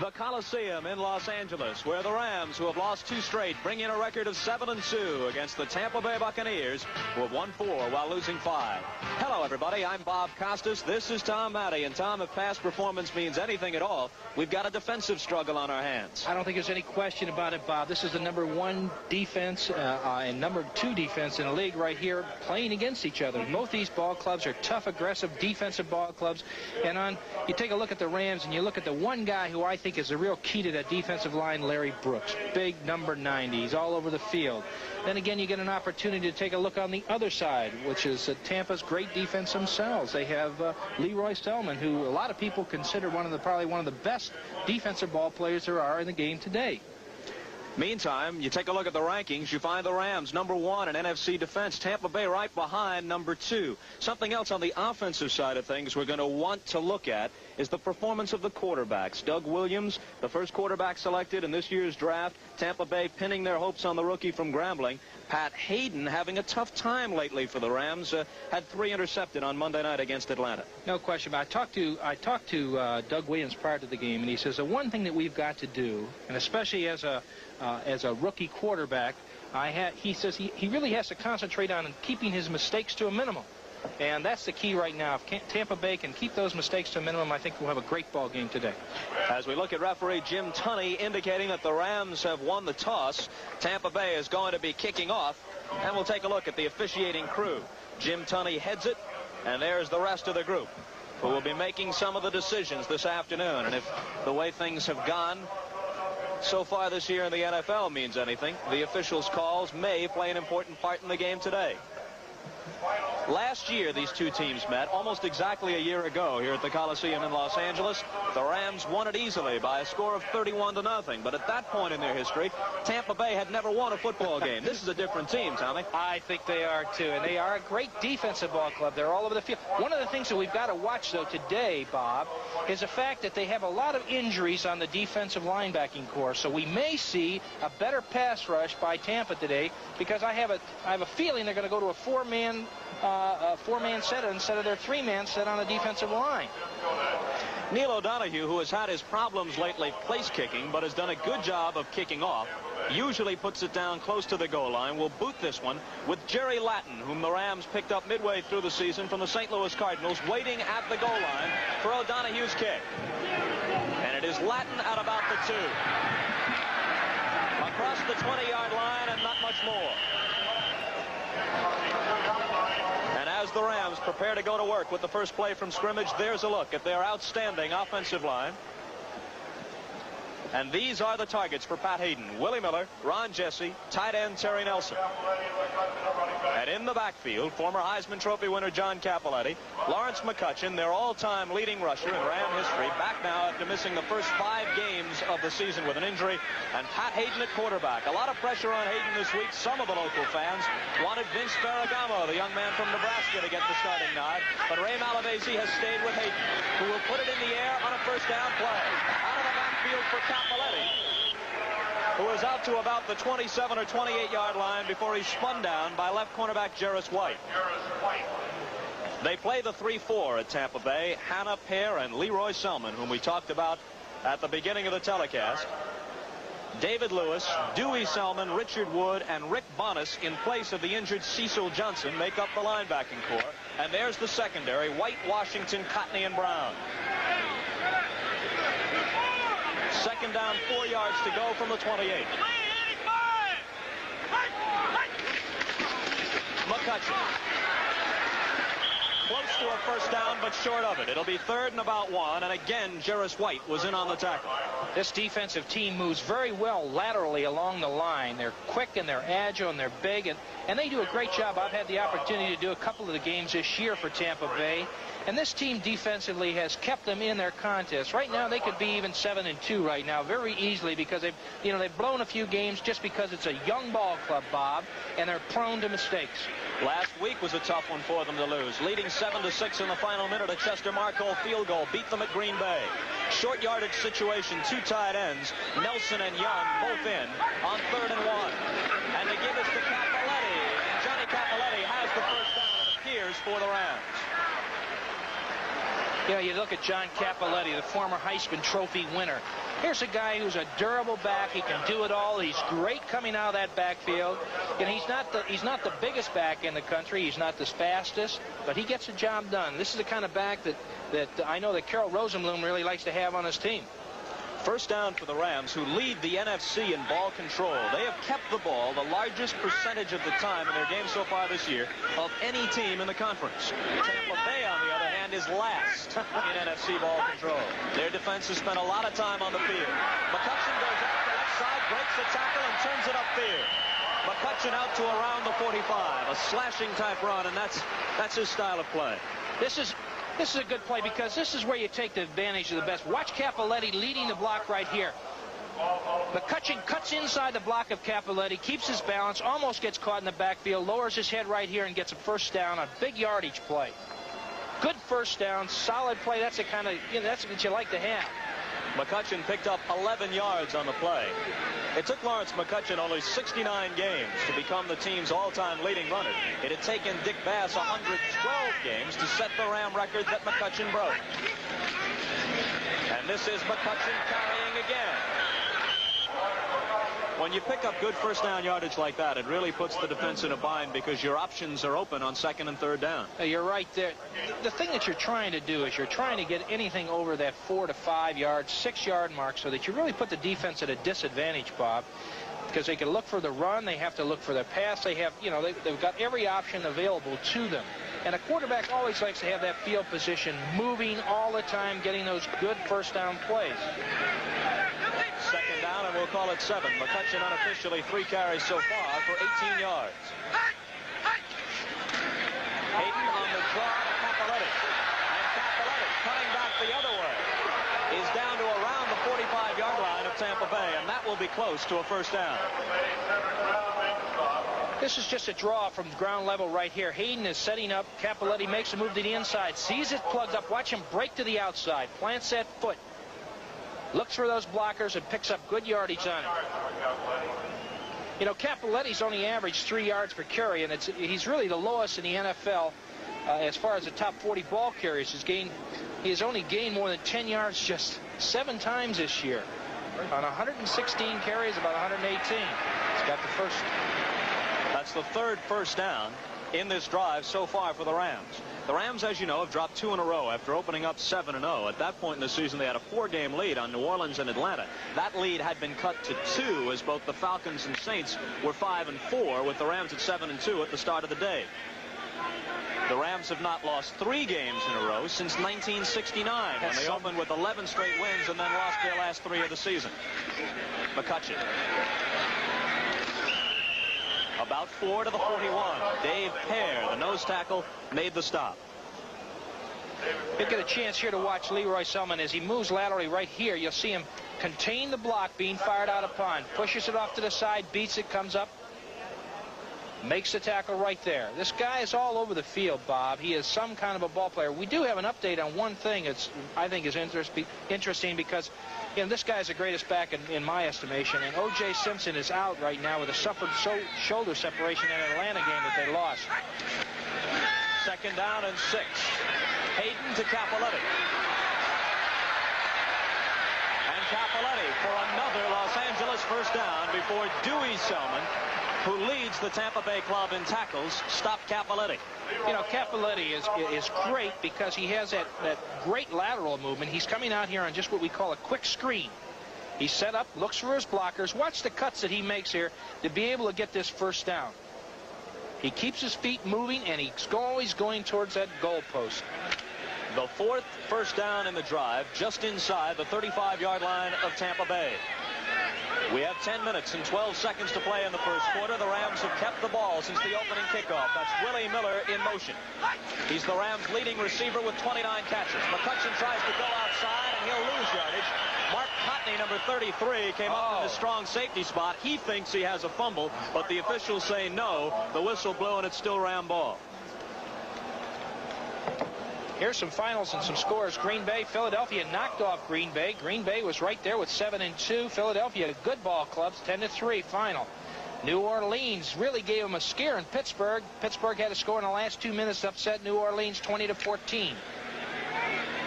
The Coliseum in Los Angeles, where the Rams, who have lost 2 straight, bring in a record of 7-2 against the Tampa Bay Buccaneers, who have won 4 while losing 5. Hello, everybody. I'm Bob Costas. This is Tom Matty. And, Tom, if past performance means anything at all, we've got a defensive struggle on our hands. I don't think there's any question about it, Bob. This is the #1 defense and #2 defense in the league right here playing against each other. Both these ball clubs are tough, aggressive, defensive ball clubs. And you take a look at the Rams and you look at the one guy who I think is the real key to that defensive line, Larry Brooks. Big number 90. He's all over the field. Then again, you get an opportunity to take a look on the other side, which is Tampa's great defense themselves. They have Leroy Selman, who a lot of people consider probably one of the best defensive ball players there are in the game today. Meantime, you take a look at the rankings. You find the Rams #1 in NFC defense. Tampa Bay right behind #2. Something else on the offensive side of things we're going to want to look at is the performance of the quarterbacks. Doug Williams, the first quarterback selected in this year's draft. Tampa Bay pinning their hopes on the rookie from Grambling. Pat Haden having a tough time lately for the Rams. Had 3 intercepted on Monday night against Atlanta. No question. I talked to Doug Williams prior to the game, and he says the one thing that we've got to do, and especially as a rookie quarterback, he says he really has to concentrate on keeping his mistakes to a minimum. And that's the key right now. If Tampa Bay can keep those mistakes to a minimum, I think we'll have a great ball game today. As we look at referee Jim Tunney indicating that the Rams have won the toss, Tampa Bay is going to be kicking off, and we'll take a look at the officiating crew. Jim Tunney heads it, and there's the rest of the group who will be making some of the decisions this afternoon. And if the way things have gone so far this year in the NFL means anything, the officials' calls may play an important part in the game today. Last year, these two teams met almost exactly a year ago here at the Coliseum in Los Angeles. The Rams won it easily by a score of 31-0. But at that point in their history, Tampa Bay had never won a football game. This is a different team, Tommy. I think they are, too. And they are a great defensive ball club. They're all over the field. One of the things that we've got to watch, though, today, Bob, is the fact that they have a lot of injuries on the defensive linebacking corps. So we may see a better pass rush by Tampa today, because I have a feeling they're going to go to a four-man set instead of their 3-man set on the defensive line. Neil O'Donoghue, who has had his problems lately place kicking, but has done a good job of kicking off, usually puts it down close to the goal line, will boot this one with Jerry Latin, whom the Rams picked up midway through the season from the St. Louis Cardinals, waiting at the goal line for O'Donoghue's kick. And it is Latin at about the 2. Across the 20-yard line and not much more. And as the Rams prepare to go to work with the first play from scrimmage, there's a look at their outstanding offensive line. And these are the targets for Pat Haden: Willie Miller, Ron Jesse, tight end Terry Nelson. And in the backfield, former Heisman Trophy winner John Cappelletti, Lawrence McCutcheon, their all-time leading rusher in Ram history, back now after missing the first 5 games of the season with an injury, and Pat Haden at quarterback. A lot of pressure on Haden this week. Some of the local fans wanted Vince Ferragamo, the young man from Nebraska, to get the starting nod, but Ray Malavasi has stayed with Haden, who will put it in the air on a first down play. Out of the backfield for Cappelletti, who is out to about the 27 or 28-yard line before he's spun down by left cornerback Jarris White. They play the 3-4 at Tampa Bay. Hannah Pear and Leroy Selman, whom we talked about at the beginning of the telecast. David Lewis, Dewey Selman, Richard Wood, and Rick Bonas, in place of the injured Cecil Johnson, make up the linebacking corps. And there's the secondary: White, Washington, Cotney, and Brown. Second down, 4 yards to go from the 28. McCutcheon. Close to a first down, but short of it. It'll be 3rd and about 1, and again, Jarris White was in on the tackle. This defensive team moves very well laterally along the line. They're quick and they're agile and they're big, and they do a great job. I've had the opportunity to do a couple of the games this year for Tampa Bay, and this team defensively has kept them in their contests. Right now, they could be even 7-2 right now very easily, because they've blown a few games just because it's a young ball club, Bob, and they're prone to mistakes. Last week was a tough one for them to lose. Leading 7-6 in the final minute, a Chester Markle field goal beat them at Green Bay. Short yardage situation, 2 tight ends, Nelson and Young, both in on 3rd and 1. And they give us to Cappelletti. And Johnny Cappelletti has the first down, it appears, for the Rams. You know, you look at John Cappelletti, the former Heisman Trophy winner. Here's a guy who's a durable back. He can do it all. He's great coming out of that backfield. And he's not the biggest back in the country. He's not the fastest, but he gets the job done. This is the kind of back that I know that Carroll Rosenblum really likes to have on his team. First down for the Rams, who lead the NFC in ball control. They have kept the ball the largest percentage of the time in their game so far this year of any team in the conference. Tampa Bay, on the other hand, is last in NFC ball control. Their defense has spent a lot of time on the field. McCutcheon goes out the left side, breaks the tackle, and turns it upfield. McCutcheon out to around the 45, a slashing type run, and that's his style of play. This is a good play because this is where you take the advantage of the best. Watch Cappelletti leading the block right here. McCutcheon cuts inside the block of Cappelletti, keeps his balance, almost gets caught in the backfield, lowers his head right here and gets a first down, a big yardage play. Good first down, solid play. That's the kind of, that's what you like to have. McCutcheon picked up 11 yards on the play. It took Lawrence McCutcheon only 69 games to become the team's all-time leading runner. It had taken Dick Bass 112 games to set the Ram record that McCutcheon broke. And this is McCutcheon carrying again. When you pick up good first down yardage like that, it really puts the defense in a bind because your options are open on second and third down. You're right there. The thing that you're trying to do is you're trying to get anything over that 4 to 5 yard, 6 yard mark so that you really put the defense at a disadvantage, Bob, because they can look for the run, they have to look for the pass, they have, they've got every option available to them. And a quarterback always likes to have that field position moving all the time, getting those good first down plays. Second down, and we'll call it 7. McCutcheon unofficially 3 carries so far for 18 yards. Haden on the draw to Cappelletti. And Cappelletti, coming back the other way, is down to around the 45-yard line of Tampa Bay, and that will be close to a first down. This is just a draw from ground level right here. Haden is setting up. Cappelletti makes a move to the inside, sees it plugged up. Watch him break to the outside, plants that foot. Looks for those blockers and picks up good yardage on it. Cappelletti's only averaged 3 yards per carry, and he's really the lowest in the NFL as far as the top 40 ball carriers. He has only gained more than 10 yards just 7 times this year. On 116 carries, about 118. He's got the first. That's the third first down in this drive so far for the Rams. The Rams, as you know, have dropped 2 in a row after opening up 7-0. At that point in the season, they had a 4-game lead on New Orleans and Atlanta. That lead had been cut to 2 as both the Falcons and Saints were 5-4, with the Rams at 7-2 at the start of the day. The Rams have not lost 3 games in a row since 1969, when they opened with 11 straight wins and then lost their last 3 of the season. McCutcheon. About 4 to the 41. Dave Pear, the nose tackle, made the stop. You'll get a chance here to watch Leroy Selman as he moves laterally right here. You'll see him contain the block being fired out upon. Pushes it off to the side, beats it, comes up, makes the tackle right there. This guy is all over the field, Bob. He is some kind of a ball player. We do have an update on one thing that I think is interesting because this guy is the greatest back in my estimation, and O.J. Simpson is out right now with a suffered shoulder separation in an Atlanta game that they lost. Second down and 6. Haden to Cappelletti. And Cappelletti for another Los Angeles first down before Dewey Selman, who leads the Tampa Bay club in tackles, stopped Cappelletti. Cappelletti is great because he has that great lateral movement. He's coming out here on just what we call a quick screen. He's set up, looks for his blockers. Watch the cuts that he makes here to be able to get this first down. He keeps his feet moving, and he's always going towards that goal post. The 4th first down in the drive, just inside the 35-yard line of Tampa Bay. We have 10 minutes and 12 seconds to play in the first quarter. The Rams have kept the ball since the opening kickoff. That's Willie Miller in motion. He's the Rams' leading receiver with 29 catches. McCutcheon tries to go outside, and he'll lose yardage. Mark Cotney, number 33, came up in the strong safety spot. He thinks he has a fumble, but the officials say no. The whistle blew, and it's still Ram ball. Here's some finals and some scores. Green Bay, Philadelphia knocked off Green Bay. Green Bay was right there with 7-2. Philadelphia, good ball clubs, 10-3 final. New Orleans really gave them a scare in Pittsburgh. Pittsburgh had a score in the last 2 minutes, upset New Orleans 20-14.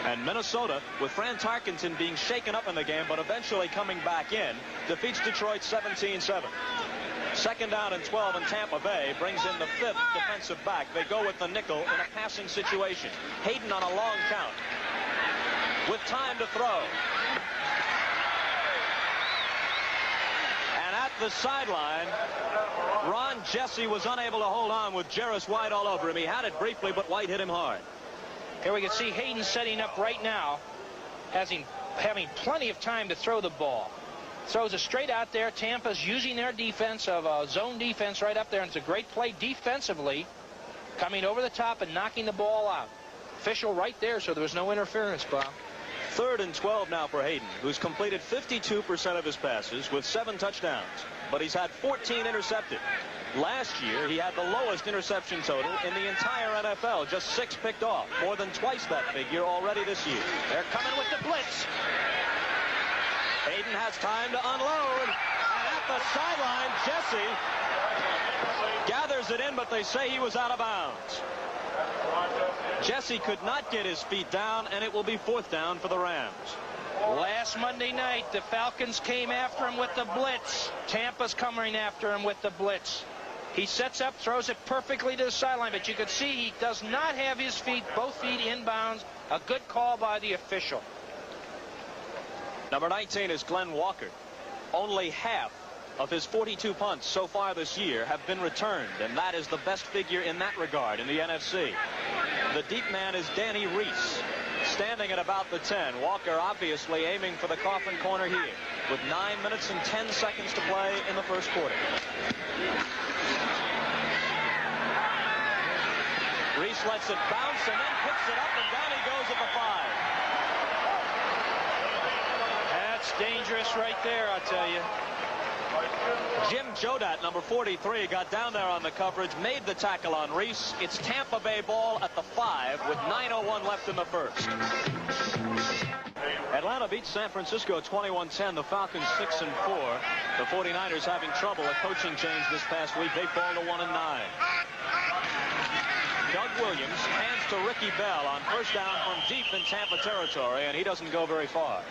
And Minnesota, with Fran Tarkenton being shaken up in the game, but eventually coming back in, defeats Detroit 17-7. Second down and 12, and Tampa Bay brings in the 5th defensive back. They go with the nickel in a passing situation. Haden on a long count with time to throw. And at the sideline, Ron Jesse was unable to hold on with Jarris White all over him. He had it briefly, but White hit him hard. Here we can see Haden setting up right now, having plenty of time to throw the ball. Throws it straight out there. Tampa's using their defense of zone defense right up there, and it's a great play defensively, coming over the top and knocking the ball out. Official right there, so there was no interference, Bob. 3rd and 12 now for Haden, who's completed 52% of his passes with 7 touchdowns, but he's had 14 intercepted. Last year, he had the lowest interception total in the entire NFL, just 6 picked off, more than twice that figure already this year. They're coming with the blitz. Haden has time to unload, and at the sideline, Jesse gathers it in, but they say he was out of bounds. Jesse could not get his feet down, and it will be 4th down for the Rams. Last Monday night, the Falcons came after him with the blitz. Tampa's coming after him with the blitz. He sets up, throws it perfectly to the sideline, but you could see he does not have his feet, both feet inbounds. A good call by the official. Number 19 is Glenn Walker. Only half of his 42 punts so far this year have been returned, and that is the best figure in that regard in the NFC. The deep man is Danny Reese, standing at about the 10. Walker obviously aiming for the coffin corner here, with 9 minutes and 10 seconds to play in the first quarter. Reese lets it bounce and then picks it up, and down he goes at the 5. That's dangerous right there, I'll tell you. Jim Jodat, number 43, got down there on the coverage, made the tackle on Reese. It's Tampa Bay ball at the 5 with 9:01 left in the first. Atlanta beats San Francisco 21-10. The Falcons 6-4. The 49ers having trouble. A coaching change this past week. They fall to 1-9. Doug Williams hands to Ricky Bell on first down from deep in Tampa territory, and he doesn't go very far.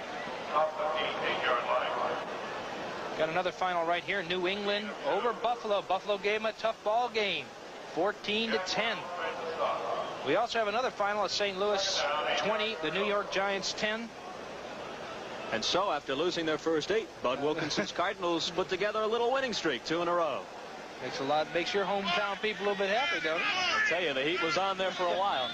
Got another final right here. New England over Buffalo. Buffalo gave them a tough ball game, 14-10. We also have another final at St. Louis 20, the New York Giants 10. And so after losing their first 8, Bud Wilkinson's Cardinals put together a little winning streak, 2 in a row. Makes your hometown people a little bit happy, don't it? I tell you, the heat was on there for a while.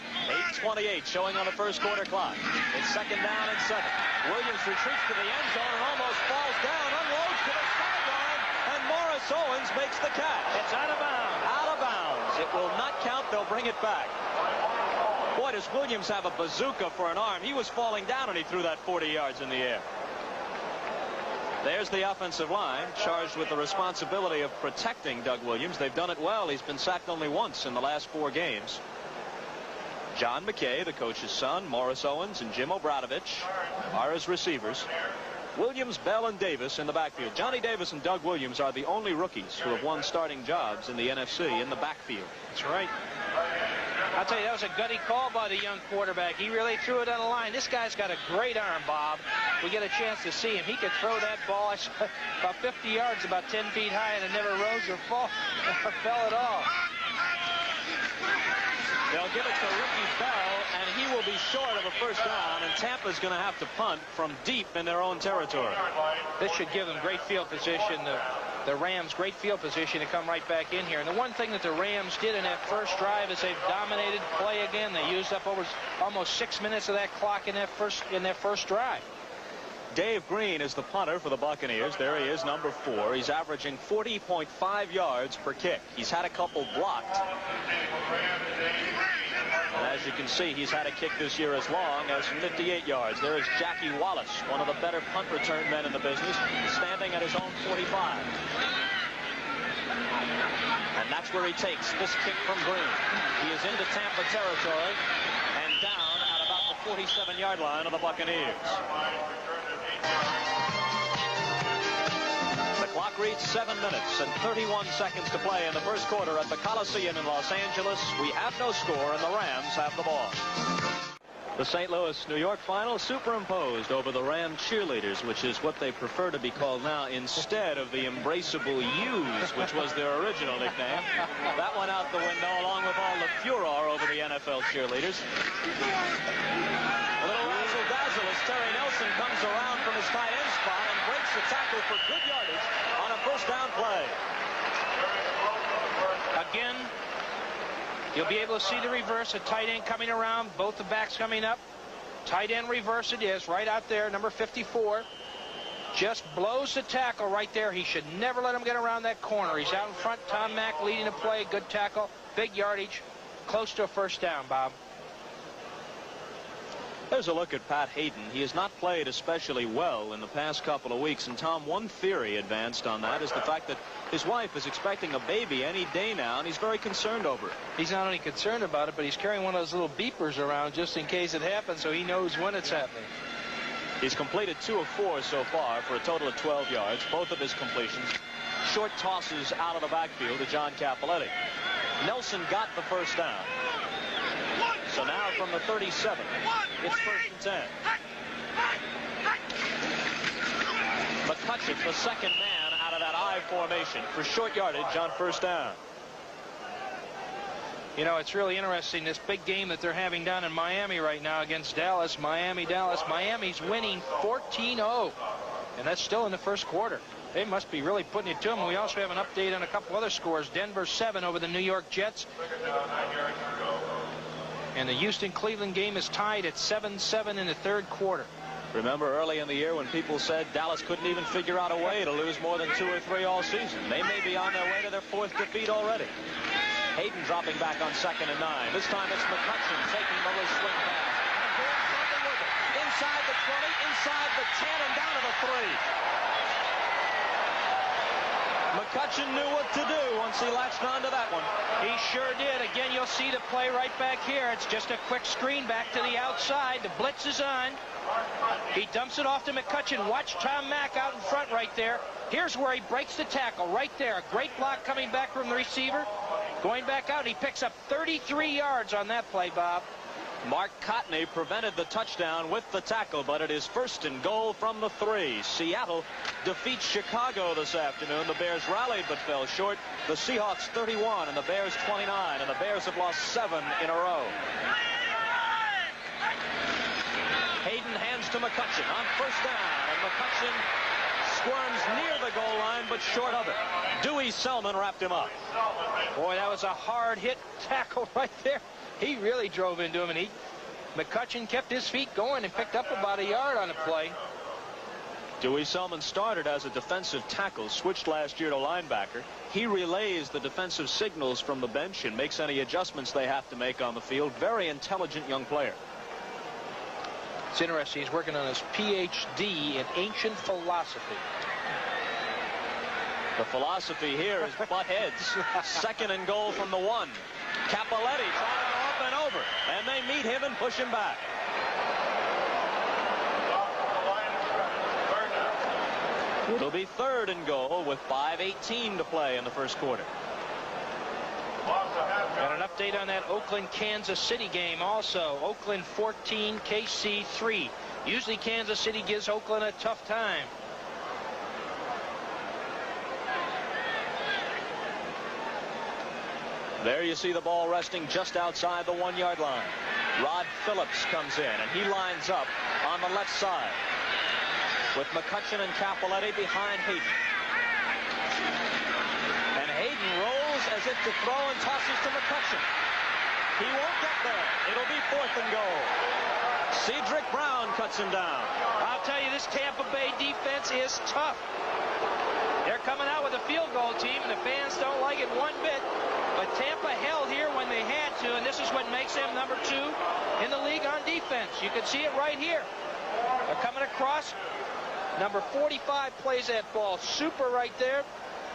8:28 showing on the first quarter clock. It's 2nd down and 7. Williams retreats to the end zone and almost falls down, unloads to the sideline, and Morris Owens makes the catch. It's out of bounds. Out of bounds. It will not count. They'll bring it back. Boy, does Williams have a bazooka for an arm. He was falling down and he threw that 40 yards in the air. There's the offensive line, charged with the responsibility of protecting Doug Williams. They've done it well. He's been sacked only once in the last 4 games. John McKay, the coach's son, Morris Owens, and Jim Obradovich are his receivers. Williams, Bell, and Davis in the backfield. Johnny Davis and Doug Williams are the only rookies who have won starting jobs in the NFC in the backfield. That's right. I'll tell you, that was a gutty call by the young quarterback. He really threw it on the line. This guy's got a great arm, Bob. We get a chance to see him. He could throw that ball about 50 yards, about 10 feet high, and it never rose or fell at all. They'll give it to Ricky Bell, and he will be short of a first down, and Tampa's going to have to punt from deep in their own territory. This should give them great field position. The Rams great field position to come right back in here. And the one thing that the Rams did in that first drive is they've dominated play again. They used up over almost 6 minutes of that clock in that first drive. Dave Green is the punter for the Buccaneers. There he is, number 4. He's averaging 40.5 yards per kick. He's had a couple blocked. And as you can see, he's had a kick this year as long as 58 yards. There is Jackie Wallace, one of the better punt return men in the business, standing at his own 45. And that's where he takes this kick from Green. He is into Tampa territory and down at about the 47-yard line of the Buccaneers. The clock reads 7 minutes and 31 seconds to play in the first quarter at the Coliseum in Los Angeles. We have no score, and the Rams have the ball. The St. Louis, New York final superimposed over the Ram cheerleaders, which is what they prefer to be called now instead of the embraceable U's, which was their original nickname. That went out the window along with all the furor over the NFL cheerleaders. A little razzle-dazzle as Terry Nelson comes around from his tight end spot and breaks the tackle for good yardage on a first down play. Again, you'll be able to see the reverse. A tight end coming around, both the backs coming up. Tight end reverse it is, right out there, number 54. Just blows the tackle right there. He should never let him get around that corner. He's out in front. Tom Mack leading the play. Good tackle, big yardage, close to a first down, Bob. There's a look at Pat Haden. He has not played especially well in the past couple of weeks. And, Tom, one theory advanced on that is the fact that his wife is expecting a baby any day now, and he's very concerned over it. He's not only concerned about it, but he's carrying one of those little beepers around just in case it happens, so he knows when it's happening. He's completed 2 of 4 so far for a total of 12 yards. Both of his completions, short tosses out of the backfield to John Cappelletti. Nelson got the first down. So now from the 37, it's 1st and 10. McCutcheon, the second man out of that I formation for short yardage on first down. You know, it's really interesting, this big game that they're having down in Miami right now against Dallas. Miami-Dallas. Miami's winning 14-0, and that's still in the first quarter. They must be really putting it to them. We also have an update on a couple other scores. Denver 7 over the New York Jets. And the Houston-Cleveland game is tied at 7-7 in the third quarter. Remember early in the year when people said Dallas couldn't even figure out a way to lose more than 2 or 3 all season. They may be on their way to their 4th defeat already. Haden dropping back on 2nd and 9. This time it's McCutcheon taking the loose swing pass. Inside the 20, inside the 10, and down to the 3. McCutcheon knew what to do once he latched onto that one. He sure did. Again, you'll see the play right back here. It's just a quick screen back to the outside. The blitz is on. He dumps it off to McCutcheon. Watch Tom Mack out in front right there. Here's where he breaks the tackle right there. A great block coming back from the receiver. Going back out, he picks up 33 yards on that play, Bob. Mark Cotney prevented the touchdown with the tackle, but it is 1st and goal from the 3. Seattle defeats Chicago this afternoon. The Bears rallied but fell short. The Seahawks 31 and the Bears 29, and the Bears have lost 7 in a row. Haden hands to McCutcheon on first down, and McCutcheon squirms near the goal line but short of it. Dewey Selman wrapped him up. Boy, that was a hard hit tackle right there. He really drove into him, and McCutcheon kept his feet going and picked up about a yard on the play. Dewey Selman started as a defensive tackle, switched last year to linebacker. He relays the defensive signals from the bench and makes any adjustments they have to make on the field. Very intelligent young player. It's interesting. He's working on his PhD in ancient philosophy. The philosophy here is butt heads. 2nd and goal from the 1. Cappelletti trying to go up and over, and they meet him and push him back. It'll be 3rd and goal with 5:18 to play in the first quarter. Got an update on that Oakland-Kansas City game also. Oakland 14, KC 3. Usually Kansas City gives Oakland a tough time. There you see the ball resting just outside the 1-yard line. Rod Phillips comes in, and he lines up on the left side with McCutcheon and Cappelletti behind Haden. And Haden rolls as if to throw and tosses to McCutcheon. He won't get there. It'll be 4th and goal. Cedric Brown cuts him down. I'll tell you, this Tampa Bay defense is tough. They're coming out with a field goal team, and the fans don't like it one bit. But Tampa held here when they had to, and this is what makes them number 2 in the league on defense. You can see it right here. They're coming across. Number 45 plays that ball super right there.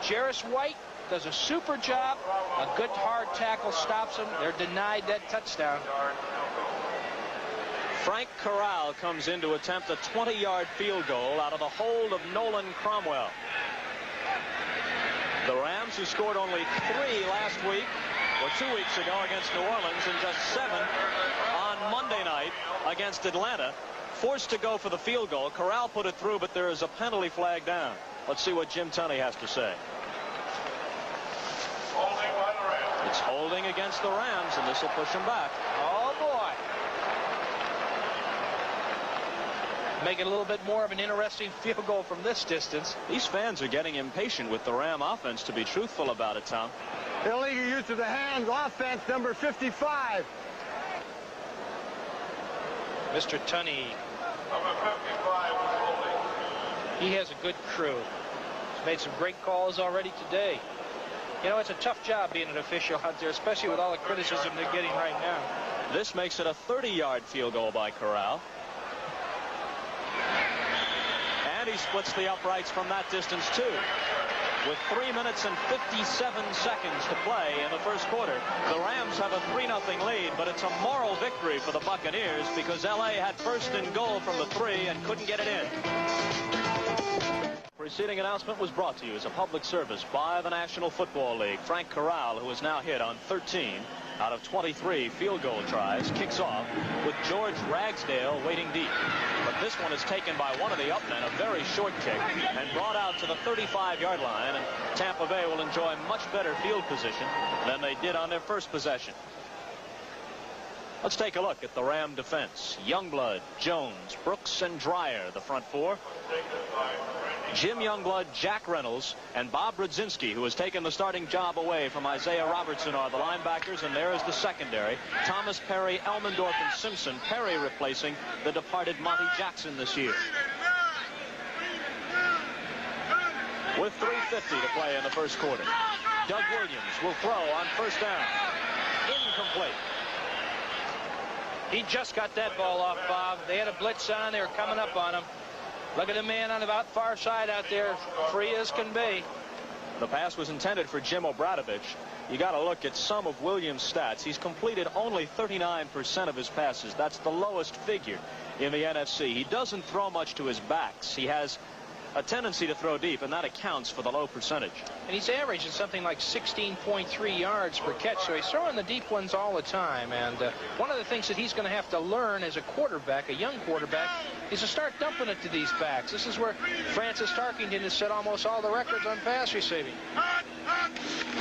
Jarris White does a super job. A good hard tackle stops them. They're denied that touchdown. Frank Corral comes in to attempt a 20-yard field goal out of the hold of Nolan Cromwell. The Rams, who scored only 3 last week, or 2 weeks ago against New Orleans, and just 7 on Monday night against Atlanta, forced to go for the field goal. Corral put it through, but there is a penalty flag down. Let's see what Jim Tunney has to say. It's holding against the Rams, and this will push them back. Oh, boy. Make it a little bit more of an interesting field goal from this distance. These fans are getting impatient with the Ram offense, to be truthful about it, Tom. Illegal use of the hands, offense number 55. Mr. Tunney. Number 55 was holding. He has a good crew. He's made some great calls already today. You know, it's a tough job being an official out there, especially with all the criticism they're getting right now. This makes it a 30-yard field goal by Corral. And he splits the uprights from that distance, too. With 3 minutes and 57 seconds to play in the first quarter, the Rams have a 3-0 lead, but it's a moral victory for the Buccaneers because L.A. had first and goal from the 3 and couldn't get it in. Preceding announcement was brought to you as a public service by the National Football League. Frank Corral, who is now hit on 13 out of 23 field goal tries, kicks off with George Ragsdale waiting deep. But this one is taken by one of the upmen, a very short kick, and brought out to the 35-yard line. And Tampa Bay will enjoy much better field position than they did on their first possession. Let's take a look at the Ram defense. Youngblood, Jones, Brooks, and Dreyer, the front four. Jim Youngblood, Jack Reynolds, and Bob Brzezinski, who has taken the starting job away from Isaiah Robertson, are the linebackers, and there is the secondary. Thomas, Perry, Elmendorf, and Simpson. Perry replacing the departed Monty Jackson this year. With 3:50 to play in the first quarter. Doug Williams will throw on first down. Incomplete. He just got that ball off, Bob. They had a blitz on. They were coming up on him. Look at the man on the about far side out there, free as can be. The pass was intended for Jim Obradovich. You got to look at some of Williams' stats. He's completed only 39% of his passes. That's the lowest figure in the NFC. He doesn't throw much to his backs. He has a tendency to throw deep, and that accounts for the low percentage. And he's averaging something like 16.3 yards per catch, so he's throwing the deep ones all the time. And one of the things that he's going to have to learn as a quarterback, a young quarterback, is to start dumping it to these backs. This is where Francis Tarkington has set almost all the records on pass receiving.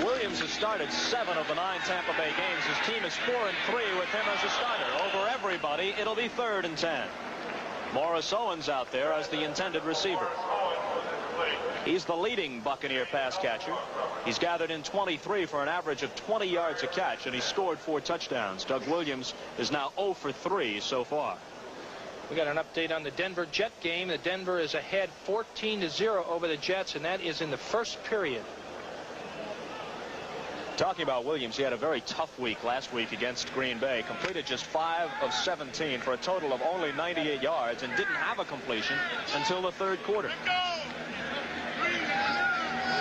Williams has started 7 of the 9 Tampa Bay games. His team is 4-3 with him as a starter. Over everybody, it'll be 3rd and 10. Morris Owens out there as the intended receiver. He's the leading Buccaneer pass catcher. He's gathered in 23 for an average of 20 yards a catch, and he scored 4 touchdowns. Doug Williams is now 0 for 3 so far. We got an update on the Denver Jet game. The Denver is ahead 14-0 over the Jets, and that is in the first period. Talking about Williams, he had a very tough week last week against Green Bay. Completed just 5 of 17 for a total of only 98 yards and didn't have a completion until the 3rd quarter.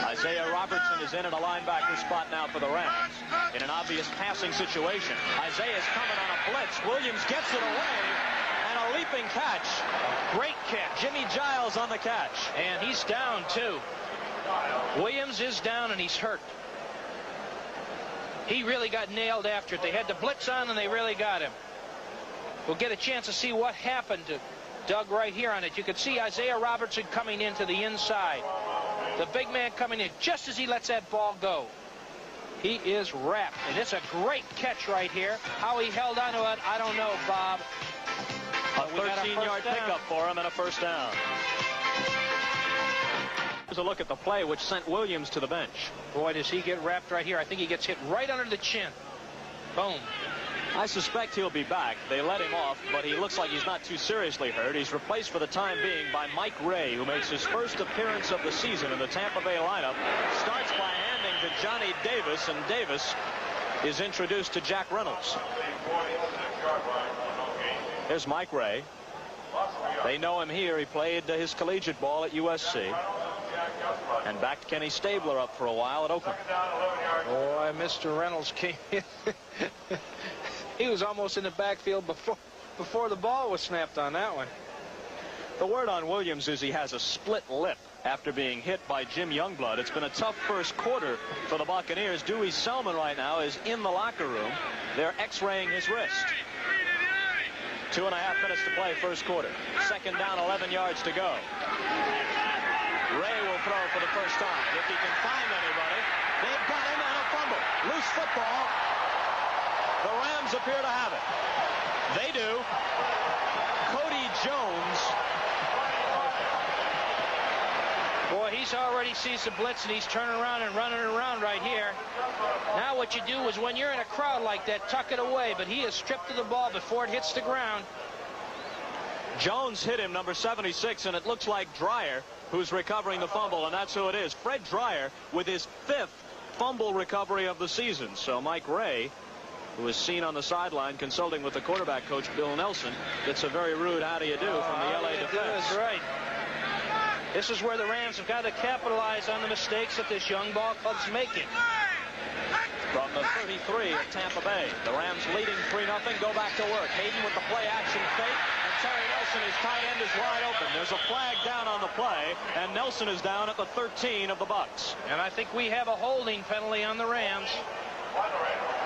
Isaiah Robertson is in a linebacker spot now for the Rams in an obvious passing situation. Isaiah's coming on a blitz. Williams gets it away, and a leaping catch. Great catch. Jimmy Giles on the catch. And he's down, too. Williams is down, and he's hurt. He really got nailed after it. They had the blitz on, and they really got him. We'll get a chance to see what happened to Doug right here on it. You could see Isaiah Robertson coming into the inside. The big man coming in just as he lets that ball go. He is wrapped, and it's a great catch right here. How he held onto it, I don't know, Bob. A 13-yard pickup for him and a first down. Here's a look at the play which sent Williams to the bench. Boy, does he get wrapped right here. I think he gets hit right under the chin. Boom. I suspect he'll be back. They let him off, but he looks like he's not too seriously hurt. He's replaced for the time being by Mike Ray, who makes his first appearance of the season in the Tampa Bay lineup. Starts by handing to Johnny Davis, and Davis is introduced to Jack Reynolds. Here's Mike Ray. They know him here. He played his collegiate ball at USC. And backed Kenny Stabler up for a while at Oakland. Boy, Mr. Reynolds came in. He was almost in the backfield before the ball was snapped on that one. The word on Williams is he has a split lip after being hit by Jim Youngblood. It's been a tough first quarter for the Buccaneers. Dewey Selman right now is in the locker room. They're x-raying his wrist. 2.5 minutes to play, first quarter. Second down, 11 yards to go. Ray will throw for the first time. If he can find anybody, they've got him on a fumble. Loose football. The Rams appear to have it. They do. Cody Jones. Boy, he's already sees the blitz, and he's turning around and running around right here. Now what you do is when you're in a crowd like that, tuck it away, but he is stripped of the ball before it hits the ground. Jones hit him, number 76, and it looks like Dreyer who's recovering the fumble, and that's who it is. Fred Dreyer with his 5th fumble recovery of the season. So Mike Ray, who is seen on the sideline consulting with the quarterback coach Bill Nelson, gets a very rude how do you do from the LA defense. That's right. This is where the Rams have got to capitalize on the mistakes that this young ball club's making. From the 33 of Tampa Bay, the Rams leading 3-0, go back to work. Haden with the play action fake, and Terry Nelson, his tight end, is wide open. There's a flag down on the play, and Nelson is down at the 13 of the Bucs. And I think we have a holding penalty on the Rams.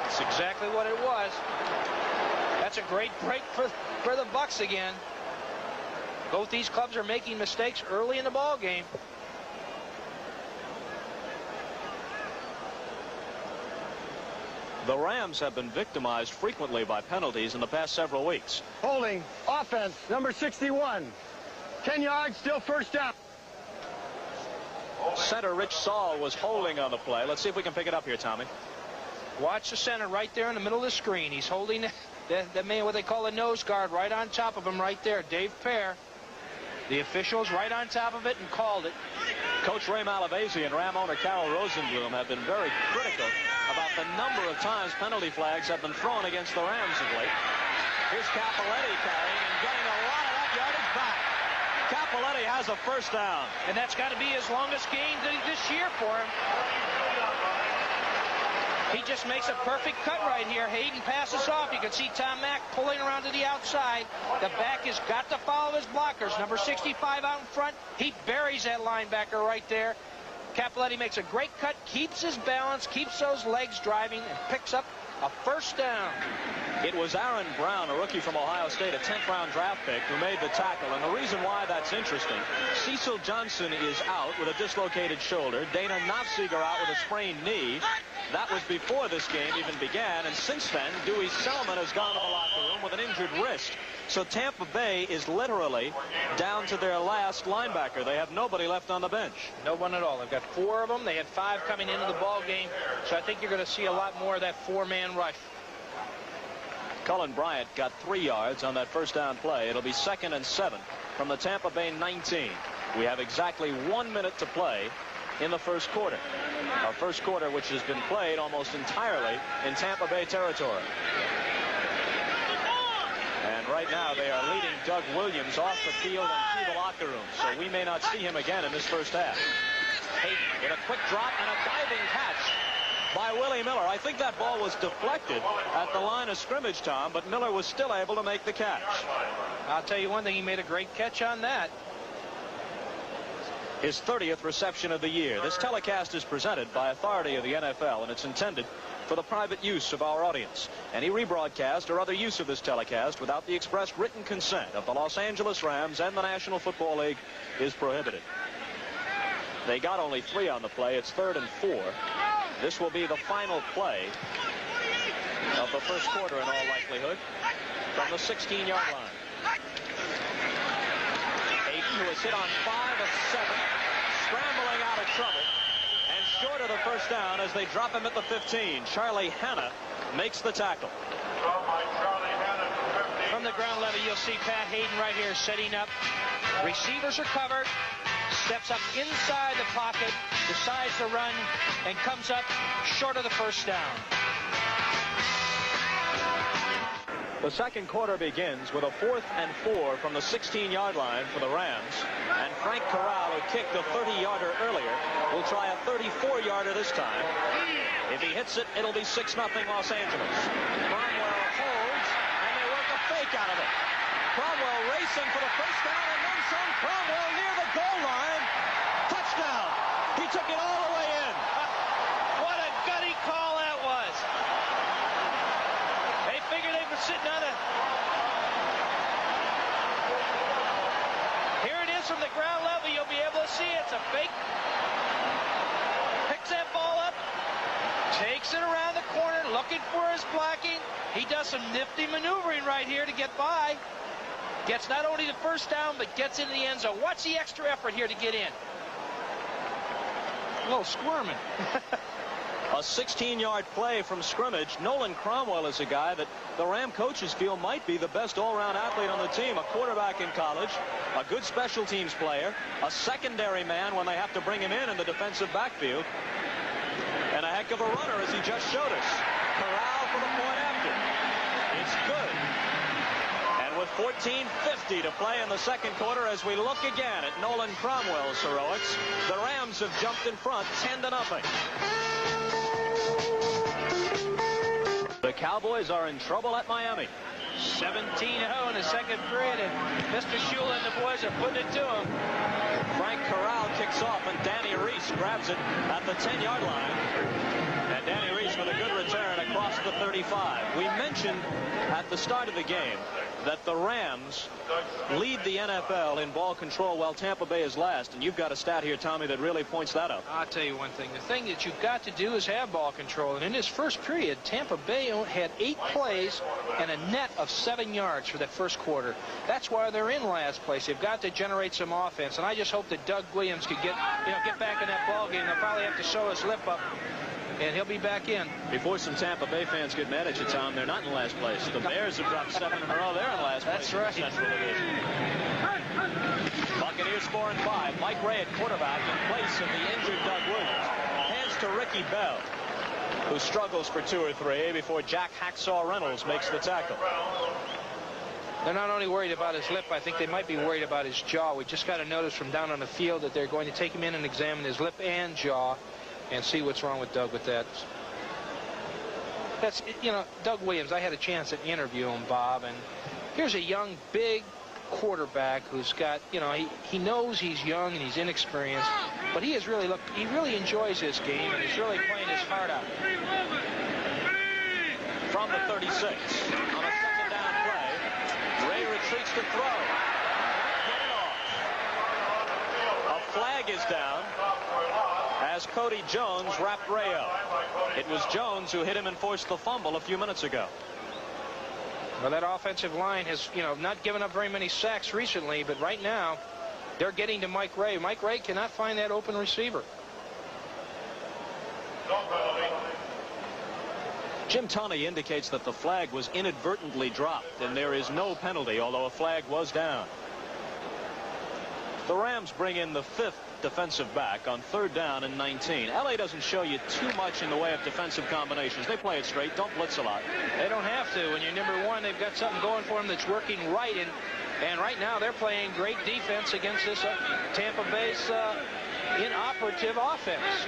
That's exactly what it was. That's a great break for the Bucs again. Both these clubs are making mistakes early in the ball game. The Rams have been victimized frequently by penalties in the past several weeks. Holding. Offense, number 61. 10 yards, still first down. Center Rich Saul was holding on the play. Let's see if we can pick it up here, Tommy. Watch the center right there in the middle of the screen. He's holding the man, what they call a nose guard, right on top of him right there. Dave Pear. The officials right on top of it and called it. Coach Ray Malavasi and Ram owner Carol Rosenblum have been very critical about the number of times penalty flags have been thrown against the Rams of late. Here's Capoletti carrying and getting a lot of that yardage back. Capoletti has a first down. And that's got to be his longest gain this year for him. He just makes a perfect cut right here. Haden passes off. You can see Tom Mack pulling around to the outside. The back has got to follow his blockers. Number 65 out in front. He buries that linebacker right there. Capoletti makes a great cut, keeps his balance, keeps those legs driving, and picks up a first down. It was Aaron Brown, a rookie from Ohio State, a 10th round draft pick, who made the tackle. And the reason why that's interesting, Cecil Johnson is out with a dislocated shoulder. Dana Nofziger out with a sprained knee. That was before this game even began. And since then, Dewey Selman has gone to the locker room with an injured wrist. So Tampa Bay is literally down to their last linebacker. They have nobody left on the bench. No one at all. They've got 4 of them. They had 5 coming into the ball game. So I think you're going to see a lot more of that 4-man rush. Cullen Bryant got 3 yards on that first down play. It'll be 2nd and 7 from the Tampa Bay 19. We have exactly 1 minute to play in the first quarter. Our first quarter, which has been played almost entirely in Tampa Bay territory. And right now they are leading Doug Williams off the field and through the locker room. So we may not see him again in this first half. Haden with a quick drop and a diving catch by Willie Miller. I think that ball was deflected at the line of scrimmage, Tom, but Miller was still able to make the catch. I'll tell you one thing, he made a great catch on that. His 30th reception of the year. This telecast is presented by authority of the NFL, and it's intended for the private use of our audience. Any rebroadcast or other use of this telecast without the express written consent of the Los Angeles Rams and the National Football League is prohibited. They got only 3 on the play. It's 3rd and 4. This will be the final play of the first quarter in all likelihood from the 16-yard line. Haden, who has hit on 5 of 7, scrambling out of trouble and short of the first down as they drop him at the 15. Charlie Hanna makes the tackle. From the ground level, you'll see Pat Haden right here setting up. Receivers are covered. Steps up inside the pocket, decides to run, and comes up short of the first down. The second quarter begins with a 4th and 4 from the 16-yard line for the Rams. And Frank Corral, who kicked a 30-yarder earlier, will try a 34-yarder this time. If he hits it, it'll be 6-0 Los Angeles. Cromwell holds, and they work a fake out of it. Cromwell racing for the first down, and then some. Cromwell near the goal line. Touchdown. He took it all the way in. What a gutty call that was. They figured they were sitting on a from the ground level, you'll be able to see it's a fake. Picks that ball up, takes it around the corner, looking for his blocking. He does some nifty maneuvering right here to get by. Gets not only the first down, but gets into the end zone. Watch the extra effort here to get in. A little squirming. A 16-yard play from scrimmage. Nolan Cromwell is a guy that the Ram coaches feel might be the best all-around athlete on the team. A quarterback in college, a good special teams player, a secondary man when they have to bring him in the defensive backfield, and a heck of a runner, as he just showed us. Corral for the point after. It's good. And with 14:50 to play in the second quarter, as we look again at Nolan Cromwell's heroics, the Rams have jumped in front 10-0. The Cowboys are in trouble at Miami. 17-0 in the second period, and Mr. Shula and the boys are putting it to him. Frank Corral kicks off, and Danny Reese grabs it at the 10-yard line. And Danny Reese with a good return across the 35. We mentioned at the start of the game that the Rams lead the NFL in ball control while Tampa Bay is last. And you've got a stat here, Tommy, that really points that up. I'll tell you one thing. The thing that you've got to do is have ball control. And in this first period, Tampa Bay had 8 plays and a net of 7 yards for that first quarter. That's why they're in last place. They've got to generate some offense. And I just hope that Doug Williams could get back in that ball game. They'll probably have to sew his lip up, and he'll be back in. Before some Tampa Bay fans get mad at you, Tom, they're not in last place. The Bears have dropped 7 in a row. They're in last place. That's right. Central Division. Buccaneers 4-5. Mike Ray at quarterback in place of the injured Doug Williams. Hands to Ricky Bell, who struggles for 2 or 3 before Jack Hacksaw Reynolds makes the tackle. They're not only worried about his lip, I think they might be worried about his jaw. We just got to notice from down on the field that they're going to take him in and examine his lip and jaw and see what's wrong with Doug with that. That's, Doug Williams, I had a chance to interview him, Bob, and here's a young, big quarterback who's got, he knows he's young and he's inexperienced, but he really enjoys this game, and he's really playing his heart out. From the 36, on a second down play, Ray retreats to throw. Get it off. A flag is down as Cody Jones wrapped Ray up. It was Jones who hit him and forced the fumble a few minutes ago. Well, that offensive line has, not given up very many sacks recently, but right now they're getting to Mike Ray. Mike Ray cannot find that open receiver. Jim Tunney indicates that the flag was inadvertently dropped, and there is no penalty, although a flag was down. The Rams bring in the 5th defensive back on 3rd down and 19. LA doesn't show you too much in the way of defensive combinations. They play it straight, don't blitz a lot. They don't have to. When you're number 1, they've got something going for them that's working right. And right now they're playing great defense against this Tampa Bay's inoperative offense.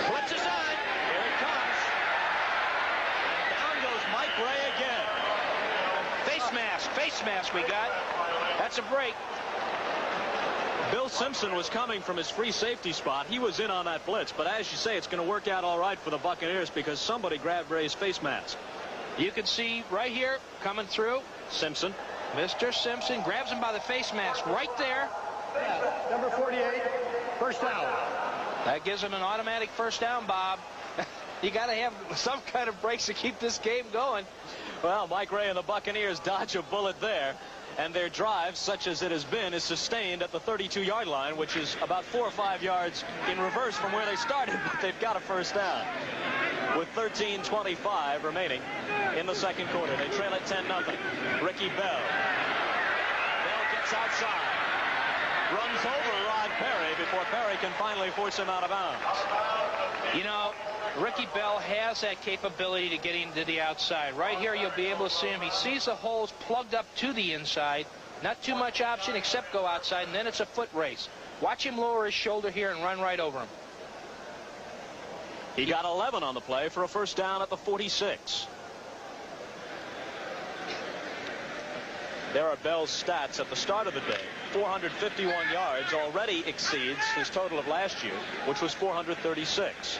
Blitz is on. Here it comes. Down goes Mike Ray again. Face mask we got. That's a break. Bill Simpson was coming from his free safety spot. He was in on that blitz, but as you say, it's going to work out all right for the Buccaneers because somebody grabbed Ray's face mask. You can see right here coming through Simpson. Mr. Simpson grabs him by the face mask right there. Number 48, first down. That gives him an automatic first down, Bob. You got to have some kind of breaks to keep this game going. Well, Mike Ray and the Buccaneers dodge a bullet there. And their drive, such as it has been, is sustained at the 32-yard line, which is about 4 or 5 yards in reverse from where they started, but they've got a first down. With 13:25 remaining in the second quarter. They trail at 10-0. Ricky Bell. Bell gets outside. Runs over Rod Perry before Perry can finally force him out of bounds. Ricky Bell has that capability to get into the outside. Right here you'll be able to see him. He sees the holes plugged up to the inside. Not too much option except go outside, and then it's a foot race. Watch him lower his shoulder here and run right over him. He got 11 on the play for a first down at the 46. There are Bell's stats at the start of the day. 451 yards already exceeds his total of last year, which was 436.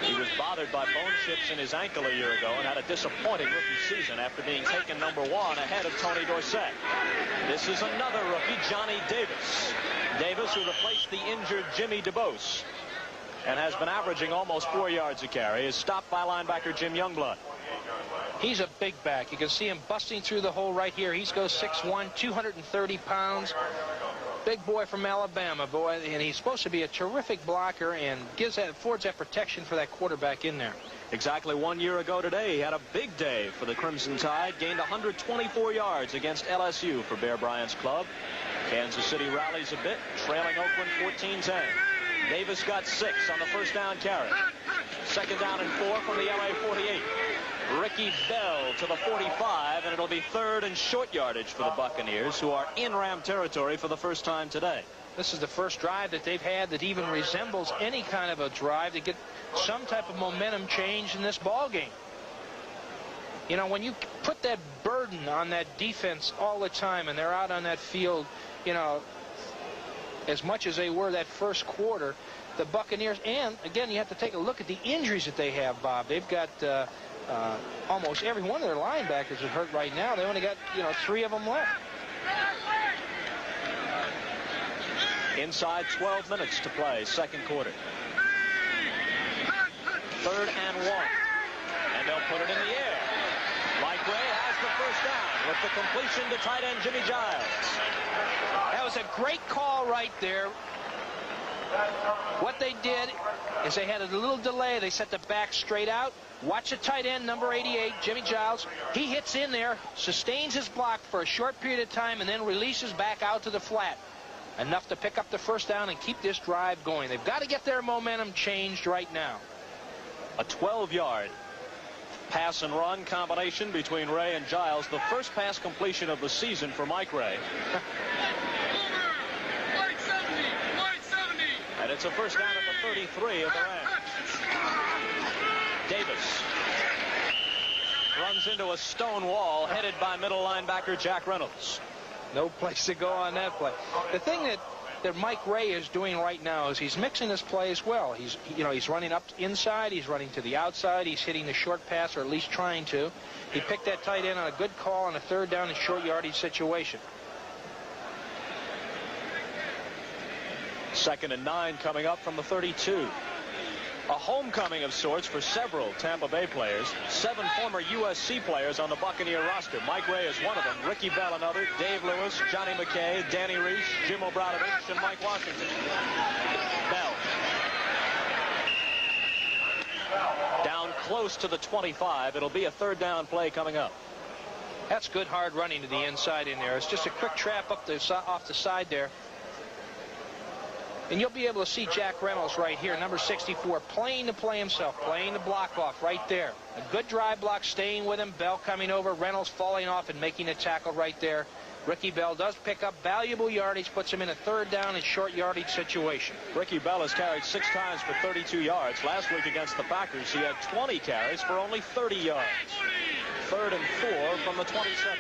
He was bothered by bone chips in his ankle a year ago and had a disappointing rookie season after being taken #1 ahead of Tony Dorsett. This is another rookie, Johnny Davis. Davis, who replaced the injured Jimmy DeBose and has been averaging almost 4 yards a carry, is stopped by linebacker Jim Youngblood. He's a big back. You can see him busting through the hole right here. He goes 6'1", 230 pounds. Big boy from Alabama, boy, and he's supposed to be a terrific blocker and affords that protection for that quarterback in there. Exactly 1 year ago today, he had a big day for the Crimson Tide, gained 124 yards against LSU for Bear Bryant's club. Kansas City rallies a bit, trailing Oakland 14-10. Davis got 6 on the first down carry. Second down and 4 from the LA 48. Ricky Bell to the 45, and it'll be third and short yardage for the Buccaneers, who are in Ram territory for the first time today. This is the first drive that they've had that even resembles any kind of a drive to get some type of momentum change in this ball game. You know, when you put that burden on that defense all the time and they're out on that field, you know, as much as they were that first quarter, the Buccaneers, and again, you have to take a look at the injuries that they have, Bob. They've got almost every one of their linebackers is hurt right now. They only got, 3 of them left. Inside 12 minutes to play, second quarter. Third and 1. And they'll put it in the air. Mike Ray has the first down with the completion to tight end Jimmy Giles. That was a great call right there. What they did is they had a little delay. They set the back straight out. Watch the tight end, number 88, Jimmy Giles. He hits in there, sustains his block for a short period of time, and then releases back out to the flat. Enough to pick up the first down and keep this drive going. They've got to get their momentum changed right now. A 12-yard pass and run combination between Ray and Giles. The first pass completion of the season for Mike Ray. And it's a first down at the 33 of the Rams. Davis runs into a stone wall headed by middle linebacker Jack Reynolds. No place to go on that play. The thing that Mike Ray is doing right now is he's mixing his plays well. He's running up inside, he's running to the outside, he's hitting the short pass, or at least trying to. He picked that tight end on a good call on a third down and short yardage situation. Second and 9 coming up from the 32. A homecoming of sorts for several Tampa Bay players. 7 former USC players on the Buccaneer roster. Mike Ray is one of them. Ricky Bell another. Dave Lewis, Johnny McKay, Danny Reese, Jim Obradovich, and Mike Washington. Bell. Down close to the 25. It'll be a third down play coming up. That's good hard running to the inside in there. It's just a quick trap up off the side there. And you'll be able to see Jack Reynolds right here, number 64, playing to play himself, playing the block off right there. A good drive block, staying with him. Bell coming over, Reynolds falling off and making a tackle right there. Ricky Bell does pick up valuable yardage, puts him in a third down and short yardage situation. Ricky Bell has carried 6 times for 32 yards. Last week against the Packers, he had 20 carries for only 30 yards. Third and 4 from the 27.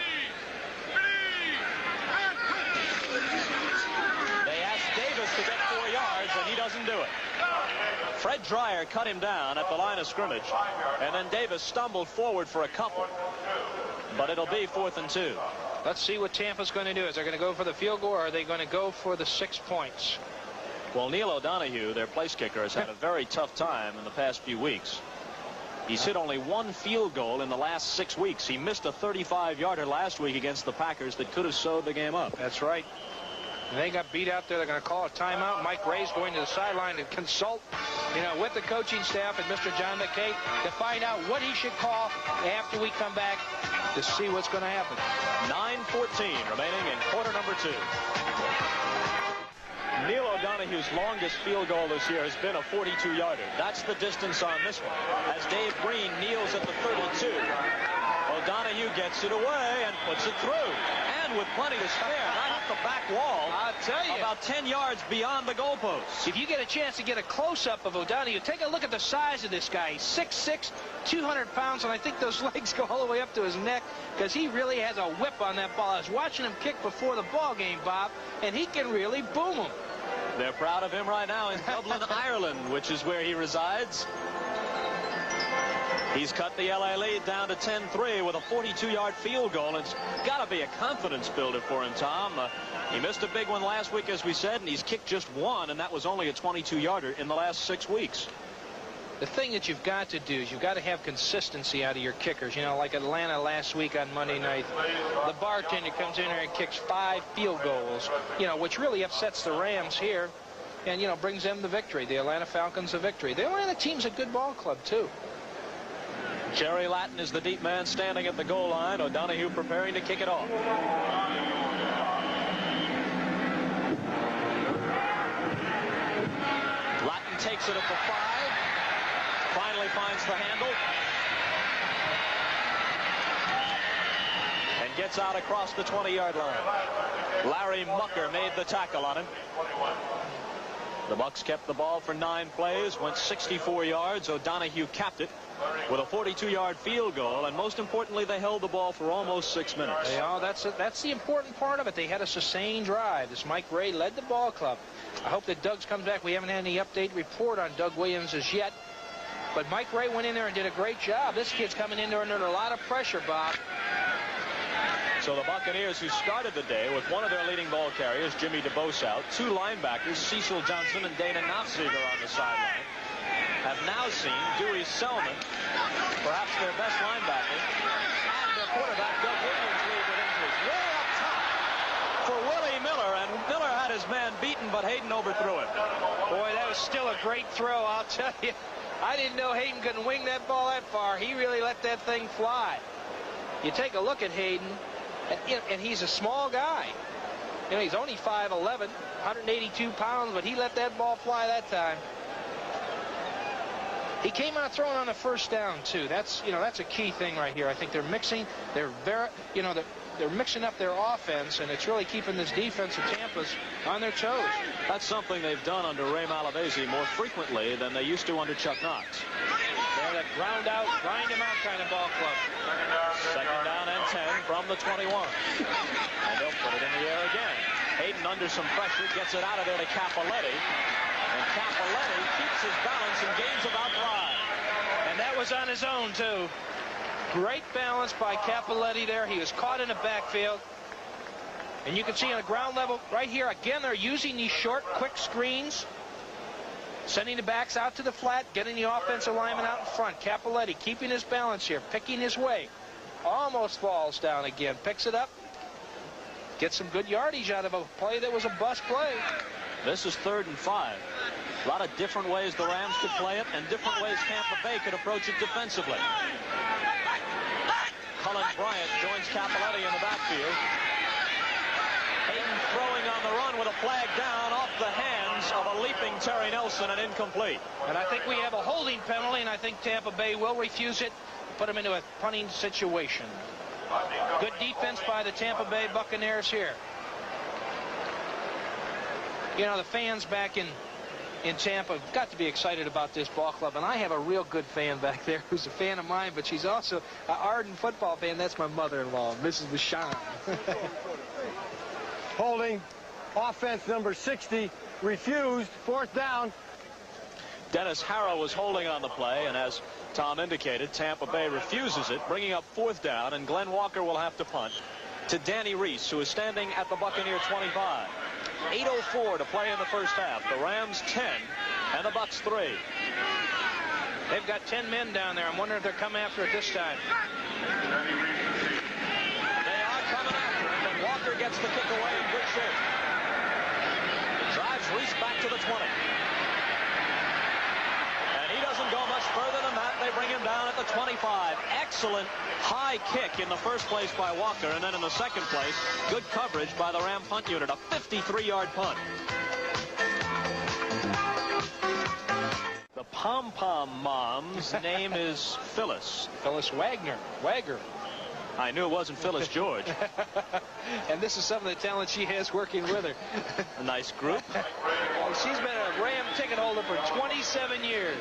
Davis to get 4 yards, and he doesn't do it. Fred Dreyer cut him down at the line of scrimmage, and then Davis stumbled forward for a couple. But it'll be 4th and 2. Let's see what Tampa's going to do. Is they going to go for the field goal, or are they going to go for the 6 points? Well, Neil O'Donohue, their place kicker, has had a very tough time in the past few weeks. He's hit only 1 field goal in the last 6 weeks. He missed a 35-yarder last week against the Packers that could have sewed the game up. That's right. And they got beat out there. They're going to call a timeout. Mike Ray's going to the sideline to consult, with the coaching staff and Mr. John McKay to find out what he should call after we come back to see what's going to happen. 9:14 remaining in quarter number 2. Neil O'Donohue's longest field goal this year has been a 42-yarder. That's the distance on this one. As Dave Green kneels at the 32, O'Donohue gets it away and puts it through. And with plenty to spare, not at the back wall. I'll tell you. About 10 yards beyond the goalpost. If you get a chance to get a close-up of O'Donohue, take a look at the size of this guy. He's 6'6", 200 pounds, and I think those legs go all the way up to his neck because he really has a whip on that ball. I was watching him kick before the ball game, Bob, and he can really boom him. They're proud of him right now in Dublin, Ireland, which is where he resides. He's cut the LA lead down to 10-3 with a 42-yard field goal. It's got to be a confidence builder for him, Tom. He missed a big one last week, as we said, and he's kicked just one, and that was only a 22-yarder in the last 6 weeks. The thing that you've got to do is you've got to have consistency out of your kickers. You know, like Atlanta last week on Monday night, the bartender comes in there and kicks 5 field goals, you know, which really upsets the Rams here and, you know, brings them the victory. The Atlanta Falcons the victory. The Atlanta team's a good ball club, too. Jerry Latin is the deep man standing at the goal line. O'Donohue preparing to kick it off. Latin takes it at the 5. Finally finds the handle. And gets out across the 20-yard line. Larry Mucker made the tackle on him. The Bucs kept the ball for 9 plays, went 64 yards. O'Donohue capped it with a 42-yard field goal, and most importantly, they held the ball for almost 6 minutes. Yeah, that's the important part of it. They had a sustained drive. This Mike Ray led the ball club. I hope that Doug's comes back. We haven't had any update report on Doug Williams as yet, but Mike Ray went in there and did a great job. This kid's coming in there under a lot of pressure, Bob. So the Buccaneers, who started the day with one of their leading ball carriers, Jimmy DeBose, out, 2 linebackers, Cecil Johnson and Dana Nofziger on the sideline, have now seen Dewey Selman, perhaps their best linebacker, and their quarterback, Doug Williams, lead with injuries. Way up top for Willie Miller, and Miller had his man beaten, but Haden overthrew him. Boy, that was still a great throw, I'll tell you. I didn't know Haden couldn't wing that ball that far. He really let that thing fly. You take a look at Haden, and he's a small guy. You know, he's only 5'11", 182 pounds, but he let that ball fly that time. He came out throwing on the first down too. That's a key thing right here. I think they're mixing. They're mixing up their offense, and it's really keeping this defense of Tampa's on their toes. That's something they've done under Ray Malavasi more frequently than they used to under Chuck Knox. They're that grind him out kind of ball club. Second down and 10 from the 21. And they'll put it in the air again. Haden under some pressure, gets it out of there to Capoletti. And Capoletti keeps his balance and gains about 5. And that was on his own, too. Great balance by Capoletti there. He was caught in the backfield. And you can see on the ground level right here, again, they're using these short, quick screens, sending the backs out to the flat, getting the offensive lineman out in front. Capoletti keeping his balance here, picking his way. Almost falls down again, picks it up, gets some good yardage out of a play that was a bust play. This is 3rd and 5. A lot of different ways the Rams could play it, and different ways Tampa Bay could approach it defensively. Cullen Bryant joins Capoletti in the backfield. Haden throwing on the run with a flag down off the hands of a leaping Terry Nelson and incomplete. And I think we have a holding penalty, and I think Tampa Bay will refuse it, put him into a punting situation. Good defense by the Tampa Bay Buccaneers here. You know, the fans back in Tampa have got to be excited about this ball club, and I have a real good fan back there who's a fan of mine, but she's also an ardent football fan. That's my mother-in-law, Mrs. Bashan. Holding, offense number 60, refused, 4th down. Dennis Harrow was holding on the play, and as Tom indicated, Tampa Bay refuses it, bringing up 4th down, and Glenn Walker will have to punt to Danny Reese, who is standing at the Buccaneer 25. 8:04 to play in the first half. The Rams 10 and the Bucs 3. They've got 10 men down there. I'm wondering if they're coming after it this time. They are coming after him, and Walker gets the kick away in good shape. Drives Reese back to the 20. And he doesn't go much further than that. They bring him down at the 25. Excellent high kick in the first place by Walker, and then in the second place, good coverage by the Ram punt unit. A 53-yard punt. The pom-pom mom's name is Phyllis. Phyllis Wagner. I knew it wasn't Phyllis George. And this is some of the talent she has working with her. A nice group. She's been a Ram ticket holder for 27 years.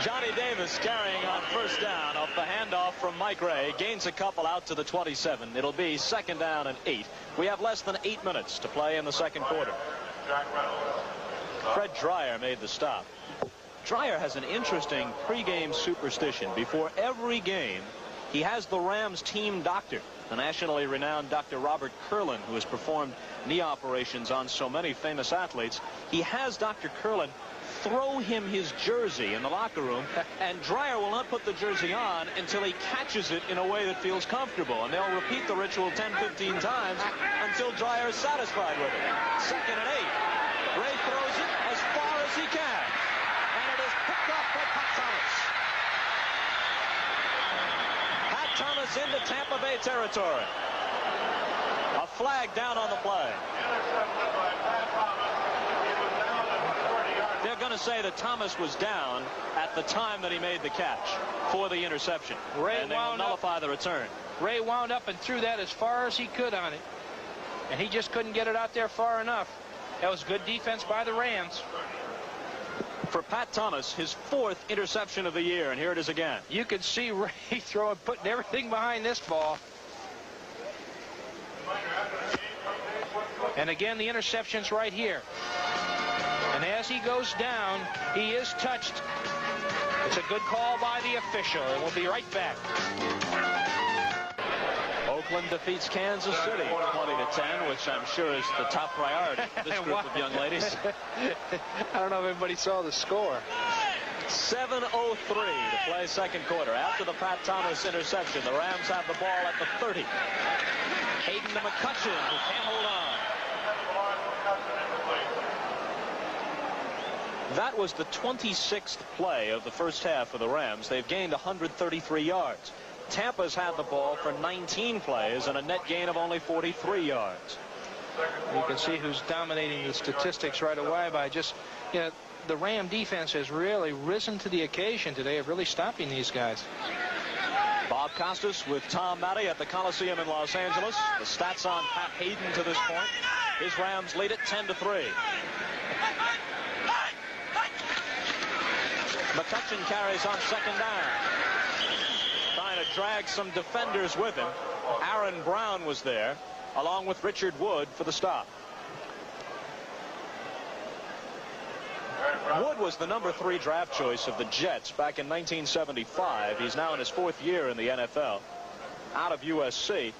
Johnny Davis carrying on first down off the handoff from Mike Ray. Gains a couple out to the 27. It'll be 2nd down and 8. We have less than 8 minutes to play in the second quarter. Fred Dreyer made the stop. Dreyer has an interesting pregame superstition. Before every game, he has the Rams team doctor, the nationally renowned Dr. Robert Curlin, who has performed knee operations on so many famous athletes. He has Dr. Curlin throw him his jersey in the locker room, and Dreyer will not put the jersey on until he catches it in a way that feels comfortable. And they'll repeat the ritual 10-15 times until Dreyer is satisfied with it. 2nd and 8. Ray throws it as far as he can, and it is picked up by Pat Thomas. Pat Thomas into Tampa Bay territory. A flag down on the play. They're going to say that Thomas was down at the time that he made the catch for the interception. And they will nullify the return. Ray wound up and threw that as far as he could on it, and he just couldn't get it out there far enough. That was good defense by the Rams. For Pat Thomas, his 4th interception of the year, and here it is again. You could see Ray putting everything behind this ball. And again, the interception's right here. And as he goes down, he is touched. It's a good call by the official, and we'll be right back. Oakland defeats Kansas City 20-10, which I'm sure is the top priority for this group of young ladies. I don't know if everybody saw the score. 7:03 to play 2nd quarter. After the Pat Thomas interception, the Rams have the ball at the 30. Haden to McCutchen, who can't hold on. That was the 26th play of the first half for the Rams. They've gained 133 yards. Tampa's had the ball for 19 plays and a net gain of only 43 yards. You can see who's dominating the statistics right away by just, the Ram defense has really risen to the occasion today of really stopping these guys. Bob Costas with Tom Matty at the Coliseum in Los Angeles. The stats on Pat Haden to this point. His Rams lead it 10-3. McCutchen carries on 2nd down. Trying to drag some defenders with him. Aaron Brown was there, along with Richard Wood for the stop. Wood was the number 3 draft choice of the Jets back in 1975. He's now in his 4th year in the NFL, out of USC.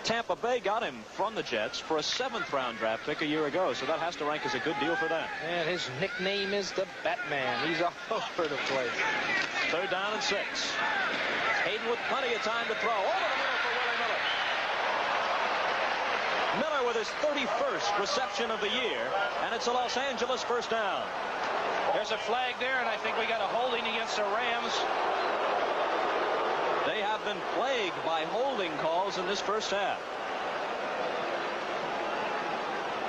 Tampa Bay got him from the Jets for a 7th-round draft pick a year ago, so that has to rank as a good deal for them. And his nickname is the Batman. He's all over the place. 3rd down and 6. Haden with plenty of time to throw. Over the middle for Willie Miller. Miller with his 31st reception of the year, and it's a Los Angeles 1st down. There's a flag there, and I think we got a holding against the Rams. They have been plagued by holding calls in this first half.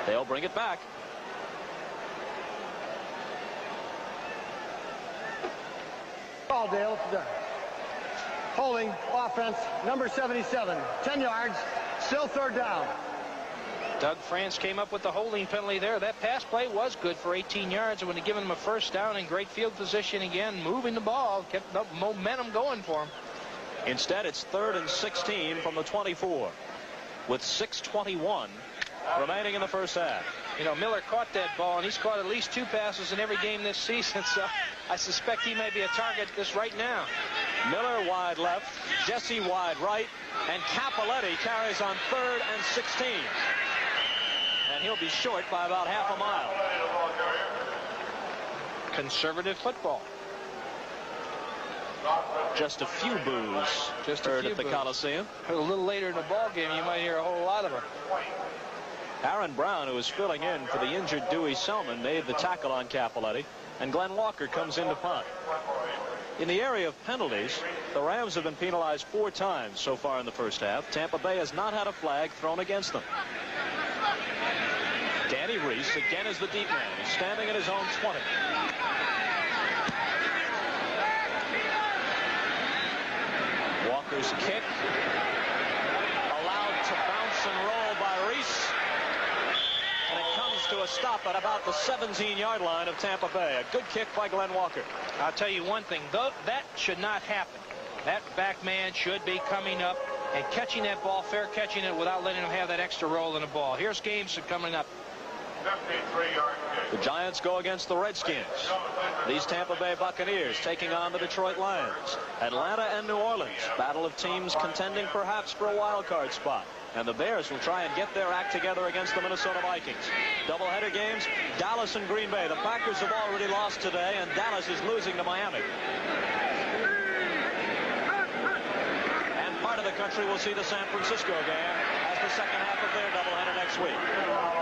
They'll bring it back. Ball, Dale. Holding, offense, number 77. 10 yards, still 3rd down. Doug France came up with the holding penalty there. That pass play was good for 18 yards. It would have given him a 1st down in great field position again, moving the ball, kept the momentum going for him. Instead, it's 3rd and 16 from the 24 with 6:21 remaining in the first half. Miller caught that ball, and he's caught at least 2 passes in every game this season, so I suspect he may be a target this right now. Miller wide left, Jesse wide right, and Capoletti carries on 3rd and 16. And he'll be short by about half a mile. Conservative football. Just a few boos heard at the Coliseum. A little later in the ball game, you might hear a whole lot of them. Aaron Brown, who is filling in for the injured Dewey Selman, made the tackle on Capoletti, and Glenn Walker comes in to punt. In the area of penalties, the Rams have been penalized 4 times so far in the first half. Tampa Bay has not had a flag thrown against them. Danny Reese again is the deep man. He's standing at his own 20. Walker's kick allowed to bounce and roll by Reese, and it comes to a stop at about the 17-yard line of Tampa Bay. A good kick by Glenn Walker. I'll tell you one thing, though, that should not happen. That back man should be coming up and catching that ball, fair catching it without letting him have that extra roll in the ball. Here's Gameson coming up. The Giants go against the Redskins. These Tampa Bay Buccaneers taking on the Detroit Lions. Atlanta and New Orleans, battle of teams contending perhaps for a wild card spot. And the Bears will try and get their act together against the Minnesota Vikings. Doubleheader games, Dallas and Green Bay. The Packers have already lost today, and Dallas is losing to Miami. And part of the country will see the San Francisco game as the second half of their doubleheader next week.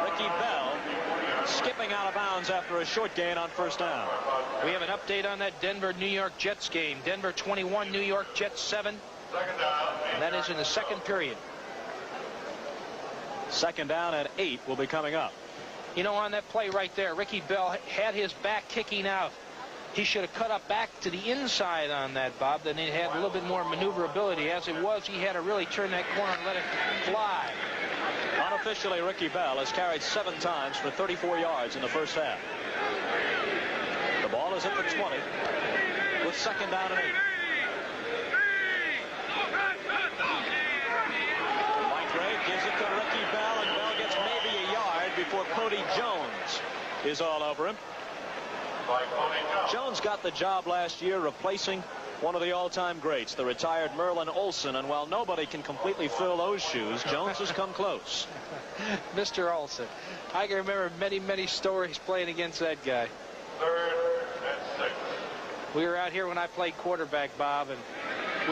Ricky Bell skipping out of bounds after a short gain on first down. We have an update on that Denver-New York Jets game. Denver 21, New York Jets 7. And that is in the second period. Second down and 8 will be coming up. You know, on that play right there, Ricky Bell had his back kicking out. He should have cut up back to the inside on that, Bob. Then he had a little bit more maneuverability. As it was, he had to really turn that corner and let it fly. Unofficially, Ricky Bell has carried 7 times for 34 yards in the first half. The ball is at the 20 with second down and 8. Mike Ray gives it to Ricky Bell, and Bell gets maybe a yard before Cody Jones is all over him. Jones got the job last year replacing one of the all-time greats, the retired Merlin Olsen, and while nobody can completely fill those shoes, Jones has come close. Mr. Olsen. I can remember many stories playing against that guy. Third and 6. We were out here when I played quarterback, Bob, and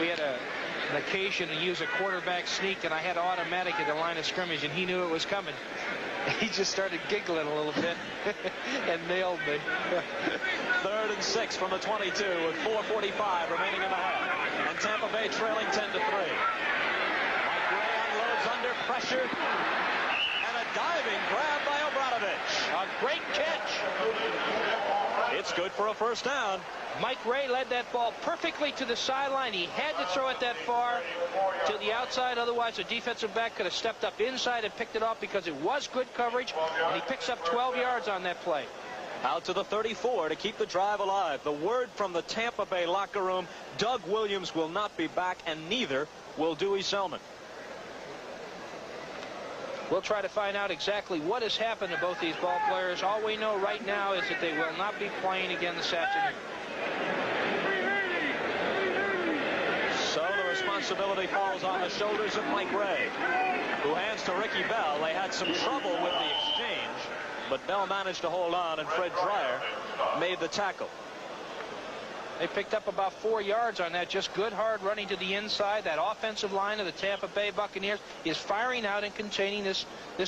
we had an occasion to use a quarterback sneak, and I had automatic at the line of scrimmage, and he knew it was coming. He just started giggling a little bit and nailed me. Third and 6 from the 22 with 4:45 remaining in the half. And Tampa Bay trailing 10-3. Mike Ray unloads under pressure. And a diving grab by Obradovic. A great catch. It's good for a first down. Mike Ray led that ball perfectly to the sideline. He had to throw it that far to the outside. Otherwise, the defensive back could have stepped up inside and picked it off because it was good coverage. And he picks up 12 yards on that play. Out to the 34 to keep the drive alive. The word from the Tampa Bay locker room, Doug Williams will not be back, and neither will Dewey Selman. We'll try to find out exactly what has happened to both these ball players. All we know right now is that they will not be playing again this afternoon. So the responsibility falls on the shoulders of Mike Ray, who hands to Ricky Bell. They had some trouble with the exchange, but Bell managed to hold on, and Fred Dreyer made the tackle. They picked up about 4 yards on that. Just good, hard running to the inside. That offensive line of the Tampa Bay Buccaneers is firing out and containing this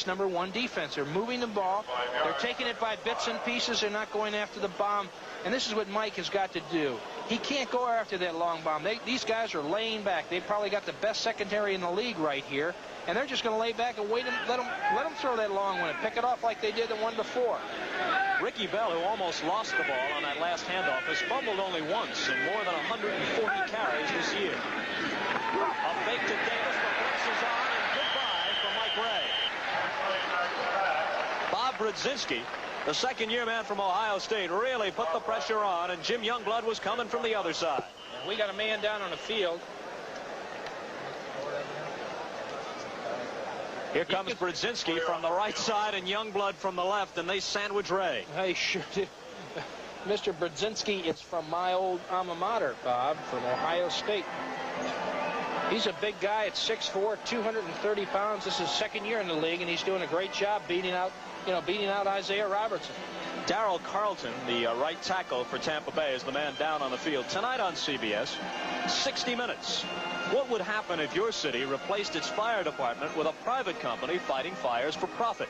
number 1 defense. They're moving the ball. They're taking it by bits and pieces. They're not going after the bomb. And this is what Mike has got to do. He can't go after that long bomb. These guys are laying back. They've probably got the best secondary in the league right here. And they're just going to lay back and wait and let them throw that long one and pick it off like they did the one before. Ricky Bell, who almost lost the ball on that last handoff, has fumbled only once in more than 140 carries this year. A fake to Davis, but Brooks is on, and goodbye from Mike Ray. Bob Brzezinski, the second-year man from Ohio State, really put the pressure on, and Jim Youngblood was coming from the other side. We got a man down on the field. Here comes Brzezinski from the right side and Youngblood from the left, and they sandwich Ray. Hey, sure do. Mr. Brzezinski is from my old alma mater, Bob, from Ohio State. He's a big guy at 6'4", 230 pounds. This is his second year in the league, and he's doing a great job beating out Isaiah Robertson. Darryl Carlton, the right tackle for Tampa Bay, is the man down on the field. Tonight on CBS, 60 Minutes. What would happen if your city replaced its fire department with a private company fighting fires for profit?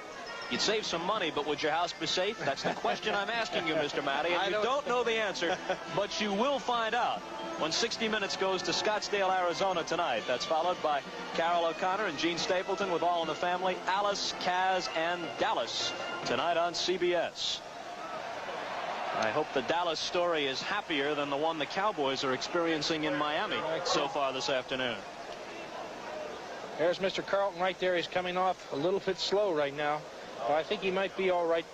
You'd save some money, but would your house be safe? That's the question I'm asking you, Mr. Matty, and you don't know the answer, but you will find out when 60 Minutes goes to Scottsdale, Arizona tonight. That's followed by Carol O'Connor and Gene Stapleton with All in the Family, Alice, Kaz, and Dallas tonight on CBS. I hope the Dallas story is happier than the one the Cowboys are experiencing in Miami so far this afternoon. There's Mr. Carlton right there. He's coming off a little bit slow right now. But I think he might be all right.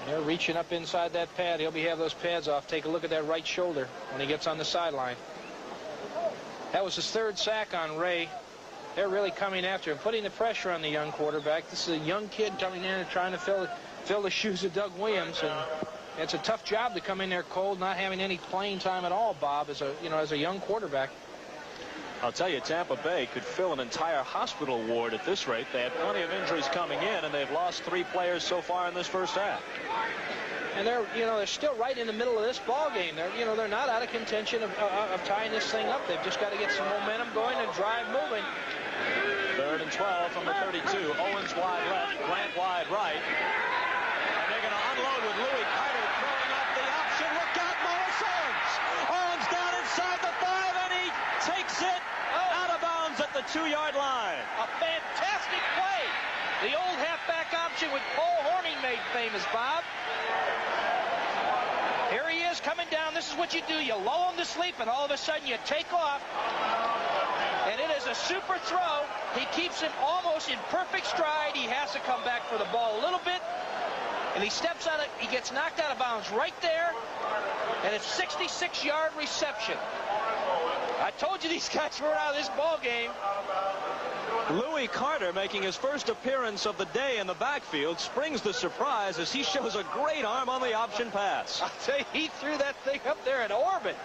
They're reaching up inside that pad. He'll have those pads off. Take a look at that right shoulder when he gets on the sideline. That was his 3rd sack on Ray. They're really coming after him, putting the pressure on the young quarterback. This is a young kid coming in and trying to fill the shoes of Doug Williams, and it's a tough job to come in there cold, not having any playing time at all, Bob, as a young quarterback. I'll tell you, Tampa Bay could fill an entire hospital ward at this rate. They had plenty of injuries coming in, and they've lost 3 players so far in this first half. And they're still right in the middle of this ball game. They're not out of contention of tying this thing up. They've just got to get some momentum going and drive moving. 3rd and 12 from the 32. Owens wide left, Grant wide right. And they're going to unload with Louis Carter throwing up the option. Look out, Morris Owens. Owens down inside the 5, and he takes it out of bounds at the 2-yard line. A fantastic play. The old halfback option with Paul Horning made famous, Bob. Here he is coming down. This is what you do. You lull him to sleep, and all of a sudden you take off. And it is a super throw. He keeps him almost in perfect stride. He has to come back for the ball a little bit. And he steps on it. He gets knocked out of bounds right there. And it's 66-yard reception. I told you these guys were out of this ball game. Louis Carter, making his first appearance of the day in the backfield, springs the surprise as he shows a great arm on the option pass. I'll tell you, he threw that thing up there in orbit.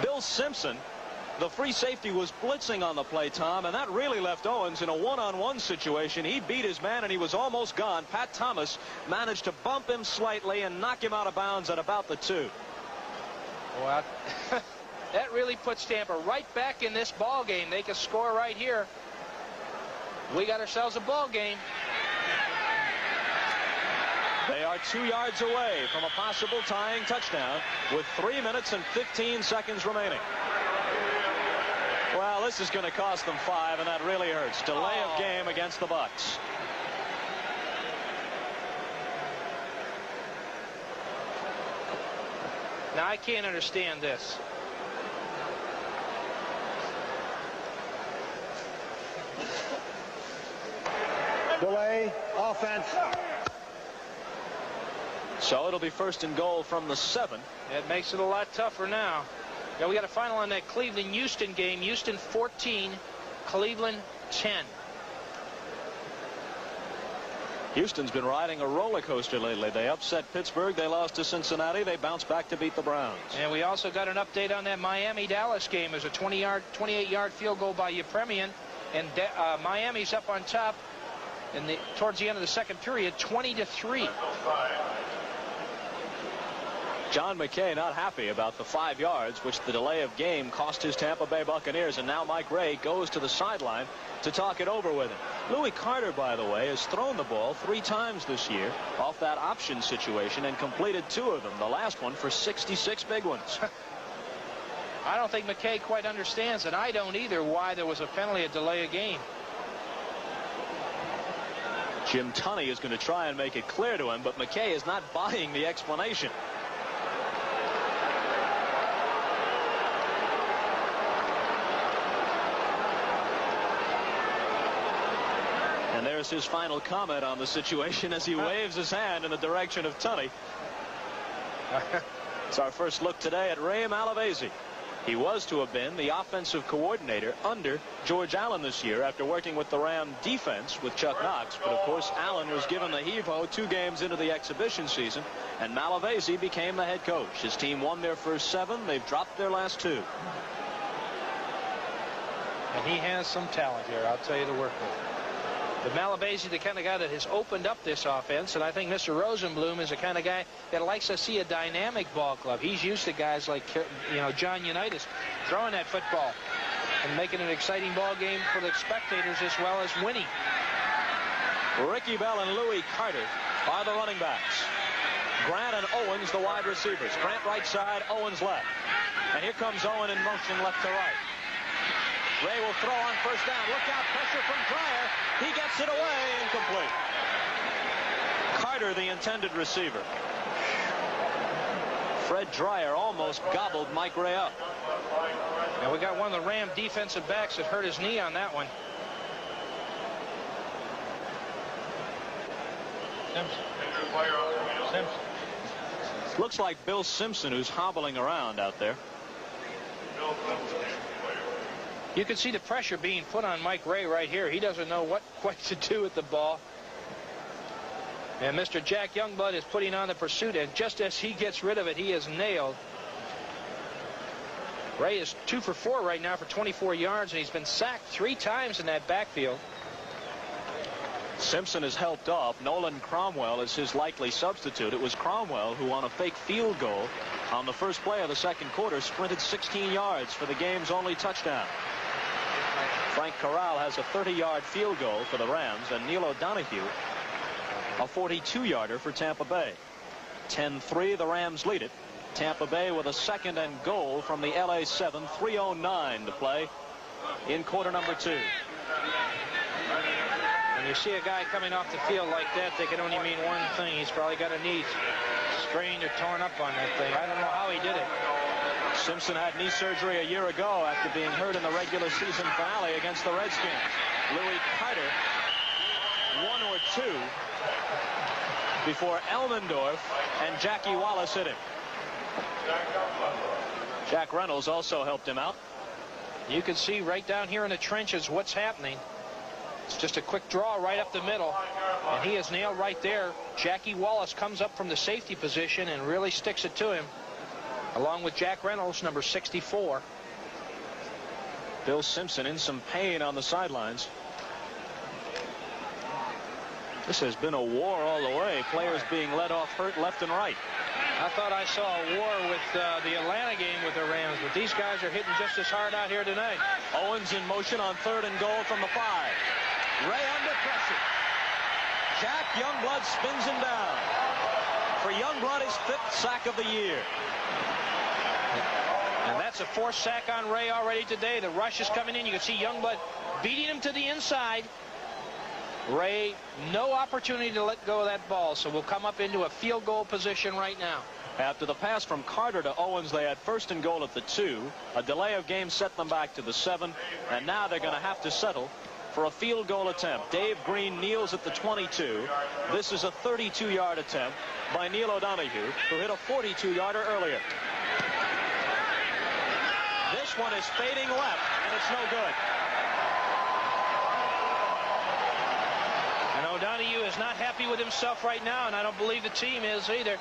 Bill Simpson, the free safety, was blitzing on the play, Tom, and that really left Owens in a one-on-one situation. He beat his man, and he was almost gone. Pat Thomas managed to bump him slightly and knock him out of bounds at about the 2. Well, that really puts Tampa right back in this ball game. They can score right here. We got ourselves a ball game. They are 2 yards away from a possible tying touchdown with 3 minutes and 15 seconds remaining. Well, this is going to cost them 5, and that really hurts. Delay of game against the Bucs. Now, I can't understand this. Delay, offense. So it'll be 1st and goal from the 7. It makes it a lot tougher now. Yeah, we got a final on that Cleveland-Houston game. Houston 14, Cleveland 10. Houston's been riding a roller coaster lately. They upset Pittsburgh. They lost to Cincinnati. They bounced back to beat the Browns. And we also got an update on that Miami-Dallas game. There's a 28-yard field goal by Yepremian, and Miami's up on top towards the end of the second period, 20-3. John McKay not happy about the 5 yards, which the delay of game cost his Tampa Bay Buccaneers, and now Mike Ray goes to the sideline to talk it over with him. Louis Carter, by the way, has thrown the ball 3 times this year off that option situation and completed 2 of them, the last one for 66 big ones. I don't think McKay quite understands, and I don't either, why there was a penalty, a delay of game. Jim Tunney is going to try and make it clear to him, but McKay is not buying the explanation. And there's his final comment on the situation as he waves his hand in the direction of Tunney. It's our first look today at Ray Malavasi. He was to have been the offensive coordinator under George Allen this year after working with the Ram defense with Chuck Knox. But, of course, Allen was given the heave-ho 2 games into the exhibition season, and Malavasi became the head coach. His team won their first 7. They've dropped their last 2. And he has some talent here, I'll tell you, to work with. But Malavasi, the kind of guy that has opened up this offense, and I think Mr. Rosenblum is the kind of guy that likes to see a dynamic ball club. He's used to guys like, John Unitas throwing that football and making an exciting ball game for the spectators as well as winning. Ricky Bell and Louis Carter are the running backs. Grant and Owens the wide receivers. Grant right side, Owens left. And here comes Owen in motion left to right. Ray will throw on first down. Look out, pressure from Dreyer. He gets it away, incomplete. Carter, the intended receiver. Fred Dreyer almost gobbled Mike Ray up. Now we got one of the Ram defensive backs that hurt his knee on that one. Simpson. Looks like Bill Simpson, who's hobbling around out there. You can see the pressure being put on Mike Ray right here. He doesn't know what quite to do with the ball. And Mr. Jack Youngblood is putting on the pursuit, and just as he gets rid of it, he is nailed. Ray is 2 for 4 right now for 24 yards, and he's been sacked 3 times in that backfield. Simpson is helped off. Nolan Cromwell is his likely substitute. It was Cromwell who, on a fake field goal on the first play of the second quarter, sprinted 16 yards for the game's only touchdown. Frank Corral has a 30-yard field goal for the Rams, and Neil O'Donoghue a 42-yarder for Tampa Bay. 10-3, the Rams lead it. Tampa Bay with a 2nd and goal from the LA 7. 3:09 to play in quarter number 2. When you see a guy coming off the field like that, they can only mean one thing. He's probably got a knee strained or torn up on that thing. I don't know how he did it. Simpson had knee surgery a year ago after being hurt in the regular season finale against the Redskins. Louis Carter, 1 or 2 before Elmendorf and Jackie Wallace hit him. Jack Reynolds also helped him out. You can see right down here in the trenches what's happening. It's just a quick draw right up the middle, and he is nailed right there. Jackie Wallace comes up from the safety position and really sticks it to him, along with Jack Reynolds, number 64. Bill Simpson in some pain on the sidelines. This has been a war all the way. Players being led off hurt left and right. I thought I saw a war with the Atlanta game with the Rams, but these guys are hitting just as hard out here tonight. Owens in motion on 3rd and goal from the 5. Ray under pressure. Jack Youngblood spins him down. For Youngblood, his 5th sack of the year. And that's a 4th sack on Ray already today. The rush is coming in. You can see Youngblood beating him to the inside. Ray, no opportunity to let go of that ball, so we'll come up into a field goal position right now. After the pass from Carter to Owens, they had 1st and goal at the 2. A delay of game set them back to the 7, and now they're going to have to settle for a field goal attempt. Dave Green kneels at the 22. This is a 32-yard attempt by Neil O'Donoghue, who hit a 42-yarder earlier. This one is fading left, and it's no good. And O'Donoghue is not happy with himself right now, and I don't believe the team is either.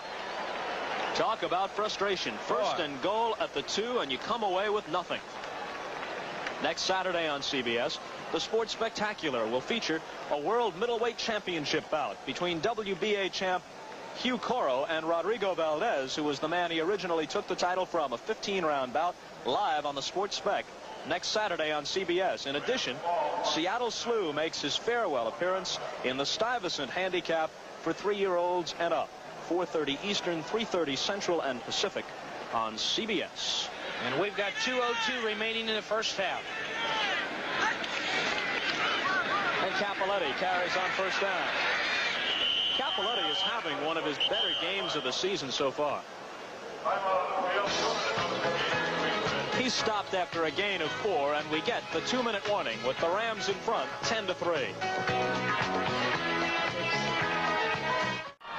Talk about frustration. 1st and goal at the 2, and you come away with nothing. Next Saturday on CBS, the Sports Spectacular will feature a World Middleweight Championship bout between WBA champ Hugh Coro and Rodrigo Valdez, who was the man he originally took the title from. A 15-round bout live on the Sports Spec next Saturday on CBS. In addition, Seattle Slew makes his farewell appearance in the Stuyvesant Handicap for 3-year-olds and up. 4:30 Eastern, 3:30 Central and Pacific on CBS. And we've got 2:02 remaining in the first half. And Capoletti carries on 1st down. Capoletti is having one of his better games of the season so far. He's stopped after a gain of 4, and we get the 2-minute warning with the Rams in front, 10-3.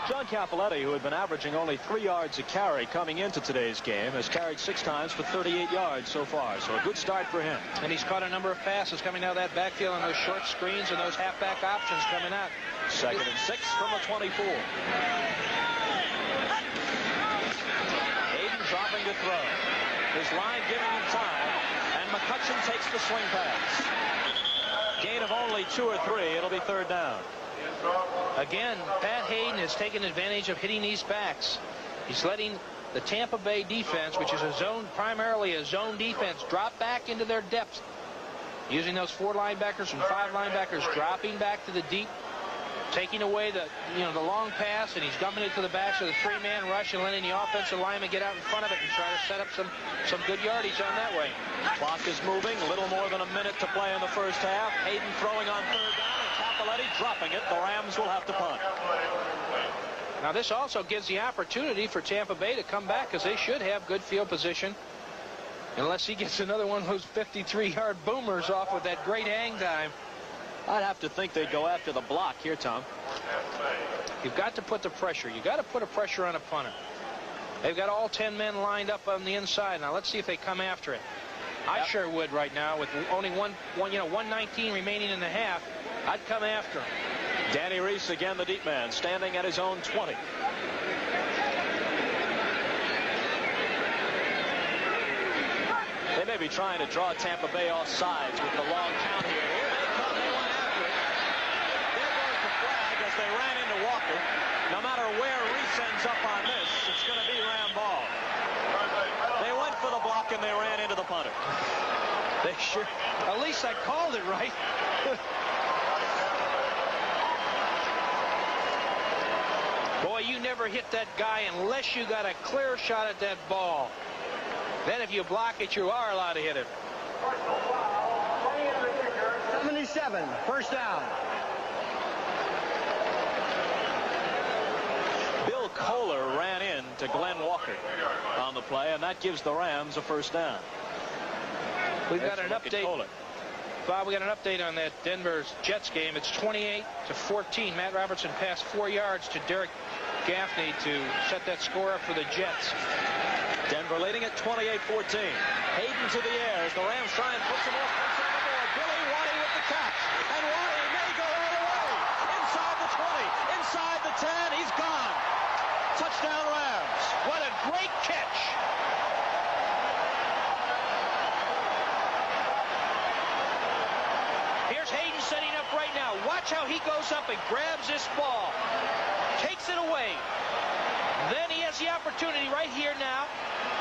John Capoletti, who had been averaging only 3 yards a carry coming into today's game, has carried 6 times for 38 yards so far. So a good start for him. And he's caught a number of passes coming out of that backfield on those short screens and those halfback options coming out. 2nd and 6 from the 24. Haden dropping to throw. His line giving him time, and McCutcheon takes the swing pass. Gain of only 2 or 3. It'll be 3rd down. Again, Pat Haden has taken advantage of hitting these backs. He's letting the Tampa Bay defense, which is primarily a zone defense, drop back into their depth. Using those 4 linebackers and 5 linebackers dropping back to the deep, taking away the long pass, and he's dumping it to the backs of the 3-man rush and letting the offensive lineman get out in front of it and try to set up some good yardage on that way. Clock is moving. A little more than a minute to play in the first half. Haden throwing on 3rd down, and Capoletti dropping it. The Rams will have to punt. Now this also gives the opportunity for Tampa Bay to come back, because they should have good field position, unless he gets another one of those 53-yard boomers off with that great hang time. I'd have to think they'd go after the block here, Tom. You've got to put the pressure. You've got to put a pressure on a punter. They've got all 10 men lined up on the inside. Now let's see if they come after it. I sure would right now with only 119 remaining in the half. I'd come after him. Danny Reese again, the deep man, standing at his own 20. They may be trying to draw Tampa Bay off sides with the long count here. Here they come. They went after it. There goes the flag as they ran into Walker. No matter where Reese ends up on this, it's going to be Ram ball. They went for the block and they ran into the punter. They sure. At least I called it right. Boy, you never hit that guy unless you got a clear shot at that ball. Then if you block it, you are allowed to hit it. 77, first down. Bill Kohler ran in to Glenn Walker on the play, and that gives the Rams a first down. We've got an update. Bob, we got an update on that Denver's Jets game. It's 28-14. Matt Robertson passed 4 yards to Derek Gaffney to set that score up for the Jets. Denver leading at 28-14. Haden to the air as the Rams try and put some more points on the board. Billy Waddy with the catch. And Waddy may go all the way. Inside the 20. Inside the 10. He's gone. Touchdown Rams. What a great catch. Here's Haden setting up right now. Watch how he goes up and grabs this ball. Takes it away. Then he has the opportunity right here now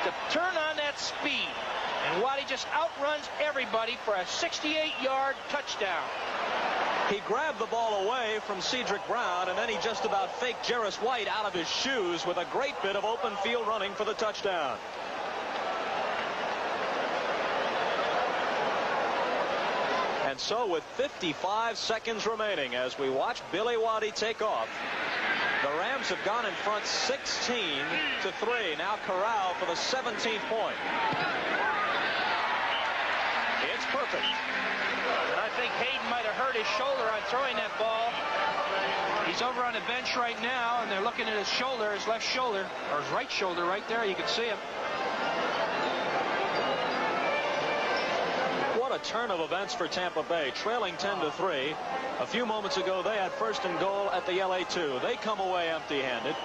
to turn on that speed. And Waddy just outruns everybody for a 68-yard touchdown. He grabbed the ball away from Cedric Brown, and then he just about faked Jarris White out of his shoes with a great bit of open field running for the touchdown. And so with 55 seconds remaining as we watch Billy Waddy take off, the Rams have gone in front 16-3. Now Corral for the 17th point. It's perfect. And I think Haden might have hurt his shoulder on throwing that ball. He's over on the bench right now, and they're looking at his shoulder, his left shoulder, or his right shoulder right there. You can see him. What a turn of events for Tampa Bay, trailing 10-3. A few moments ago, they had first and goal at the LA2. They come away empty-handed.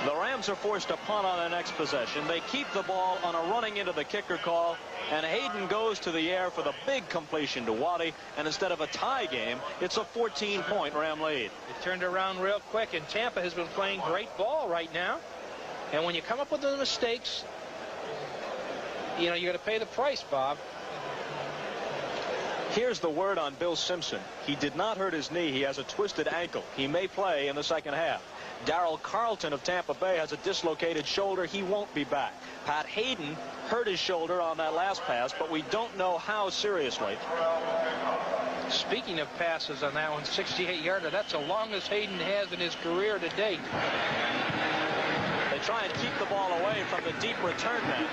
The Rams are forced to punt on their next possession. They keep the ball on a running into the kicker call, and Haden goes to the air for the big completion to Waddy, and instead of a tie game, it's a 14-point Ram lead. It turned around real quick, and Tampa has been playing great ball right now. And when you come up with the mistakes, you know, you got to pay the price, Bob. Here's the word on Bill Simpson. He did not hurt his knee. He has a twisted ankle. He may play in the second half. Darrell Carlton of Tampa Bay has a dislocated shoulder. He won't be back. Pat Haden hurt his shoulder on that last pass, but we don't know how seriously. Speaking of passes on that one, 68-yarder, that's the longest Haden has in his career to date. They try and keep the ball away from the deep return man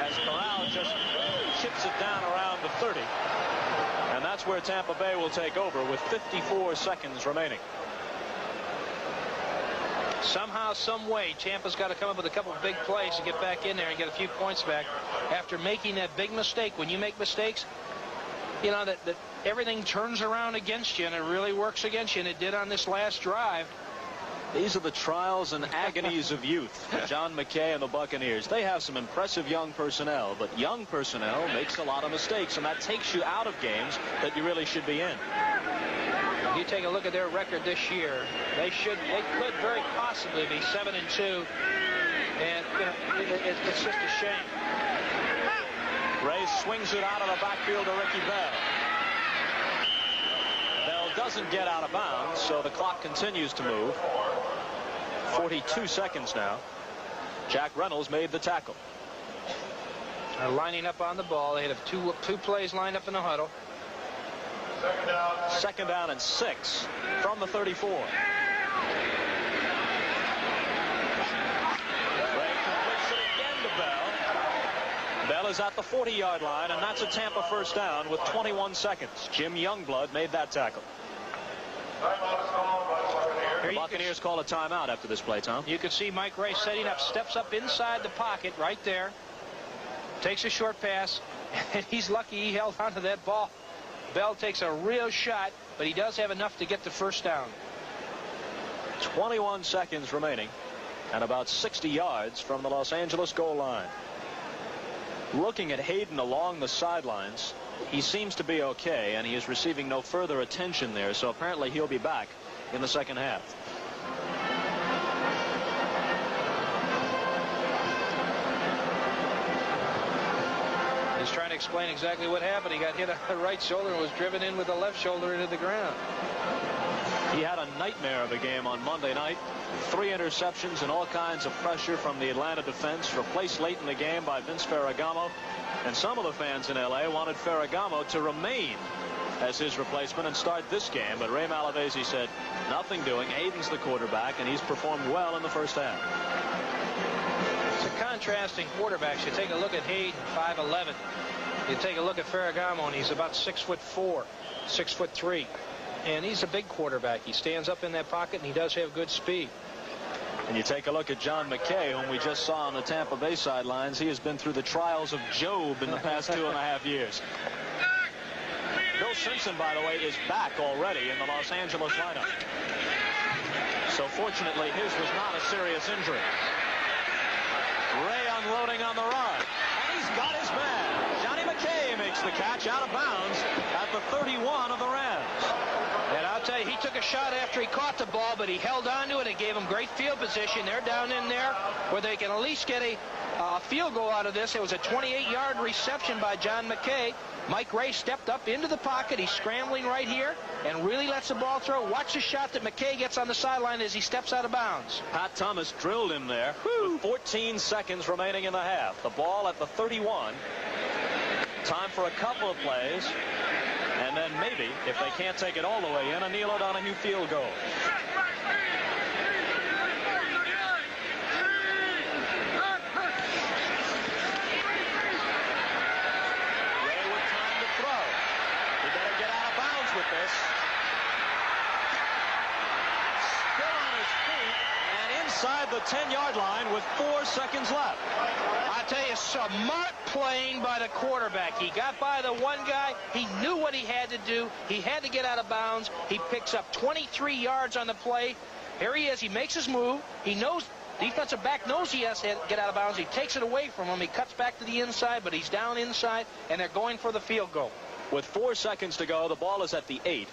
as Corral just chips it down around the 30. And that's where Tampa Bay will take over with 54 seconds remaining. Somehow, some way, Tampa's got to come up with a couple of big plays to get back in there and get a few points back after making that big mistake. When you make mistakes, you know, that everything turns around against you, and it really works against you, and it did on this last drive. These are the trials and agonies of youth for John McKay and the Buccaneers. They have some impressive young personnel, but young personnel makes a lot of mistakes, and that takes you out of games that you really should be in. If you take a look at their record this year, they could very possibly be 7-2, and you know, it's just a shame. Ray swings it out of the backfield to Ricky Bell. Bell doesn't get out of bounds, so the clock continues to move. 42 seconds now. Jack Reynolds made the tackle. Lining up on the ball. They had two plays lined up in the huddle. Second down and 6 from the 34. Ray completes it again to Bell. Bell is at the 40-yard line, and that's a Tampa first down with 21 seconds. Jim Youngblood made that tackle. The Buccaneers call a timeout after this play, Tom. You can see Mike Ray setting up, steps up inside the pocket right there, takes a short pass, And he's lucky he held onto that ball. Bell takes a real shot, but he does have enough to get the first down. 21 seconds remaining and about 60 yards from the Los Angeles goal line. Looking at Haden along the sidelines, he seems to be okay, and he is receiving no further attention there, so apparently he'll be back in the second half. He's trying to explain exactly what happened. He got hit on the right shoulder and was driven in with the left shoulder into the ground. He had a nightmare of a game on Monday night. 3 interceptions and all kinds of pressure from the Atlanta defense, replaced late in the game by Vince Ferragamo. And some of the fans in L.A. wanted Ferragamo to remain as his replacement and start this game. But Ray Malavasi said, nothing doing. Haden's the quarterback, and he's performed well in the first half. It's a contrasting quarterbacks. You take a look at Haden, 5'11". You take a look at Ferragamo, and he's about 6'4", 6'3". And he's a big quarterback. He stands up in that pocket, and he does have good speed. And you take a look at John McKay, whom we just saw on the Tampa Bay sidelines. He has been through the trials of Job in the past 2.5 years. Bill Simpson, by the way, is back already in the Los Angeles lineup. So fortunately, his was not a serious injury. Ray unloading on the run. And he's got his man. Johnny McKay makes the catch out of bounds at the 31 of the Rams. And I'll tell you, he took a shot after he caught the ball, but he held on to it and gave him great field position. They're down in there where they can at least get a field goal out of this. It was a 28-yard reception by John McKay. Mike Ray stepped up into the pocket. He's scrambling right here and really lets the ball throw. Watch the shot that McKay gets on the sideline as he steps out of bounds. Pat Thomas drilled him there. With 14 seconds remaining in the half. The ball at the 31. Time for a couple of plays. And then maybe, if they can't take it all the way in, a Neil O'Donoghue field goal. Ray with time to throw. He better get out of bounds with this. Still on his feet and inside the 10-yard line with 4 seconds left. I tell you, smart playing by the quarterback. He got by the one guy. He knew what he had to do. He had to get out of bounds. He picks up 23 yards on the play. Here he is. He makes his move. He knows, defensive back knows he has to get out of bounds. He takes it away from him. He cuts back to the inside, but he's down inside, and they're going for the field goal. With 4 seconds to go, the ball is at the 8.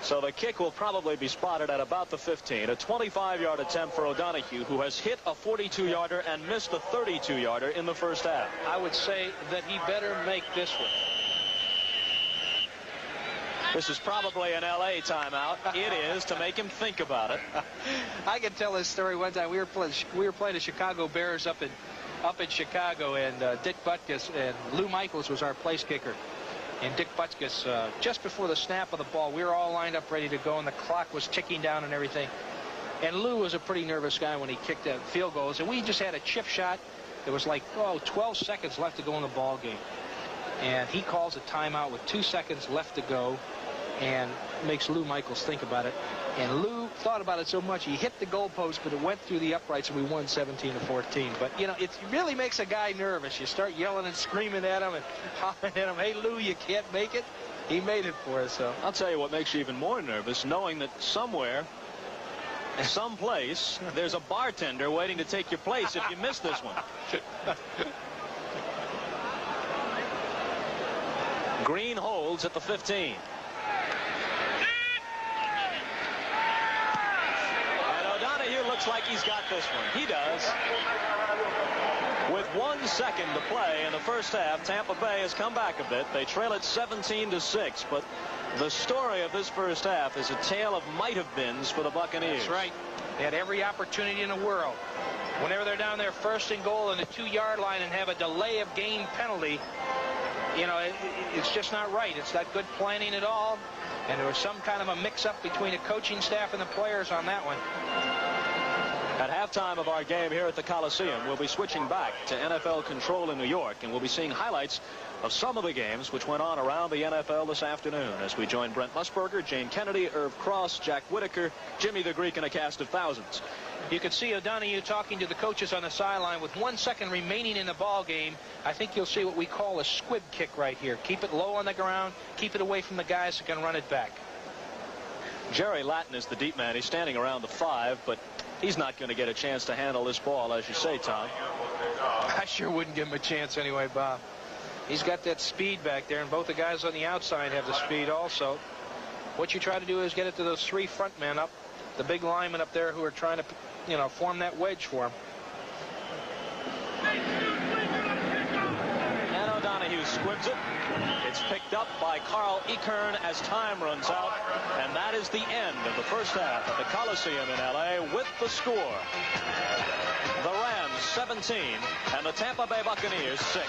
So the kick will probably be spotted at about the 15. A 25-yard attempt for O'Donoghue, who has hit a 42-yarder and missed a 32-yarder in the first half. I would say that he better make this one. This is probably an L.A. timeout. It is, to make him think about it. I can tell this story. One time we were playing the Chicago Bears up in Chicago, and Dick Butkus and Lou Michaels was our place kicker. And Dick Butkus, just before the snap of the ball, we were all lined up ready to go, and the clock was ticking down and everything. And Lou was a pretty nervous guy when he kicked that field goals, and we just had a chip shot. There was like 12 seconds left to go in the ball game. And he calls a timeout with 2 seconds left to go and makes Lou Michaels think about it. And Lou thought about it so much, he hit the goalpost, but it went through the uprights, and we won 17-14. But, you know, it really makes a guy nervous. You start yelling and screaming at him and hollering at him, hey, Lou, you can't make it. He made it for us. So I'll tell you what makes you even more nervous, knowing that somewhere, someplace, there's a bartender waiting to take your place if you miss this one. Green holds at the 15. Looks like he's got this one. He does. With 1 second to play in the first half, Tampa Bay has come back a bit. They trail it 17-6, but the story of this first half is a tale of might-have-beens for the Buccaneers. That's right. They had every opportunity in the world. Whenever they're down there first and goal on the 2-yard line and have a delay of game penalty, you know, it's just not right. It's not good planning at all. And there was some kind of a mix-up between the coaching staff and the players on that one. At halftime of our game here at the Coliseum, we'll be switching back to NFL control in New York, and we'll be seeing highlights of some of the games which went on around the NFL this afternoon as we join Brent Musburger, Jane Kennedy, Irv Cross, Jack Whitaker, Jimmy the Greek, and a cast of thousands. You can see O'Donoghue talking to the coaches on the sideline with 1 second remaining in the ball game. I think you'll see what we call a squib kick right here. Keep it low on the ground. Keep it away from the guys that can run it back. Jerry Latin is the deep man. He's standing around the 5, but he's not going to get a chance to handle this ball, as you say, Tom. I sure wouldn't give him a chance anyway, Bob. He's got that speed back there, and both the guys on the outside have the speed also. What you try to do is get it to those 3 front men up, the big linemen up there who are trying to, you know, form that wedge for him. And O'Donoghue squibs it. It's picked up by Carl Ekern as time runs out, and that is the end of the first half at the Coliseum in L.A. with the score. The Rams 17 and the Tampa Bay Buccaneers 6.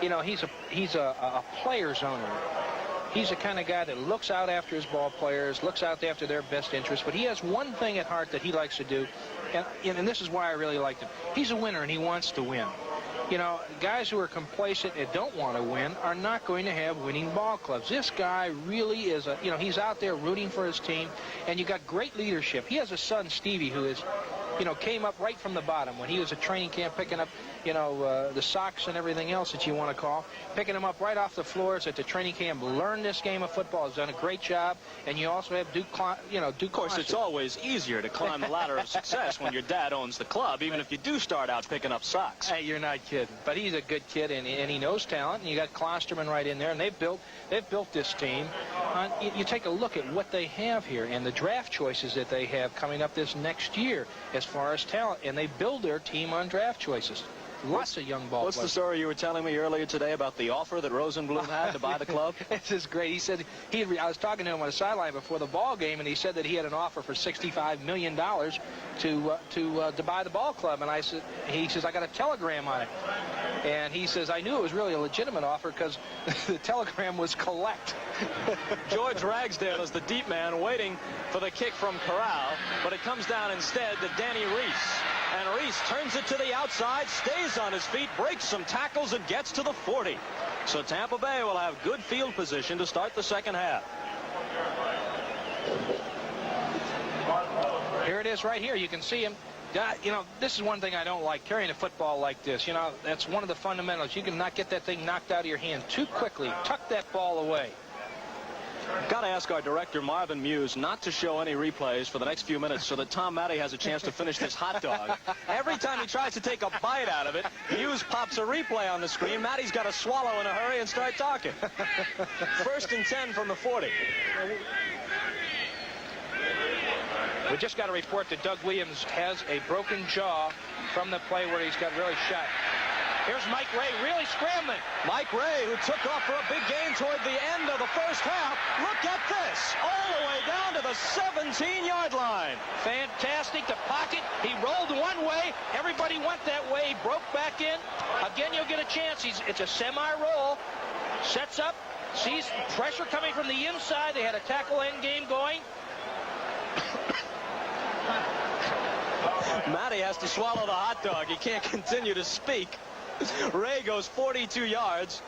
You know, he's a player's owner. He's the kind of guy that looks out after his ball players, looks out after their best interests, but he has one thing at heart that he likes to do, and this is why I really liked him. He's a winner, and he wants to win. You know, guys who are complacent and don't want to win are not going to have winning ball clubs. This guy really is you know, he's out there rooting for his team, and you got great leadership. He has a son, Stevie, who is, you know, came up right from the bottom when he was at training camp picking up, you know, the socks and everything else that you want to call, picking them up right off the floors at the training camp, learned this game of football, has done a great job. And you also have Duke, you know, Duke. Of course, it's always easier to climb the ladder of success when your dad owns the club, even if you do start out picking up socks. Hey, you're not kidding. But he's a good kid, and he knows talent, and you got Klosterman right in there, and they've built this team. You take a look at what they have here and the draft choices that they have coming up this next year as far as talent, and they build their team on draft choices. Lots of young ball What's players. the story you were telling me earlier today about the offer that Rosenblum had to buy the club? This is great. He said I was talking to him on the sideline before the ball game, and he said that he had an offer for $65 million to buy the ball club. And he says, I got a telegram on it. And he says, I knew it was really a legitimate offer because the telegram was collect. George Ragsdale is the deep man waiting for the kick from Corral, but it comes down instead to Danny Reese. And Reese turns it to the outside, stays on his feet, breaks some tackles, and gets to the 40. So Tampa Bay will have good field position to start the second half. Here it is right here. You can see him. You know, this is one thing I don't like, carrying a football like this. You know, that's one of the fundamentals. You can not get that thing knocked out of your hand too quickly. Tuck that ball away. Got to ask our director, Marvin Muse, not to show any replays for the next few minutes so that Tom Matty has a chance to finish this hot dog. Every time he tries to take a bite out of it, Muse pops a replay on the screen. Matty's got to swallow in a hurry and start talking. 1st and 10 from the 40. We just got a report that Doug Williams has a broken jaw from the play where he's got really shot. Here's Mike Ray really scrambling. Mike Ray, who took off for a big gain toward the end of the first half. Look at this. All the way down to the 17-yard line. Fantastic. The pocket. He rolled one way. Everybody went that way. He broke back in. Again, you'll get a chance. It's a semi-roll. Sets up. Sees pressure coming from the inside. They had a tackle end game going. Matty has to swallow the hot dog. He can't continue to speak. Ray goes 42 yards.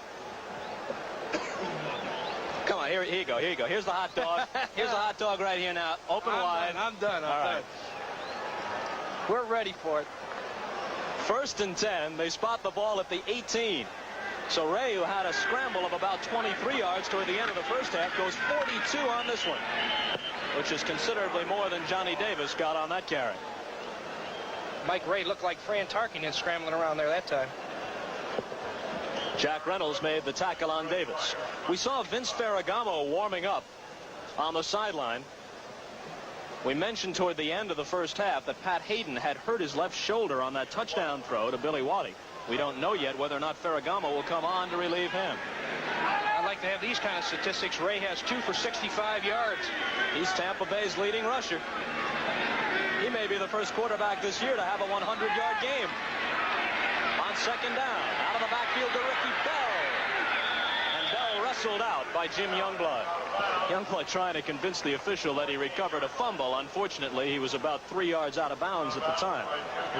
Come on, here you go. Here's the hot dog. Here's the hot dog right here now. Open wide. I'm done. All right. We're ready for it. 1st and 10. They spot the ball at the 18. So Ray, who had a scramble of about 23 yards toward the end of the first half, goes 42 on this one, which is considerably more than Johnny Davis got on that carry. Mike Ray looked like Fran Tarkenton scrambling around there that time. Jack Reynolds made the tackle on Davis. We saw Vince Ferragamo warming up on the sideline. We mentioned toward the end of the first half that Pat Haden had hurt his left shoulder on that touchdown throw to Billy Waddy. We don't know yet whether or not Ferragamo will come on to relieve him. I'd like to have these kind of statistics. Ray has 2 for 65 yards. He's Tampa Bay's leading rusher. He may be the first quarterback this year to have a 100-yard game. On 2nd down, out of the backfield to Ricky Bell. And Bell wrestles whistled out by Jim Youngblood. Youngblood trying to convince the official that he recovered a fumble. Unfortunately, he was about 3 yards out of bounds at the time.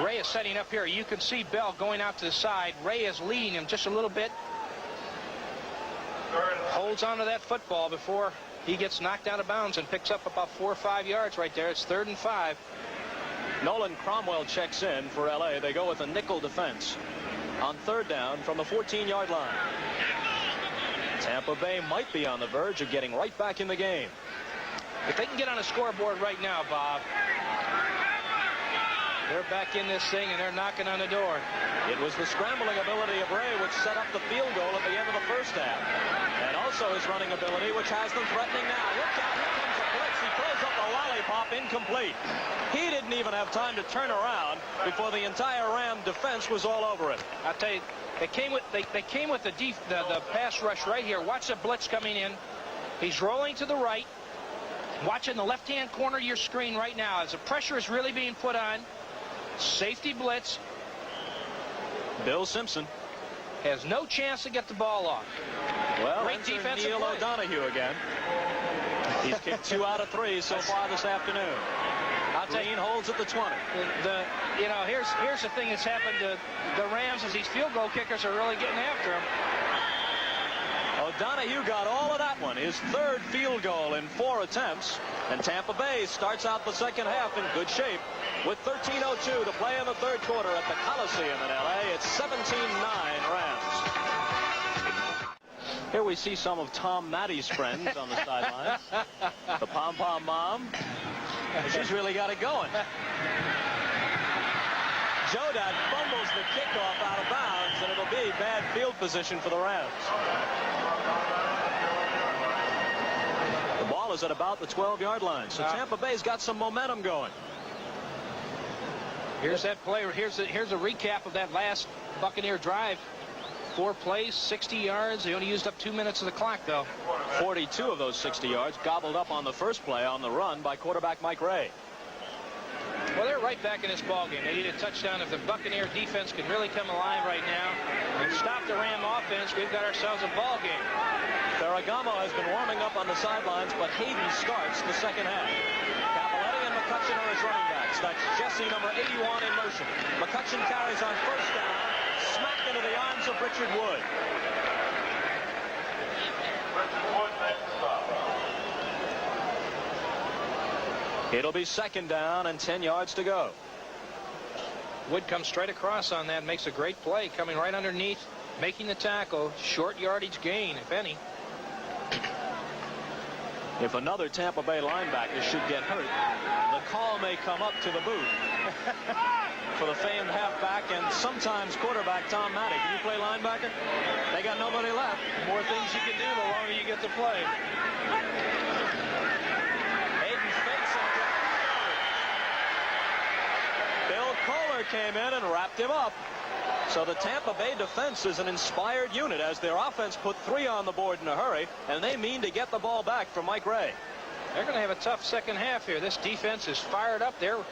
Ray is setting up here. You can see Bell going out to the side. Ray is leading him just a little bit. Holds onto that football before he gets knocked out of bounds and picks up about 4 or 5 yards right there. It's 3rd and 5. Nolan Cromwell checks in for LA. They go with a nickel defense on 3rd down from the 14-yard line. Tampa Bay might be on the verge of getting right back in the game. If they can get on a scoreboard right now, Bob, they're back in this thing and they're knocking on the door. It was the scrambling ability of Ray which set up the field goal at the end of the first half. And also his running ability, which has them threatening now. Look out, here comes a blitz. He throws up the lollipop, incomplete. He didn't even have time to turn around before the entire Ram defense was all over it. I'll tell you, they came with the pass rush right here. Watch the blitz coming in. He's rolling to the right. Watching the left-hand corner of your screen right now as the pressure is really being put on. Safety blitz. Bill Simpson has no chance to get the ball off. Well, great defensive Neil play. O'Donoghue again. He's kicked 2 out of 3 so far this afternoon. Green holds at the 20. You know, here's the thing that's happened to the Rams is these field goal kickers are really getting after him. O'Donoghue got all of that one. His 3rd field goal in 4 attempts. And Tampa Bay starts out the second half in good shape with 13:02 to play in the 3rd quarter at the Coliseum in LA. It's 17-9 Rams. Here we see some of Tom Mattey's friends on the sidelines. The pom-pom mom. She's really got it going. Jodat fumbles the kickoff out of bounds, and it'll be bad field position for the Rams. The ball is at about the 12-yard line, so Tampa Bay's got some momentum going. Here's that play. Here's a recap of that last Buccaneer drive. 4 plays, 60 yards. They only used up 2 minutes of the clock, though. 42 of those 60 yards gobbled up on the first play on the run by quarterback Mike Ray. Well, they're right back in this ballgame. They need a touchdown. If the Buccaneer defense can really come alive right now and stop the Ram offense, we've got ourselves a ballgame. Ferragamo has been warming up on the sidelines, but Haden starts the second half. Capoletti and McCutcheon are his running backs. That's Jesse, number 81, in motion. McCutcheon carries on 1st down. Smack into the arms of Richard Wood. It'll be 2nd down and 10 yards to go. Wood comes straight across on that, makes a great play, coming right underneath, making the tackle. Short yardage gain, if any. If another Tampa Bay linebacker should get hurt, the call may come up to the booth for the famed halfback and sometimes quarterback Tom Mattey. Can you play linebacker? They got nobody left. The more things you can do, the longer you get to play. Haden fakes and Bill Kohler came in and wrapped him up. So the Tampa Bay defense is an inspired unit as their offense put 3 on the board in a hurry, and they mean to get the ball back from Mike Ray. They're going to have a tough second half here. This defense is fired up. They're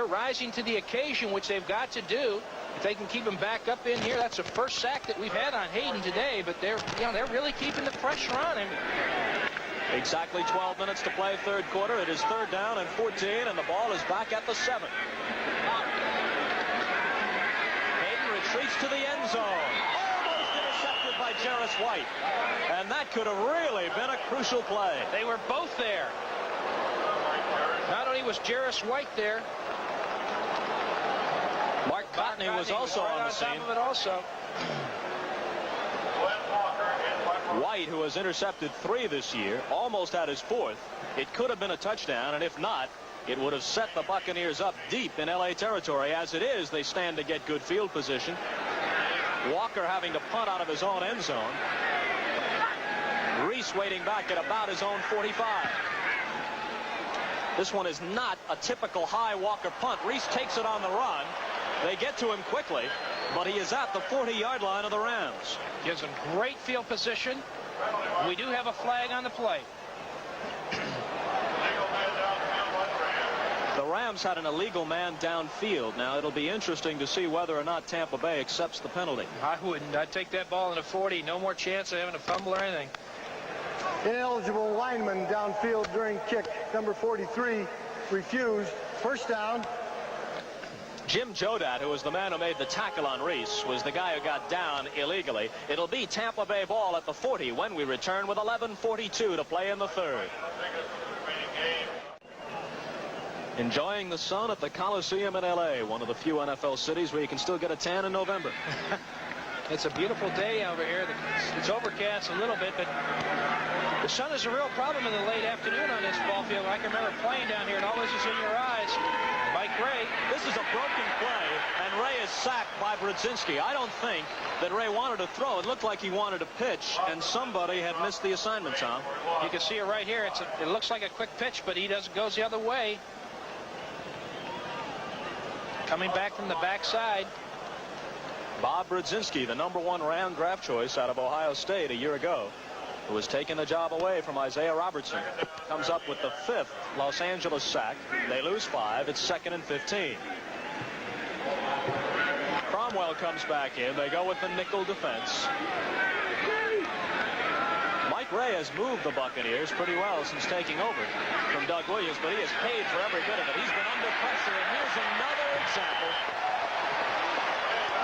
rising to the occasion, which they've got to do. If they can keep them back up in here, that's the first sack that we've had on Haden today, but they're really keeping the pressure on him. Exactly 12 minutes to play 3rd quarter. It is 3rd down and 14, and the ball is back at the 7. Retreats to the end zone. Almost intercepted by Jarris White. And that could have really been a crucial play. They were both there. Not only was Jarris White there, Mark Cotney was also on the scene. Top of it also. White, who has intercepted 3 this year, almost had his 4th. It could have been a touchdown, and if not, it would have set the Buccaneers up deep in LA territory. As it is, they stand to get good field position. Walker having to punt out of his own end zone. Reese waiting back at about his own 45. This one is not a typical high Walker punt. Reese takes it on the run. They get to him quickly, but he is at the 40-yard line of the Rams. Gives them great field position. We do have a flag on the play. The Rams had an illegal man downfield. Now, it'll be interesting to see whether or not Tampa Bay accepts the penalty. I wouldn't. I'd take that ball in the 40. No more chance of having a fumble or anything. Ineligible lineman downfield during kick. Number 43 refused. First down. Jim Jodat, who was the man who made the tackle on Reese, was the guy who got down illegally. It'll be Tampa Bay ball at the 40 when we return with 11:42 to play in the third. Enjoying the sun at the Coliseum in L.A., one of the few NFL cities where you can still get a tan in November. It's a beautiful day over here. It's overcast a little bit, but the sun is a real problem in the late afternoon on this ball field. I can remember playing down here, and all this is in your eyes. Mike Ray. This is a broken play, and Ray is sacked by Brzezinski. I don't think that Ray wanted to throw. It looked like he wanted to pitch, and somebody had missed the assignment, Tom. You can see it right here. It looks like a quick pitch, but he goes the other way. Coming back from the backside. Bob Brzezinski, the #1 round draft choice out of Ohio State a year ago, who was taking the job away from Isaiah Robertson, comes up with the 5th Los Angeles sack. They lose 5. It's 2nd and 15. Cromwell comes back in. They go with the nickel defense. Mike Ray has moved the Buccaneers pretty well since taking over from Doug Williams, but he has paid for every bit of it. He's been under pressure, and here's another example.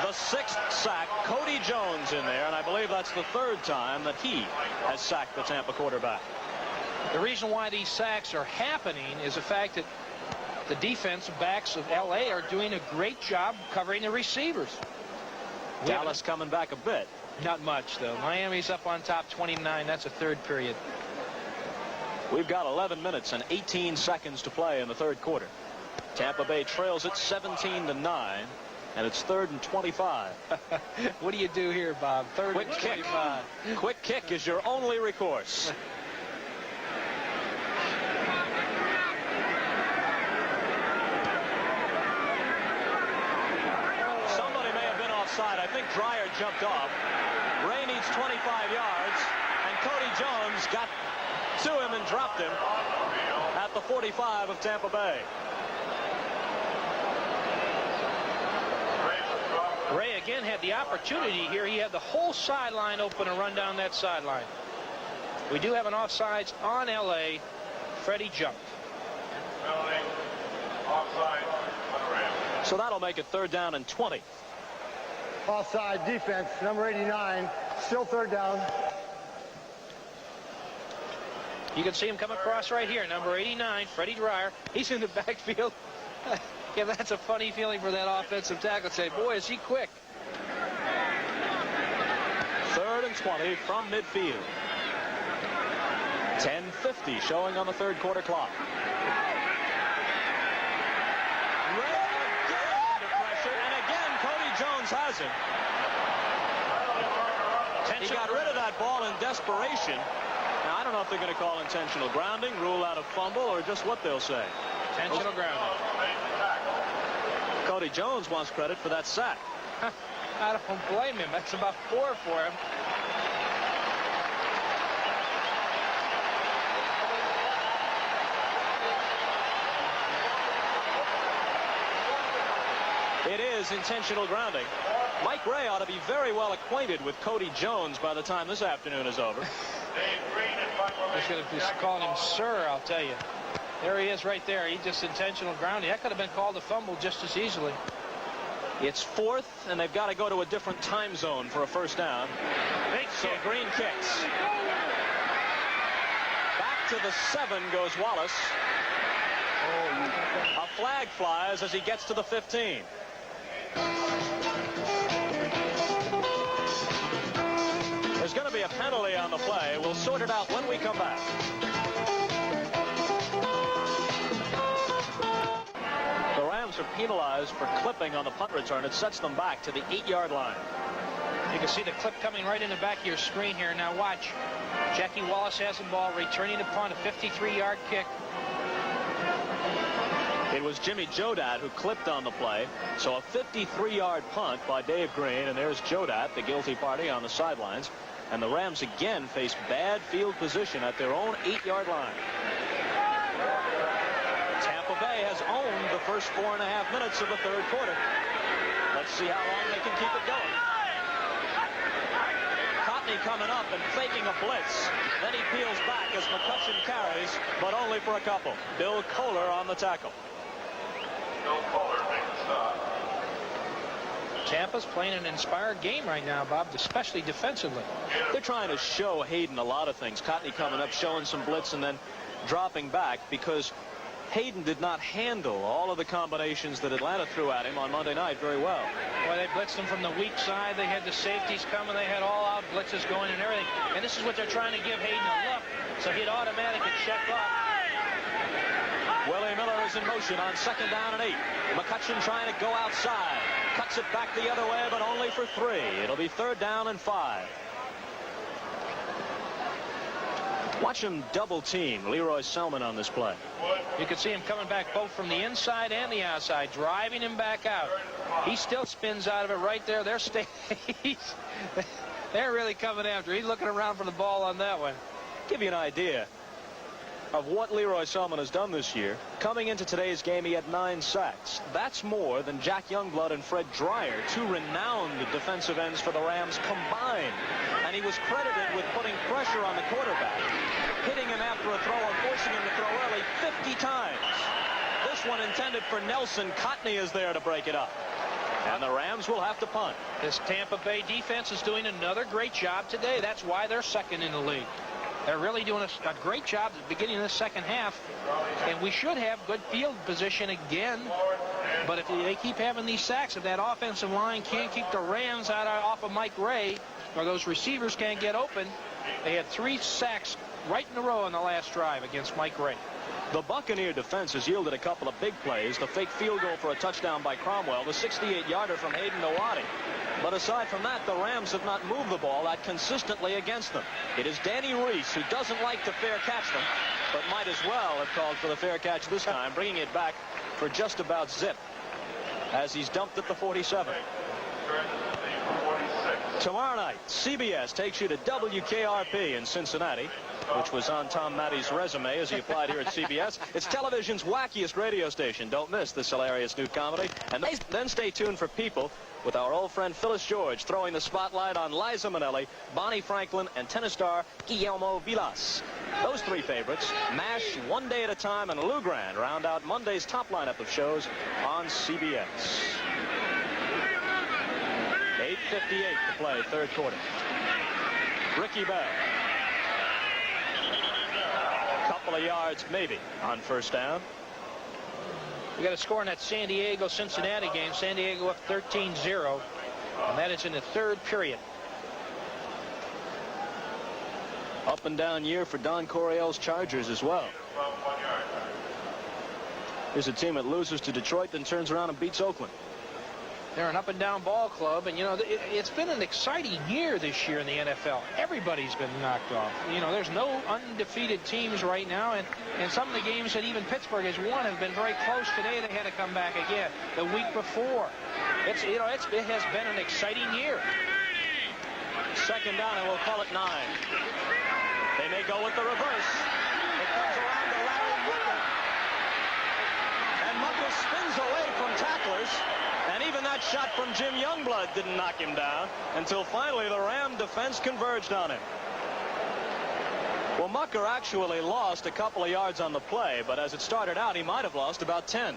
The 6th sack, Cody Jones in there, and I believe that's the 3rd time that he has sacked the Tampa quarterback. The reason why these sacks are happening is the fact that the defensive backs of L.A. are doing a great job covering the receivers. Dallas coming back a bit. Not much, though. Miami's up on top 29. That's a third period. We've got 11 minutes and 18 seconds to play in the third quarter. Tampa Bay trails it 17-9. And it's 3rd and 25. What do you do here, Bob? 3rd Quick and kick. 25. Quick kick is your only recourse. Somebody may have been offside. I think Dreyer jumped off. Ray needs 25 yards, and Cody Jones got to him and dropped him at the 45 of Tampa Bay. Ray again had the opportunity here. He had the whole sideline open and run down that sideline. We do have an offsides on L.A. Freddie jumped. So that'll make it 3rd down and 20. Offside defense, number 89. Still 3rd down. You can see him come across right here. Number 89, Freddie Dreyer. He's in the backfield. Yeah, that's a funny feeling for that offensive tackle. Say, boy, is he quick. 3rd and 20 from midfield. 10:50 showing on the third quarter clock. Ray again under pressure, and again Cody Jones has him. He got rid of that ball in desperation. Now, I don't know if they're going to call intentional grounding, rule out a fumble, or just what they'll say. Intentional grounding. Cody Jones wants credit for that sack. I don't blame him. That's about 4 for him. It is intentional grounding. Mike Ray ought to be very well acquainted with Cody Jones by the time this afternoon is over. He's going to be calling him sir, I'll tell you. There he is right there. He just intentional grounding. That could have been called a fumble just as easily. It's 4th, and they've got to go to a different time zone for a first down. So Green kicks. Back to the 7 goes Wallace. A flag flies as he gets to the 15. There's going to be a penalty on the play. We'll sort it out when we come back. The Rams are penalized for clipping on the punt return. It sets them back to the 8-yard line. You can see the clip coming right in the back of your screen here. Now watch. Jackie Wallace has the ball, returning the punt, a 53-yard kick. It was Jimmy Jodat who clipped on the play. So a 53-yard punt by Dave Green. And there's Jodat, the guilty party, on the sidelines. And the Rams again face bad field position at their own 8-yard line. Tampa Bay has owned the first 4.5 minutes of the third quarter. Let's see how long they can keep it going. Cotney coming up and faking a blitz. Then he peels back as McCutcheon carries, but only for a couple. Bill Kohler on the tackle. Bill Kohler makes the stop. Tampa's playing an inspired game right now, Bob, especially defensively. They're trying to show Haden a lot of things. Cotney coming up, showing some blitz, and then dropping back because Haden did not handle all of the combinations that Atlanta threw at him on Monday night very well. Boy, they blitzed him from the weak side. They had the safeties coming. They had all-out blitzes going and everything. And this is what they're trying to give Haden a look, so he'd automatically check off. Willie Miller is in motion on 2nd down and 8. McCutcheon trying to go outside. Cuts it back the other way, but only for 3. It'll be 3rd down and 5. Watch him double team Leroy Selman on this play. You can see him coming back both from the inside and the outside, driving him back out. He still spins out of it right there. They're really coming after. He's looking around for the ball on that one. Give you an idea of what Leroy Selman has done this year. Coming into today's game, he had 9 sacks. That's more than Jack Youngblood and Fred Dreyer, 2 renowned defensive ends for the Rams combined. And he was credited with putting pressure on the quarterback, hitting him after a throw or forcing him to throw early 50 times. This one intended for Nelson. Cotney is there to break it up. And the Rams will have to punt. This Tampa Bay defense is doing another great job today. That's why they're 2nd in the league. They're really doing a great job at the beginning of the second half. And we should have good field position again. But if they keep having these sacks, if that offensive line can't keep the Rams off of Mike Ray, or those receivers can't get open, they had 3 sacks right in a row on the last drive against Mike Ray. The Buccaneer defense has yielded a couple of big plays. The fake field goal for a touchdown by Cromwell, the 68-yarder from Haden to Waddy. But aside from that, the Rams have not moved the ball that consistently against them. It is Danny Reese who doesn't like to fair catch them, but might as well have called for the fair catch this time, bringing it back for just about zip as he's dumped at the 47. Tomorrow night, CBS takes you to WKRP in Cincinnati, which was on Tom Matty's resume as he applied here at CBS. It's television's wackiest radio station. Don't miss this hilarious new comedy. And then stay tuned for People with our old friend Phyllis George throwing the spotlight on Liza Minnelli, Bonnie Franklin, and tennis star Guillermo Vilas. Those 3 favorites, MASH, One Day at a Time, and Lou Grant round out Monday's top lineup of shows on CBS. 8:58 to play, 3rd quarter. Ricky Bell. Couple of yards maybe on 1st down. We got a score in that San Diego-Cincinnati game. San Diego up 13-0, and that is in the 3rd period. Up and down year for Don Coryell's Chargers as well. Here's a team that loses to Detroit, then turns around and beats Oakland. They're an up-and-down ball club, and, you know, it's been an exciting year this year in the NFL. Everybody's been knocked off. You know, there's no undefeated teams right now, and some of the games that even Pittsburgh has won have been very close. Today they had to come back again. The week before, it has been an exciting year. 2nd down, and we'll call it 9. They may go with the reverse. It comes around to Larry Mucker, and Mucker spins away from tacklers. And even that shot from Jim Youngblood didn't knock him down until finally the Ram defense converged on him. Well, Mucker actually lost a couple of yards on the play, but as it started out, he might have lost about 10.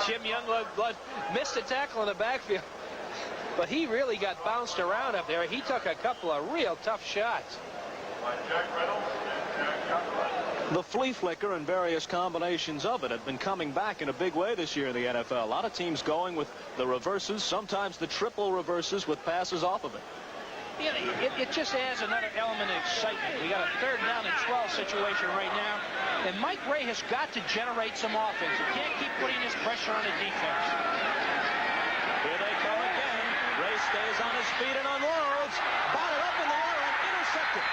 Jim Youngblood missed a tackle in the backfield, but he really got bounced around up there. He took a couple of real tough shots. The flea flicker and various combinations of it have been coming back in a big way this year in the NFL. A lot of teams going with the reverses, sometimes the triple reverses with passes off of it. Yeah, it just adds another element of excitement. We got a 3rd down and 12 situation right now, and Mike Ray has got to generate some offense. He can't keep putting his pressure on the defense. Here they come again. Ray stays on his feet and unloads. Batted up in the air and intercepted.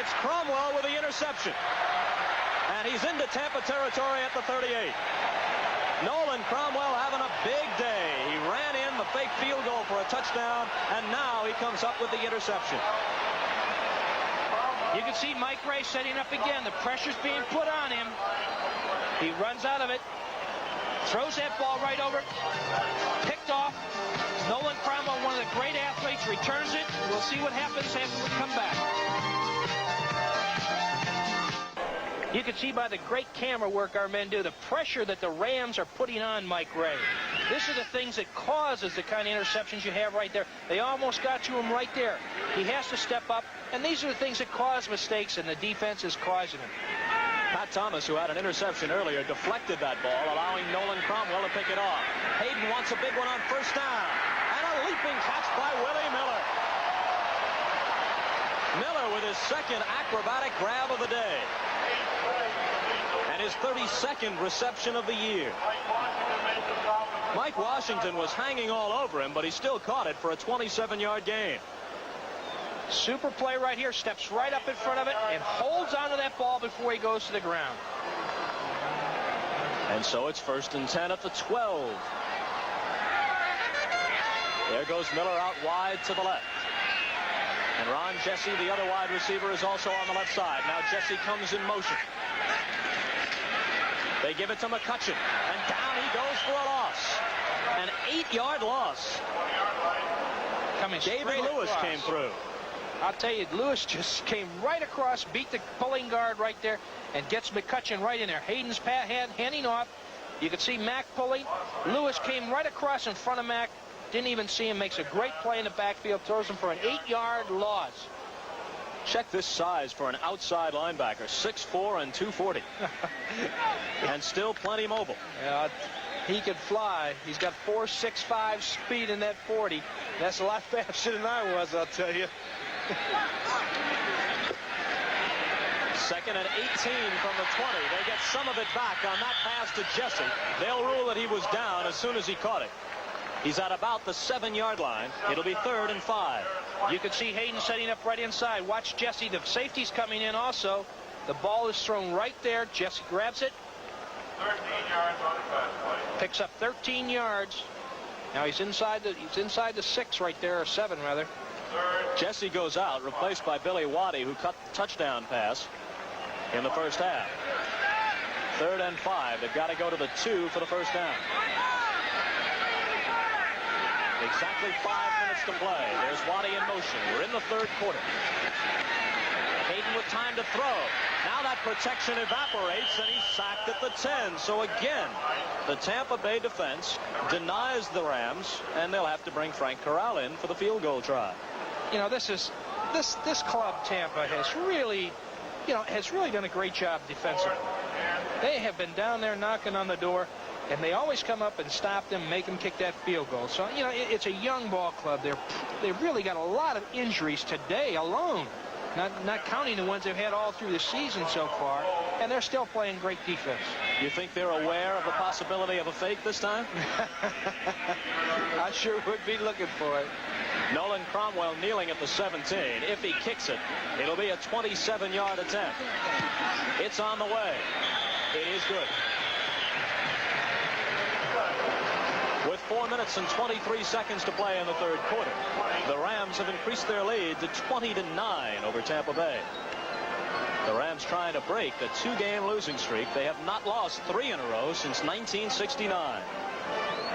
It's Cromwell with the interception. And he's into Tampa territory at the 38. Nolan Cromwell having a big day. He ran in the fake field goal for a touchdown, and now he comes up with the interception. You can see Mike Ray setting up again. The pressure's being put on him. He runs out of it. Throws that ball right over. Picked off. Nolan Cromwell, one of the great athletes, returns it. We'll see what happens after we come back. You can see by the great camera work our men do the pressure that the Rams are putting on Mike Ray. These are the things that causes the kind of interceptions you have right there. They almost got to him right there. He has to step up, and these are the things that cause mistakes, and the defense is causing them. Pat Thomas, who had an interception earlier, deflected that ball, allowing Nolan Cromwell to pick it off. Haden wants a big one on first down. And a leaping catch by Willie Miller. Miller with his second acrobatic grab of the day. And his 32nd reception of the year. Mike Washington was hanging all over him, but he still caught it for a 27-yard gain. Super play right here, steps right up in front of it and holds onto that ball before he goes to the ground. And so it's 1st and 10 at the 12. There goes Miller out wide to the left. And Ron Jesse, the other wide receiver, is also on the left side. Now Jesse comes in motion. They give it to McCutcheon, and down he goes for a loss. An 8-yard loss. Coming David Lewis across. came through. I'll tell you, Lewis just came right across, beat the pulling guard right there, and gets McCutcheon right in there. Hayden's handing off. You can see Mack pulling. Lewis came right across in front of Mack. Didn't even see him. Makes a great play in the backfield. Throws him for an 8-yard loss. Check this size for an outside linebacker. 6'4" and 240. And still plenty mobile. Yeah, he could fly. He's got 4.65 speed in that 40. That's a lot faster than I was, I'll tell you. 2nd and 18 from the 20. They get some of it back on that pass to Jesse. They'll rule that he was down as soon as he caught it. He's at about the 7-yard line. It'll be 3rd and 5. You can see Haden setting up right inside. Watch Jesse. The safety's coming in also. The ball is thrown right there. Jesse grabs it. 13 yards on the pass play. Picks up 13 yards. Now he's inside the 6 right there, or 7 rather. Jesse goes out, replaced by Billy Waddy, who cut the touchdown pass in the first half. 3rd and 5. They've got to go to the 2 for the first down. Exactly 5 minutes to play. There's Waddy in motion. We're in the 3rd quarter. Haden with time to throw. Now that protection evaporates, and he's sacked at the 10. So again, the Tampa Bay defense denies the Rams, and they'll have to bring Frank Corral in for the field goal try. You know, this club, Tampa, has really done a great job defensively. They have been down there knocking on the door, and they always come up and stop them, make them kick that field goal. So, you know, it's a young ball club. They've really got a lot of injuries today alone, not counting the ones they've had all through the season so far, and they're still playing great defense. You think they're aware of the possibility of a fake this time? I sure would be looking for it. Nolan Cromwell kneeling at the 17. If he kicks it, it'll be a 27-yard attempt. It's on the way. It is good. With 4 minutes and 23 seconds to play in the 3rd quarter, the Rams have increased their lead to 20-9 over Tampa Bay. The Rams trying to break the 2-game losing streak. They have not lost 3 in a row since 1969.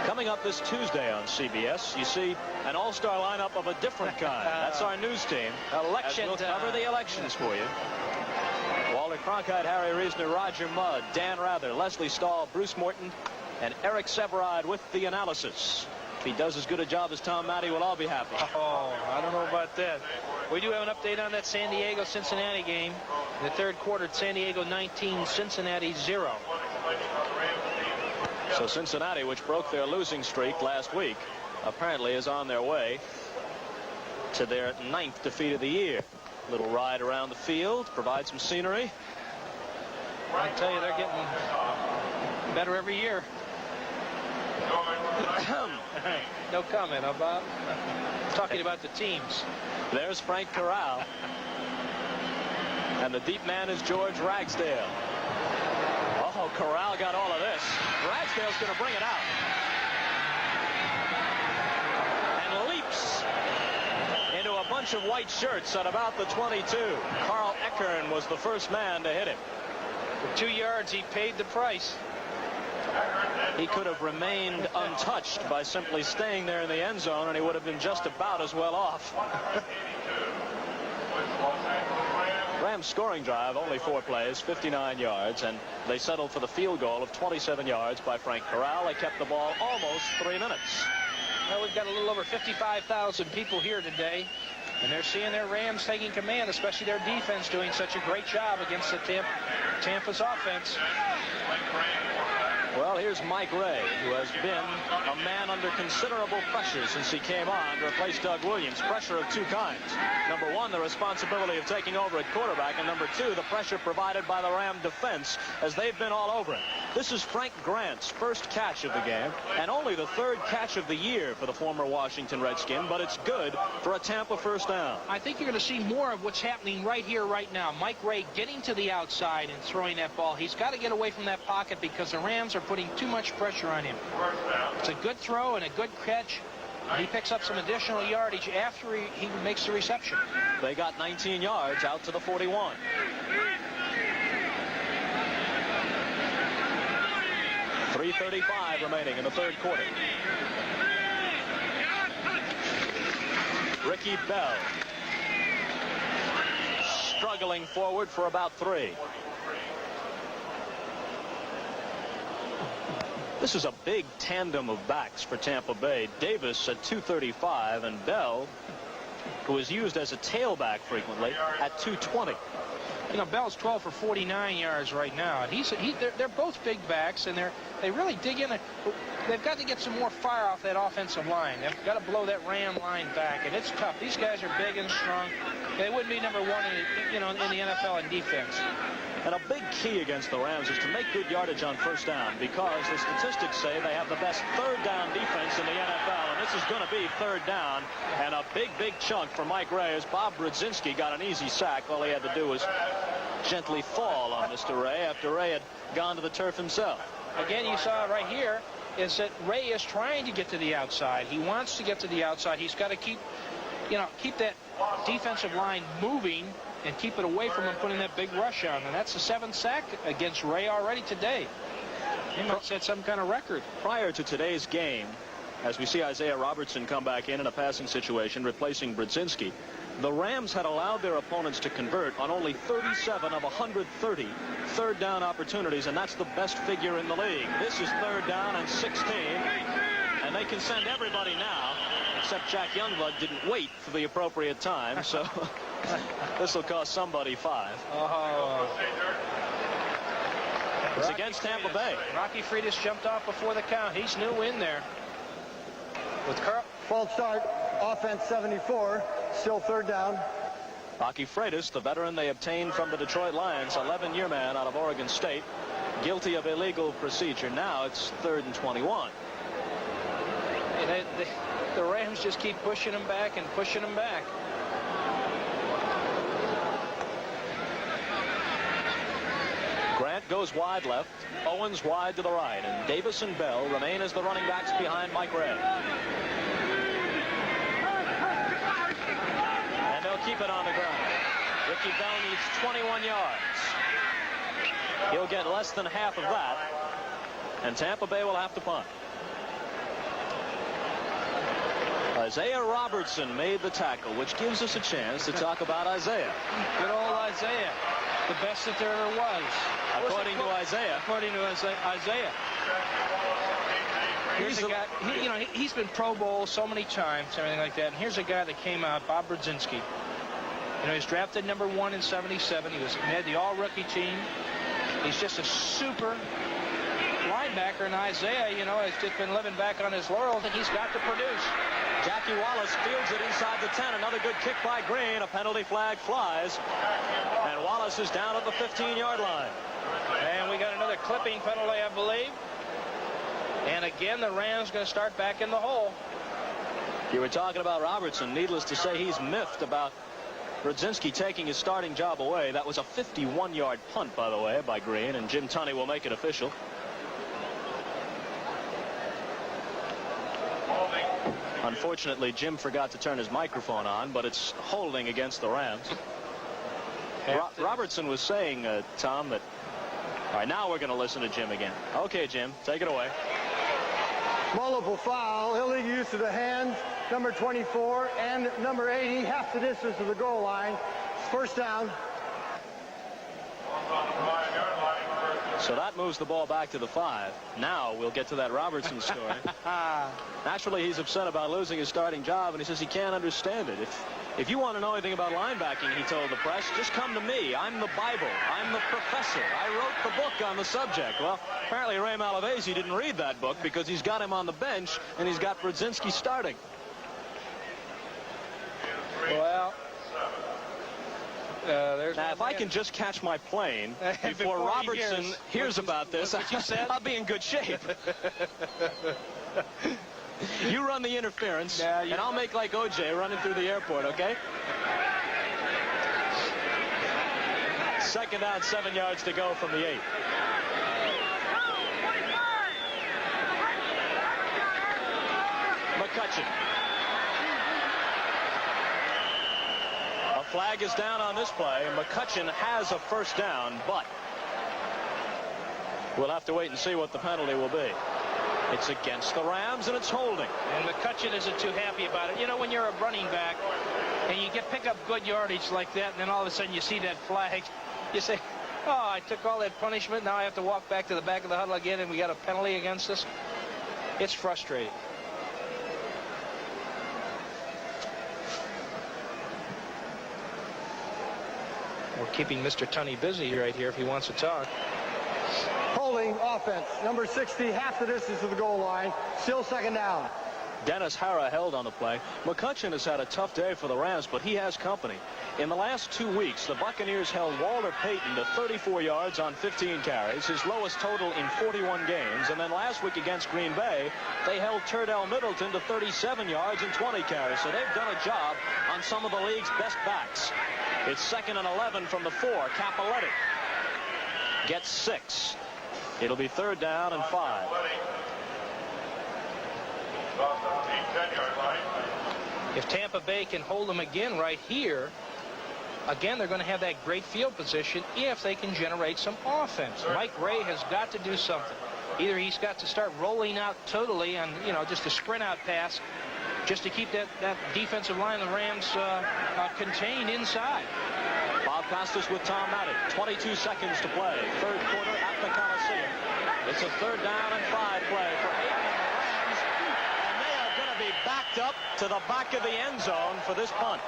Coming up this Tuesday on CBS, you see an all-star lineup of a different kind. That's our news team. Election We'll cover the elections for you. Walter Cronkite, Harry Reasoner, Roger Mudd, Dan Rather, Leslie Stahl, Bruce Morton, and Eric Severide with the analysis. If he does as good a job as Tom Matty, we'll all be happy. Oh, I don't know about that. We do have an update on that San Diego-Cincinnati game. In the 3rd quarter, San Diego 19, Cincinnati 0. So Cincinnati, which broke their losing streak last week, apparently is on their way to their 9th defeat of the year. Little ride around the field, provide some scenery. I tell you, they're getting better every year. No comment, huh, Bob? Talking about the teams. There's Frank Corral. And the deep man is George Ragsdale. Oh, Corral got all of this. Ragsdale's going to bring it out. And leaps into a bunch of white shirts at about the 22. Carl Eckern was the first man to hit him. For 2 yards, he paid the price. He could have remained untouched by simply staying there in the end zone, and he would have been just about as well off. Rams scoring drive, only 4 plays, 59 yards, and they settled for the field goal of 27 yards by Frank Corral. They kept the ball almost 3 minutes. Well, we've got a little over 55,000 people here today, and they're seeing their Rams taking command, especially their defense doing such a great job against the Tampa's offense. Well, here's Mike Ray, who has been a man under considerable pressure since he came on to replace Doug Williams. Pressure of 2 kinds. Number 1, the responsibility of taking over at quarterback, and number 2, the pressure provided by the Ram defense as they've been all over him. This is Frank Grant's first catch of the game, and only the 3rd catch of the year for the former Washington Redskin, but it's good for a Tampa first down. I think you're going to see more of what's happening right here, right now. Mike Ray getting to the outside and throwing that ball. He's got to get away from that pocket because the Rams are putting too much pressure on him. It's a good throw and a good catch. He picks up some additional yardage after he makes the reception. They got 19 yards out to the 41. .335 remaining in the 3rd quarter. Ricky Bell struggling forward for about 3. This is a big tandem of backs for Tampa Bay. Davis at 235 and Bell, who is used as a tailback frequently, at 220. You know, Bell's 12 for 49 yards right now, and they're both big backs, and they really dig in. They've got to get some more fire off that offensive line. They've got to blow that Ram line back, and it's tough. These guys are big and strong. They wouldn't be number 1 in the NFL in defense. And a big key against the Rams is to make good yardage on first down, because the statistics say they have the best 3rd down defense in the NFL, and this is going to be 3rd down, and a big chunk for Mike Ray as Bob Brzezinski got an easy sack. All he had to do was gently fall on Mr. Ray after Ray had gone to the turf himself. Again, you saw right here is that Ray is trying to get to the outside. He wants to get to the outside. He's got to keep that defensive line moving and keep it away from him putting that big rush on. And that's the 7th sack against Ray already today. He might set some kind of record. Prior to today's game, as we see Isaiah Robertson come back in a passing situation, replacing Brzezinski, the Rams had allowed their opponents to convert on only 37 of 130 3rd down opportunities, and that's the best figure in the league. This is 3rd down and 16, and they can send everybody now, except Jack Youngblood didn't wait for the appropriate time, so this will cost somebody 5. It's against Tampa Bay. Rocky Freitas jumped off before the count. He's new in there. With Carl. False start, offense 74, still 3rd down. Rocky Freitas, the veteran they obtained from the Detroit Lions, 11-year man out of Oregon State, guilty of illegal procedure. Now it's 3rd and 21. The Rams just keep pushing them back and pushing them back. Grant goes wide left, Owens wide to the right, and Davis and Bell remain as the running backs behind Mike Ray. And they'll keep it on the ground. Ricky Bell needs 21 yards. He'll get less than half of that, and Tampa Bay will have to punt. Isaiah Robertson made the tackle, which gives us a chance to talk about Isaiah. Good old Isaiah. The best that there ever was. According to Isaiah. Here's a guy, he's been Pro Bowl so many times, everything like that. And here's a guy that came out, Bob Brzezinski. He's drafted number 1 in 77. He had the all-rookie team. He's just a super linebacker, and Isaiah, has just been living back on his laurels, and he's got to produce. Jackie Wallace fields it inside the 10. Another good kick by Green. A penalty flag flies, and Wallace is down at the 15-yard line. And we got another clipping penalty, I believe. And again, the Rams going to start back in the hole. You were talking about Robertson. Needless to say, he's miffed about Brzezinski taking his starting job away. That was a 51-yard punt, by the way, by Green, and Jim Tunney will make it official. Unfortunately, Jim forgot to turn his microphone on, but it's holding against the Rams. Robertson was saying, Tom, that All right, now we're going to listen to Jim again. Okay, Jim, take it away. Multiple foul, illegal use of the hands, number 24 and number 80, half the distance of the goal line. First down. So that moves the ball back to the 5. Now we'll get to that Robertson story. Naturally, he's upset about losing his starting job, and he says he can't understand it. If you want to know anything about linebacking, he told the press, just come to me. I'm the Bible. I'm the professor. I wrote the book on the subject. Well, apparently Ray Malavasi didn't read that book because he's got him on the bench, and he's got Brzezinski starting. Well, now, if I can just catch my plane before Robertson hears about this, I'll be in good shape. You run the interference, and I'll make like O.J. running through the airport, okay? Second down, 7 yards to go from the 8. McCutcheon. A flag is down on this play, and McCutcheon has a first down, but we'll have to wait and see what the penalty will be. It's against the Rams, and it's holding. And McCutcheon isn't too happy about it. You know, when you're a running back and you pick up good yardage like that, and then all of a sudden you see that flag, you say, oh, I took all that punishment. Now I have to walk back to the back of the huddle again, and we got a penalty against us. It's frustrating. We're keeping Mr. Tunney busy right here if he wants to talk. Holding offense, number 60, half the distance of the goal line. Still second down. Dennis Hara held on the play. McCutcheon has had a tough day for the Rams, but he has company. In the last 2 weeks, the Buccaneers held Walter Payton to 34 yards on 15 carries, his lowest total in 41 games. And then last week against Green Bay, they held Turdell Middleton to 37 yards and 20 carries. So they've done a job on some of the league's best backs. It's 2nd and 11 from the 4. Capoletti gets 6. It'll be 3rd down and 5. If Tampa Bay can hold them again right here, again, they're going to have that great field position if they can generate some offense. Mike Ray has got to do something. Either he's got to start rolling out totally on, just a sprint out pass just to keep that defensive line of the Rams contained inside. Bob Costas with Tom Maddox. 22 seconds to play. 3rd quarter at the Coliseum. It's a 3rd down and 5 play for Haden and the Rams. And they are going to be backed up to the back of the end zone for this punt.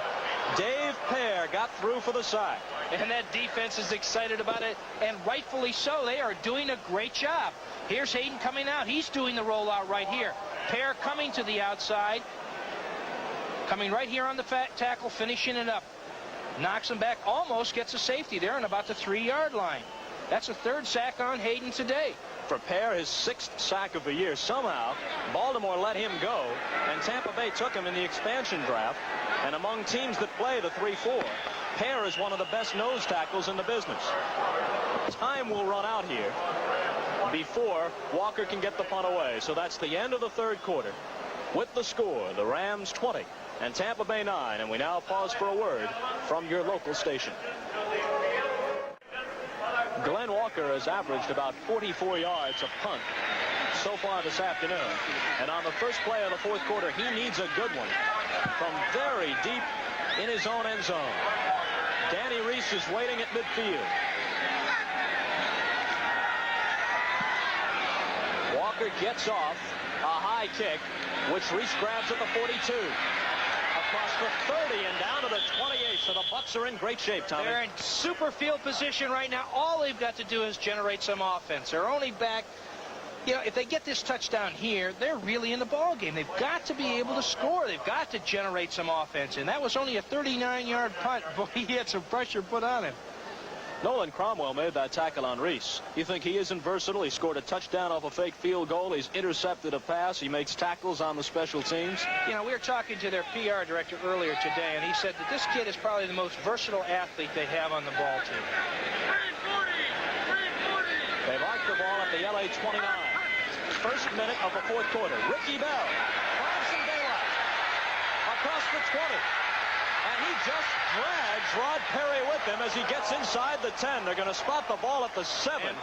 Dave Pear got through for the sack. And that defense is excited about it, and rightfully so. They are doing a great job. Here's Haden coming out. He's doing the rollout right here. Pear coming to the outside. Coming right here on the tackle, finishing it up. Knocks him back, almost gets a safety there on about the 3-yard line. That's a 3rd sack on Haden today. For Pear, his 6th sack of the year. Somehow, Baltimore let him go, and Tampa Bay took him in the expansion draft. And among teams that play the 3-4, Pear is one of the best nose tackles in the business. Time will run out here before Walker can get the punt away. So that's the end of the 3rd quarter. With the score, the Rams 20 and Tampa Bay 9. And we now pause for a word from your local station. Glenn Walker has averaged about 44 yards a punt so far this afternoon. And on the first play of the 4th quarter, he needs a good one from very deep in his own end zone. Danny Reese is waiting at midfield. Walker gets off a high kick, which Reese grabs at the 42. Across the 30 and down to the 28. So the Bucs are in great shape, Tommy. They're in super field position right now. All they've got to do is generate some offense. They're only back. If they get this touchdown here, they're really in the ball game. They've got to be able to score. They've got to generate some offense. And that was only a 39-yard punt. Boy, he had some pressure put on him. Nolan Cromwell made that tackle on Reese. You think he isn't versatile? He scored a touchdown off a fake field goal. He's intercepted a pass. He makes tackles on the special teams. We were talking to their PR director earlier today, and he said that this kid is probably the most versatile athlete they have on the ball team. They locked the ball at the LA 29. First minute of the 4th quarter. Ricky Bell finds some daylight across the 20. And he just drags Rod Perry with him as he gets inside the 10. They're going to spot the ball at the 7.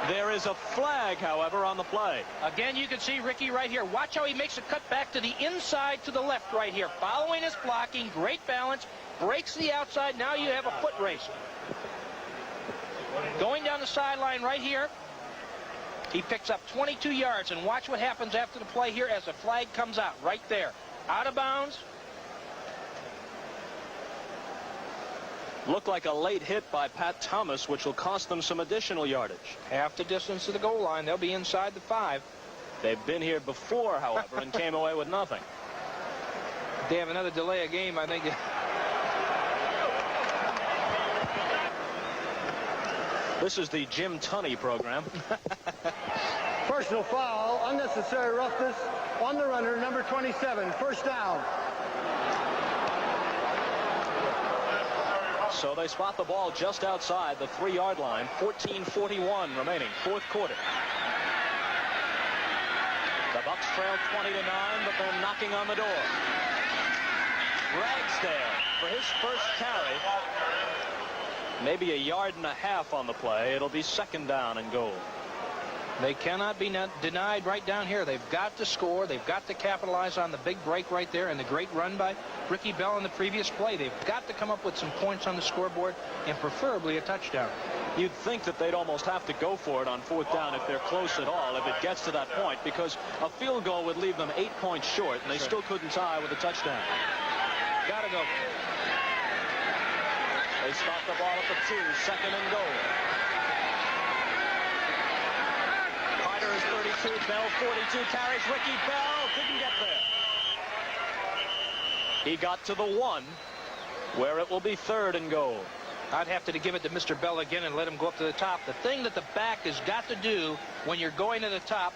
There is a flag, however, on the play. Again, you can see Ricky right here. Watch how he makes a cut back to the inside to the left right here. Following his blocking, great balance, breaks the outside. Now you have a foot race. Going down the sideline right here. He picks up 22 yards, and watch what happens after the play here as the flag comes out right there. Out of bounds. Looked like a late hit by Pat Thomas, which will cost them some additional yardage. Half the distance to the goal line. They'll be inside the 5. They've been here before, however, and came away with nothing. They have another delay of game, I think. This is the Jim Tunney program. Personal foul, unnecessary roughness on the runner, number 27, first down. So they spot the ball just outside the 3-yard line. 14:41 remaining, fourth quarter. The Bucs trail 20-9, but they're knocking on the door. Ragsdale for his first carry. Maybe 1.5 yards on the play. It'll be second down and goal. They cannot be denied right down here. They've got to score. They've got to capitalize on the big break right there and the great run by Ricky Bell in the previous play. They've got to come up with some points on the scoreboard and preferably a touchdown. You'd think that they'd almost have to go for it on fourth down if they're close at all, if it gets to that point, because a field goal would leave them 8 points short, and they still couldn't tie with a touchdown. Gotta go. They stop the ball at the 2, second and goal. Carter is 32, Bell 42, carries Ricky Bell, didn't get there. He got to the 1, where it will be third and goal. I'd have to give it to Mr. Bell again and let him go up to the top. The thing that the back has got to do when you're going to the top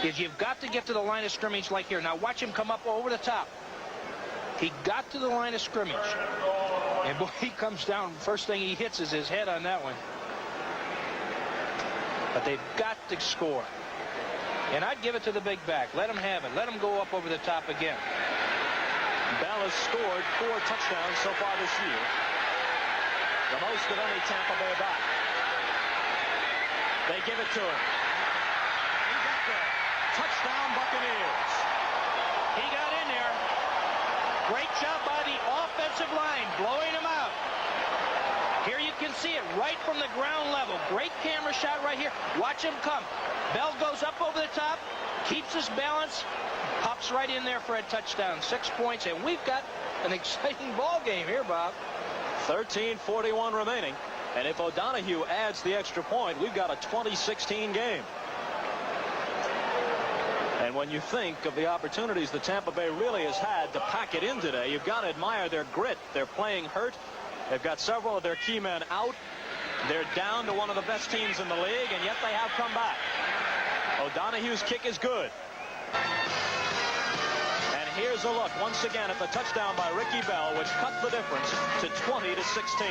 is you've got to get to the line of scrimmage like here. Now watch him come up over the top. He got to the line of scrimmage. And boy, he comes down. First thing he hits is his head on that one. But they've got to score. And I'd give it to the big back. Let him have it. Let him go up over the top again. Bell has scored 4 touchdowns so far this year. The most of any Tampa Bay back. They give it to him. He got there. Touchdown Buccaneers. He got in there. Great job by the offensive line, blowing him out. Here you can see it right from the ground level. Great camera shot right here. Watch him come. Bell goes up over the top, keeps his balance, pops right in there for a touchdown. 6 points, and we've got an exciting ball game here, Bob. 13:41 remaining, and if O'Donohue adds the extra point, we've got a 20-16 game. And when you think of the opportunities that Tampa Bay really has had to pack it in today, you've got to admire their grit. They're playing hurt. They've got several of their key men out. They're down to one of the best teams in the league, and yet they have come back. O'Donohue's kick is good. And here's a look once again at the touchdown by Ricky Bell, which cut the difference to 20-16.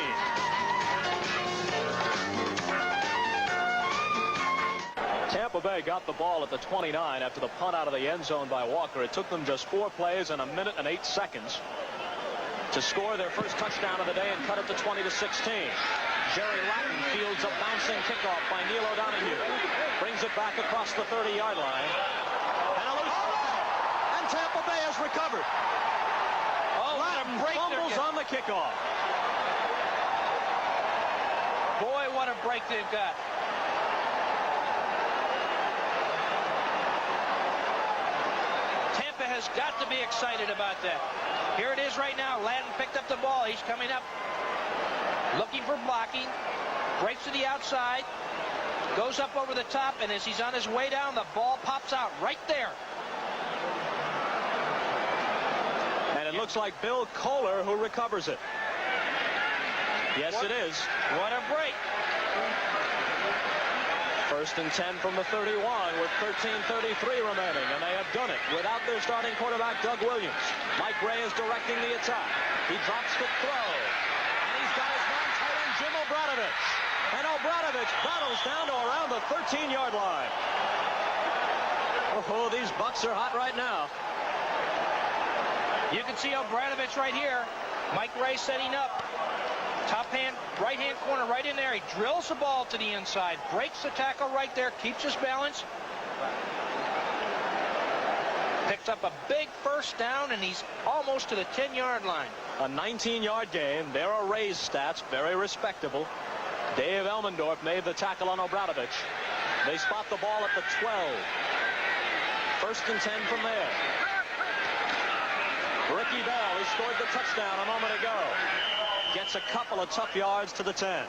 Tampa Bay got the ball at the 29 after the punt out of the end zone by Walker. It took them just 4 plays and 1 minute and 8 seconds to score their first touchdown of the day and cut it to 20-16. Jerry Latin fields a bouncing kickoff by Neil O'Donohue. Brings it back across the 30-yard line. And a loose ball. And Tampa Bay has recovered. Oh, Latin fumbles on the kickoff. Boy, what a break they've got. Tampa has got to be excited about that. Here it is right now. Latin picked up the ball. He's coming up, looking for blocking. Breaks to the outside. Goes up over the top, and as he's on his way down, the ball pops out right there. And it looks like Bill Kohler who recovers it. Yes, it is. What a break. First and 10 from the 31 with 13:33 remaining, and they have done it without their starting quarterback, Doug Williams. Mike Ray is directing the attack. He drops to throw, and he's got his non-tight end, Jim Obradovich. And Obradovich battles down to around the 13-yard line. Oh, these Bucs are hot right now. You can see Obradovic right here. Mike Ray setting up. Top hand, right-hand corner, right in there. He drills the ball to the inside. Breaks the tackle right there. Keeps his balance. Picks up a big first down, and he's almost to the 10-yard line. A 19-yard gain. There are Ray's stats. Very respectable. Dave Elmendorf made the tackle on Obradovic. They spot the ball at the 12. First and 10 from there. Ricky Bell, who scored the touchdown a moment ago, gets a couple of tough yards to the 10.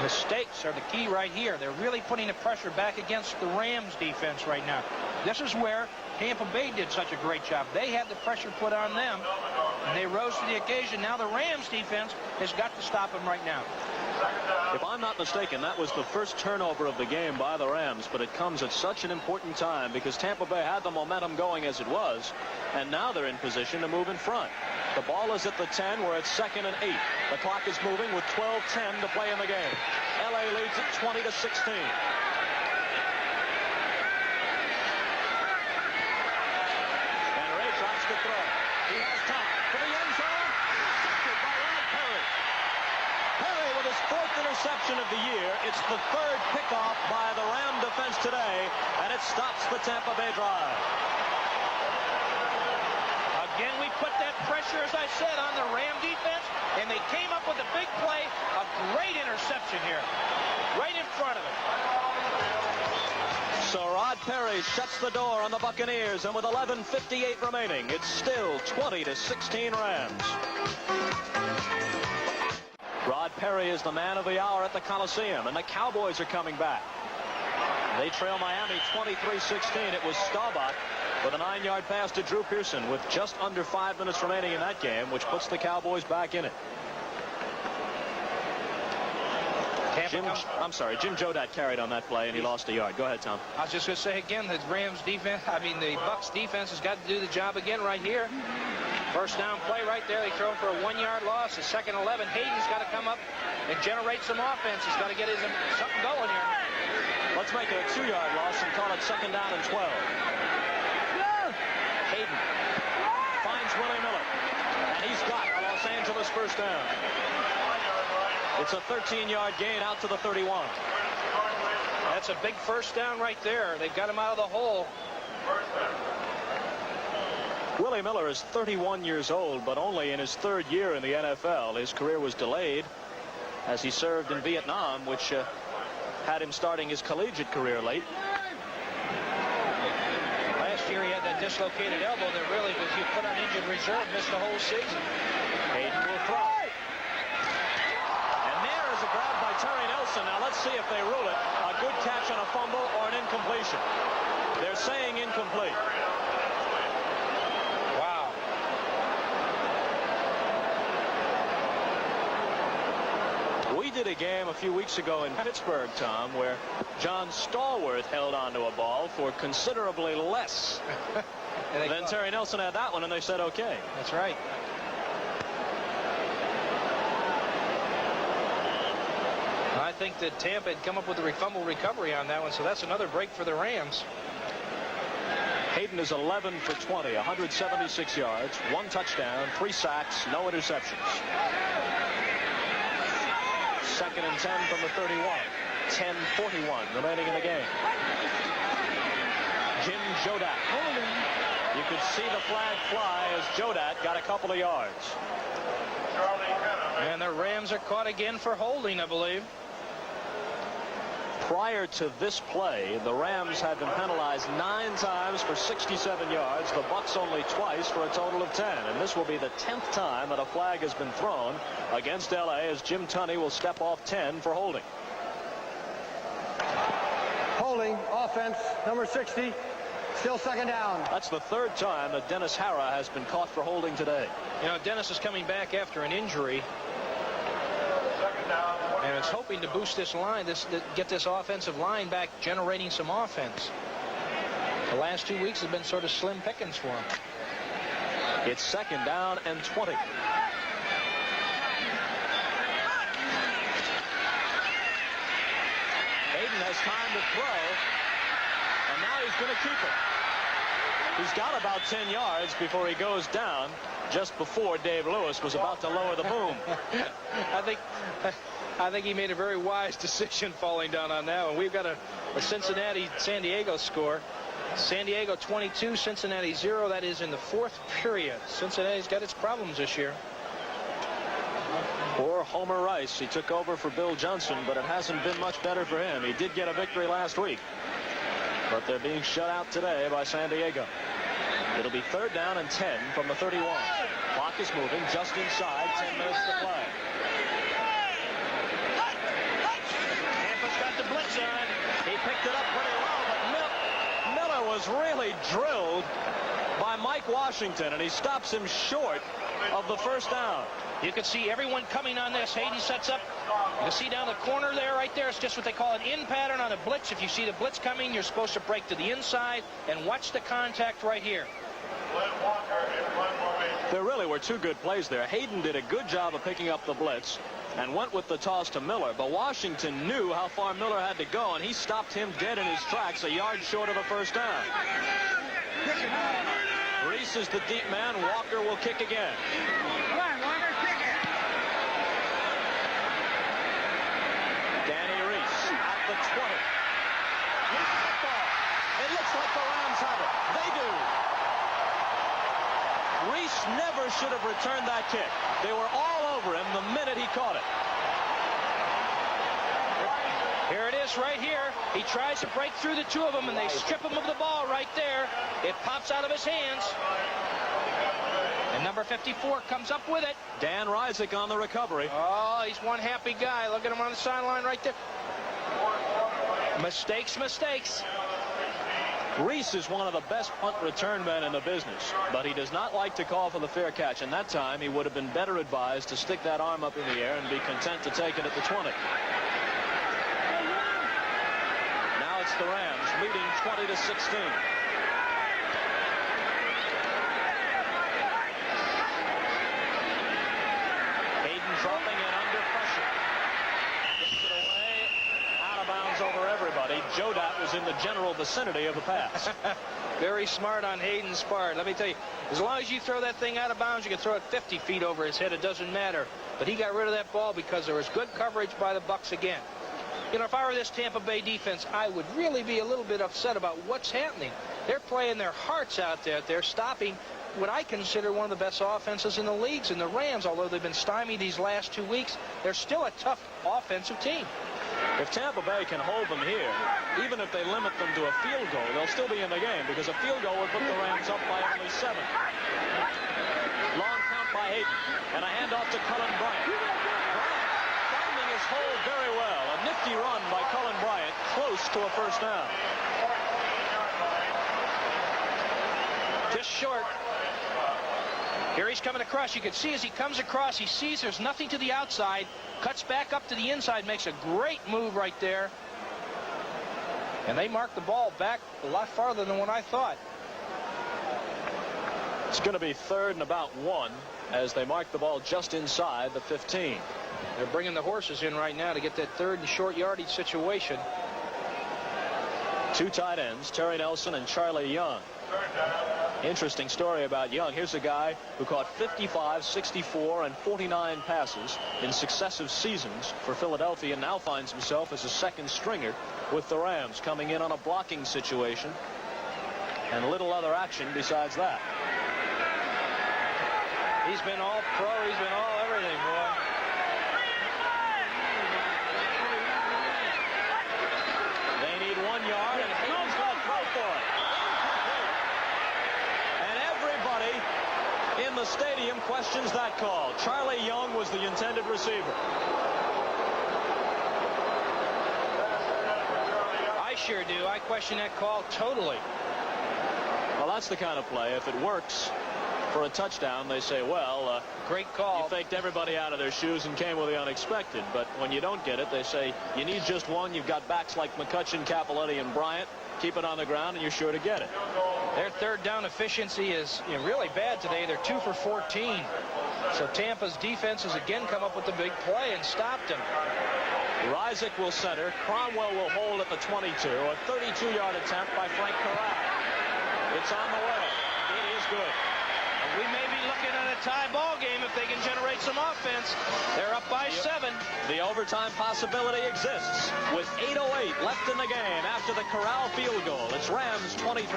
Mistakes are the key right here. They're really putting the pressure back against the Rams defense right now. This is where Tampa Bay did such a great job. They had the pressure put on them, and they rose to the occasion. Now the Rams defense has got to stop them right now. If I'm not mistaken, that was the first turnover of the game by the Rams, but it comes at such an important time because Tampa Bay had the momentum going as it was, and now they're in position to move in front. The ball is at the 10. We're at 2nd and 8. The clock is moving with 12:10 to play in the game. LA leads at 20-16. And Ray tries to throw. He has time for the end zone. Tackled by Rod Perry. Perry with his 4th interception of the year. It's the 3rd pickoff by the Ram defense today, and it stops the Tampa Bay drive. Again, we put that pressure, as I said, on the Ram defense, and they came up with a big play. A great interception here, right in front of it. So Rod Perry shuts the door on the Buccaneers, and with 11:58 remaining, it's still 20-16 Rams. Rod Perry is the man of the hour at the Coliseum, and the Cowboys are coming back. They trail Miami 23-16. It was Staubach with a 9-yard pass to Drew Pearson with just under 5 minutes remaining in that game, which puts the Cowboys back in it. Jim Jodat carried on that play, and he lost a yard. Go ahead, Tom. I was just going to say again, the Rams defense, the Bucs defense has got to do the job again right here. First down play right there. They throw him for a 1-yard loss. The 2nd 11. Hayden's got to come up and generate some offense. He's got to get something going here. Let's make it a 2-yard loss and call it 2nd down and 12. Haden finds Willie Miller, and he's got a Los Angeles first down. It's a 13-yard gain out to the 31. That's a big first down right there. They've got him out of the hole. Willie Miller is 31 years old, but only in his 3rd year in the NFL. His career was delayed as he served in Vietnam, which had him starting his collegiate career late. Last year he had that dislocated elbow that really, if you put on injured reserve, missed the whole season. Haden will throw. And there is a grab by Terry Nelson. Now let's see if they rule it a good catch on a fumble or an incompletion. They're saying incomplete. Wow. We did a game a few weeks ago in Pittsburgh, Tom, where John Stallworth held onto a ball for considerably less than Terry Nelson had that one, and they said okay. That's right. I think that Tampa had come up with a fumble recovery on that one, so that's another break for the Rams. Haden is 11 for 20, 176 yards, 1 touchdown, 3 sacks, no interceptions. 2nd and 10 from the 31. 10:41 remaining in the game. Jim Jodat. You could see the flag fly as Jodat got a couple of yards. And the Rams are caught again for holding, I believe. Prior to this play, the Rams had been penalized 9 times for 67 yards. The Bucs only twice for a total of 10. And this will be the 10th time that a flag has been thrown against LA as Jim Tunney will step off 10 for holding. Holding, offense, number 60, still 2nd down. That's the 3rd time that Dennis Harrah has been caught for holding today. You know, Dennis is coming back after an injury. And it's hoping to boost this line, get this offensive line back generating some offense. The last 2 weeks have been sort of slim pickings for him. It's 2nd down and 20. Haden has time to throw, and now he's going to keep it. He's got about 10 yards before he goes down, just before Dave Lewis was about to lower the boom. I think he made a very wise decision falling down on that one. We've got a Cincinnati-San Diego score. San Diego 22, Cincinnati 0. That is in the 4th period. Cincinnati's got its problems this year. Poor Homer Rice. He took over for Bill Johnson, but it hasn't been much better for him. He did get a victory last week, but they're being shut out today by San Diego. It'll be 3rd down and 10 from the 31. Clock is moving just inside 10 minutes to play. Tampa's got the blitz on. He picked it up pretty well, but Miller was really drilled by Mike Washington, and he stops him short of the 1st down. You can see everyone coming on this. Haden sets up. You can see down the corner there, right there. It's just what they call an in pattern on a blitz. If you see the blitz coming, you're supposed to break to the inside and watch the contact right here. There really were 2 good plays there. Haden did a good job of picking up the blitz and went with the toss to Miller, but Washington knew how far Miller had to go, and he stopped him dead in his tracks, a yard short of a 1st down. Reese is the deep man. Walker will kick again. Come on, Walker, kick it. Danny Reese at the 20. Look at the ball. It looks like the Rams have it. They do. Reese never should have returned that kick. They were all over him the minute he caught it. Here it is right here. He tries to break through the 2 of them, and they strip him of the ball right there. It pops out of his hands. And number 54 comes up with it. Dan Reisick on the recovery. Oh, he's one happy guy. Look at him on the sideline right there. Mistakes, mistakes. Reese is one of the best punt return men in the business, but he does not like to call for the fair catch, and that time he would have been better advised to stick that arm up in the air and be content to take it at the 20. Now it's the Rams leading 20-16. Haden dropping in under pressure. Gets it away, out of bounds over everybody. Jodat was in the general vicinity of the pass. Very smart on Haden's part. Let me tell you, as long as you throw that thing out of bounds, you can throw it 50 feet over his head. It doesn't matter. But he got rid of that ball because there was good coverage by the Bucs again. You know, if I were this Tampa Bay defense, I would really be a little bit upset about what's happening. They're playing their hearts out there. They're stopping what I consider one of the best offenses in the leagues. And the Rams, although they've been stymied these last 2 weeks, they're still a tough offensive team. If Tampa Bay can hold them here, even if they limit them to a field goal, they'll still be in the game because a field goal would put the Rams up by only 7. Long count by Haden, and a handoff to Cullen Bryant. Bryant finding his hole very well. A nifty run by Cullen Bryant, close to a 1st down. Just short. Here he's coming across. You can see as he comes across, he sees there's nothing to the outside, cuts back up to the inside, makes a great move right there. And they mark the ball back a lot farther than what I thought. It's going to be 3rd and about 1 as they mark the ball just inside the 15. They're bringing the horses in right now to get that 3rd and short yardage situation. 2 tight ends, Terry Nelson and Charlie Young. Interesting story about Young. Here's a guy who caught 55, 64, and 49 passes in successive seasons for Philadelphia and now finds himself as a 2nd stringer with the Rams, coming in on a blocking situation and little other action besides that. He's been all pro. He's been all everything, boy. They need 1 yard, and Haden's going to throw for it. And everybody in the stadium questions that call. Charlie Young was the intended receiver. I sure do. I question that call totally. Well, that's the kind of play. If it works for a touchdown, they say, well, great call. You faked everybody out of their shoes and came with the unexpected. But when you don't get it, they say you need just 1. You've got backs like McCutchen, Capoletti, and Bryant. Keep it on the ground, and you're sure to get it. Their 3rd down efficiency is really bad today. They're 2 for 14. So Tampa's defense has again come up with the big play and stopped him. Reisick will center. Cromwell will hold at the 22. A 32-yard attempt by Frank Corral. It's on the way. It is good. We may be looking at a tie ball game if they can generate some offense. They're up by 7. The overtime possibility exists with 8:08 left in the game after the Corral field goal. It's Rams 23,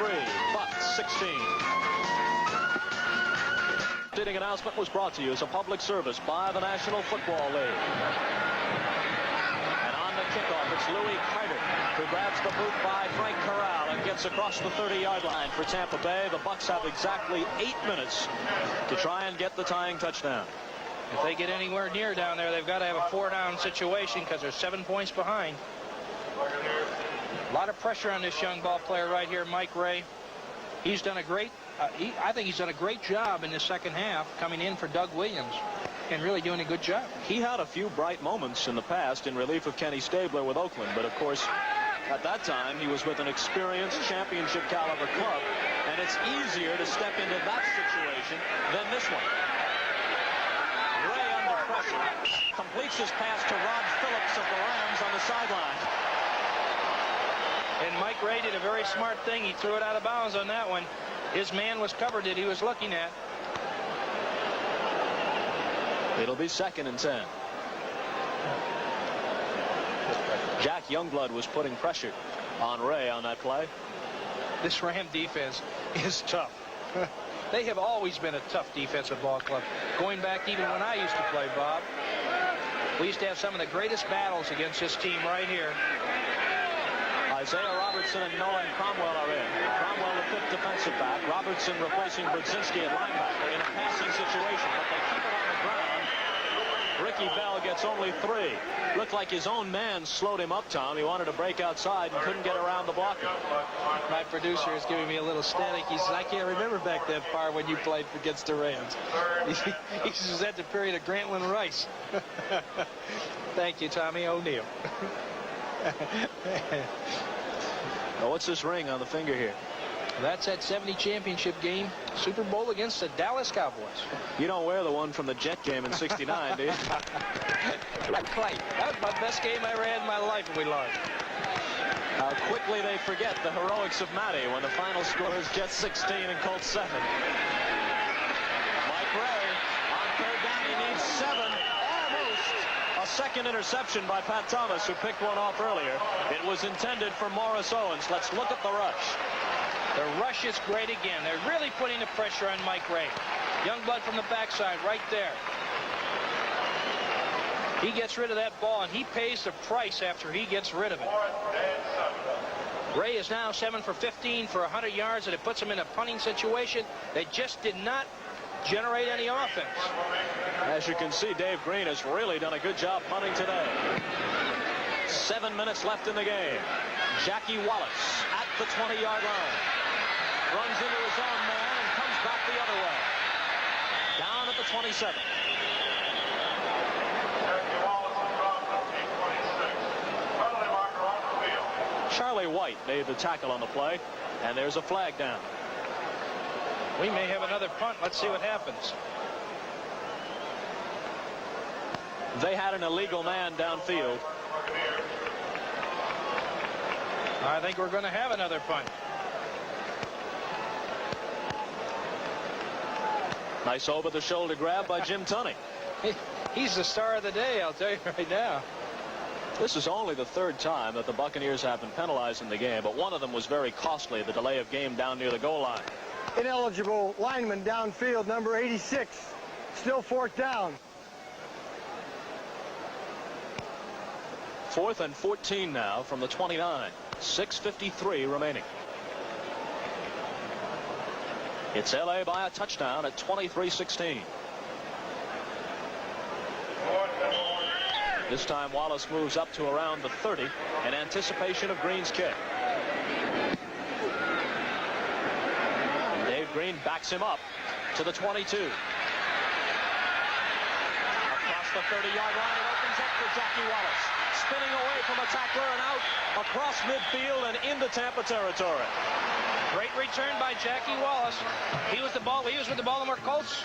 Bucs 16. Sitting announcement was brought to you as a public service by the National Football League. And on the kickoff, it's Louis Carter who grabs the boot by Frank Corral and gets across the 30-yard line for Tampa Bay. The Bucs have exactly 8 minutes to try and get the tying touchdown. If they get anywhere near down there, they've got to have a 4-down situation because they're 7 points behind. A lot of pressure on this young ball player right here, Mike Ray. He's done a great, I think he's done a great job in the second half coming in for Doug Williams and really doing a good job. He had a few bright moments in the past in relief of Kenny Stabler with Oakland, but of course, at that time, he was with an experienced championship caliber club, and it's easier to step into that situation than this one. Ray under pressure completes his pass to Rod Phillips of the Rams on the sideline. And Mike Ray did a very smart thing. He threw it out of bounds on that one. His man was covered that he was looking at. It'll be 2nd and 10. Jack Youngblood was putting pressure on Ray on that play. This Ram defense is tough. They have always been a tough defensive ball club. Going back even when I used to play, Bob, we used to have some of the greatest battles against this team right here. Isaiah Robertson and Nolan Cromwell are in. Cromwell the 5th defensive back. Robertson replacing Brzezinski at linebacker in a passing situation, but they keep it on the ground. Ricky Bell gets only 3. Looked like his own man slowed him up, Tom. He wanted to break outside and couldn't get around the blocker. My producer is giving me a little static. He says, I can't remember back that far when you played against the Rams. He says, that's the period of Grantland Rice. Thank you, Tommy O'Neill. Now, what's this ring on the finger here? That's that 70 championship game, Super Bowl against the Dallas Cowboys. You don't wear the one from the Jet game in '69, do you? Not quite. That was my best game I ever had in my life when we lost. How quickly they forget the heroics of Matty when the final score is Jets 16 and Colts 7. Mike Ray on 3rd down. He needs 7. Almost a second interception by Pat Thomas, who picked one off earlier. It was intended for Morris Owens. Let's look at the rush. The rush is great again. They're really putting the pressure on Mike Ray. Youngblood from the backside right there. He gets rid of that ball, and he pays the price after he gets rid of it. Ray is now 7 for 15 for 100 yards, and it puts him in a punting situation. They just did not generate any offense. As you can see, Dave Green has really done a good job punting today. 7 minutes left in the game. Jackie Wallace at the 20-yard line. Runs into his own man and comes back the other way. Down at the 27. Charlie White made the tackle on the play, and there's a flag down. We may have another punt. Let's see what happens. They had an illegal man downfield. I think we're going to have another punt. Nice over-the-shoulder grab by Jim Tunney. He's the star of the day, I'll tell you right now. This is only the 3rd time that the Buccaneers have been penalized in the game, but one of them was very costly, the delay of game down near the goal line. Ineligible lineman downfield, number 86. Still 4th down. 4th and 14 now from the 29. 6:53 remaining. It's LA by a touchdown at 23-16. This time Wallace moves up to around the 30 in anticipation of Green's kick. And Dave Green backs him up to the 22. Across the 30-yard line, it opens up for Jackie Wallace. Spinning away from a tackler and out across midfield and into Tampa territory. Great return by Jackie Wallace. He was with the Baltimore Colts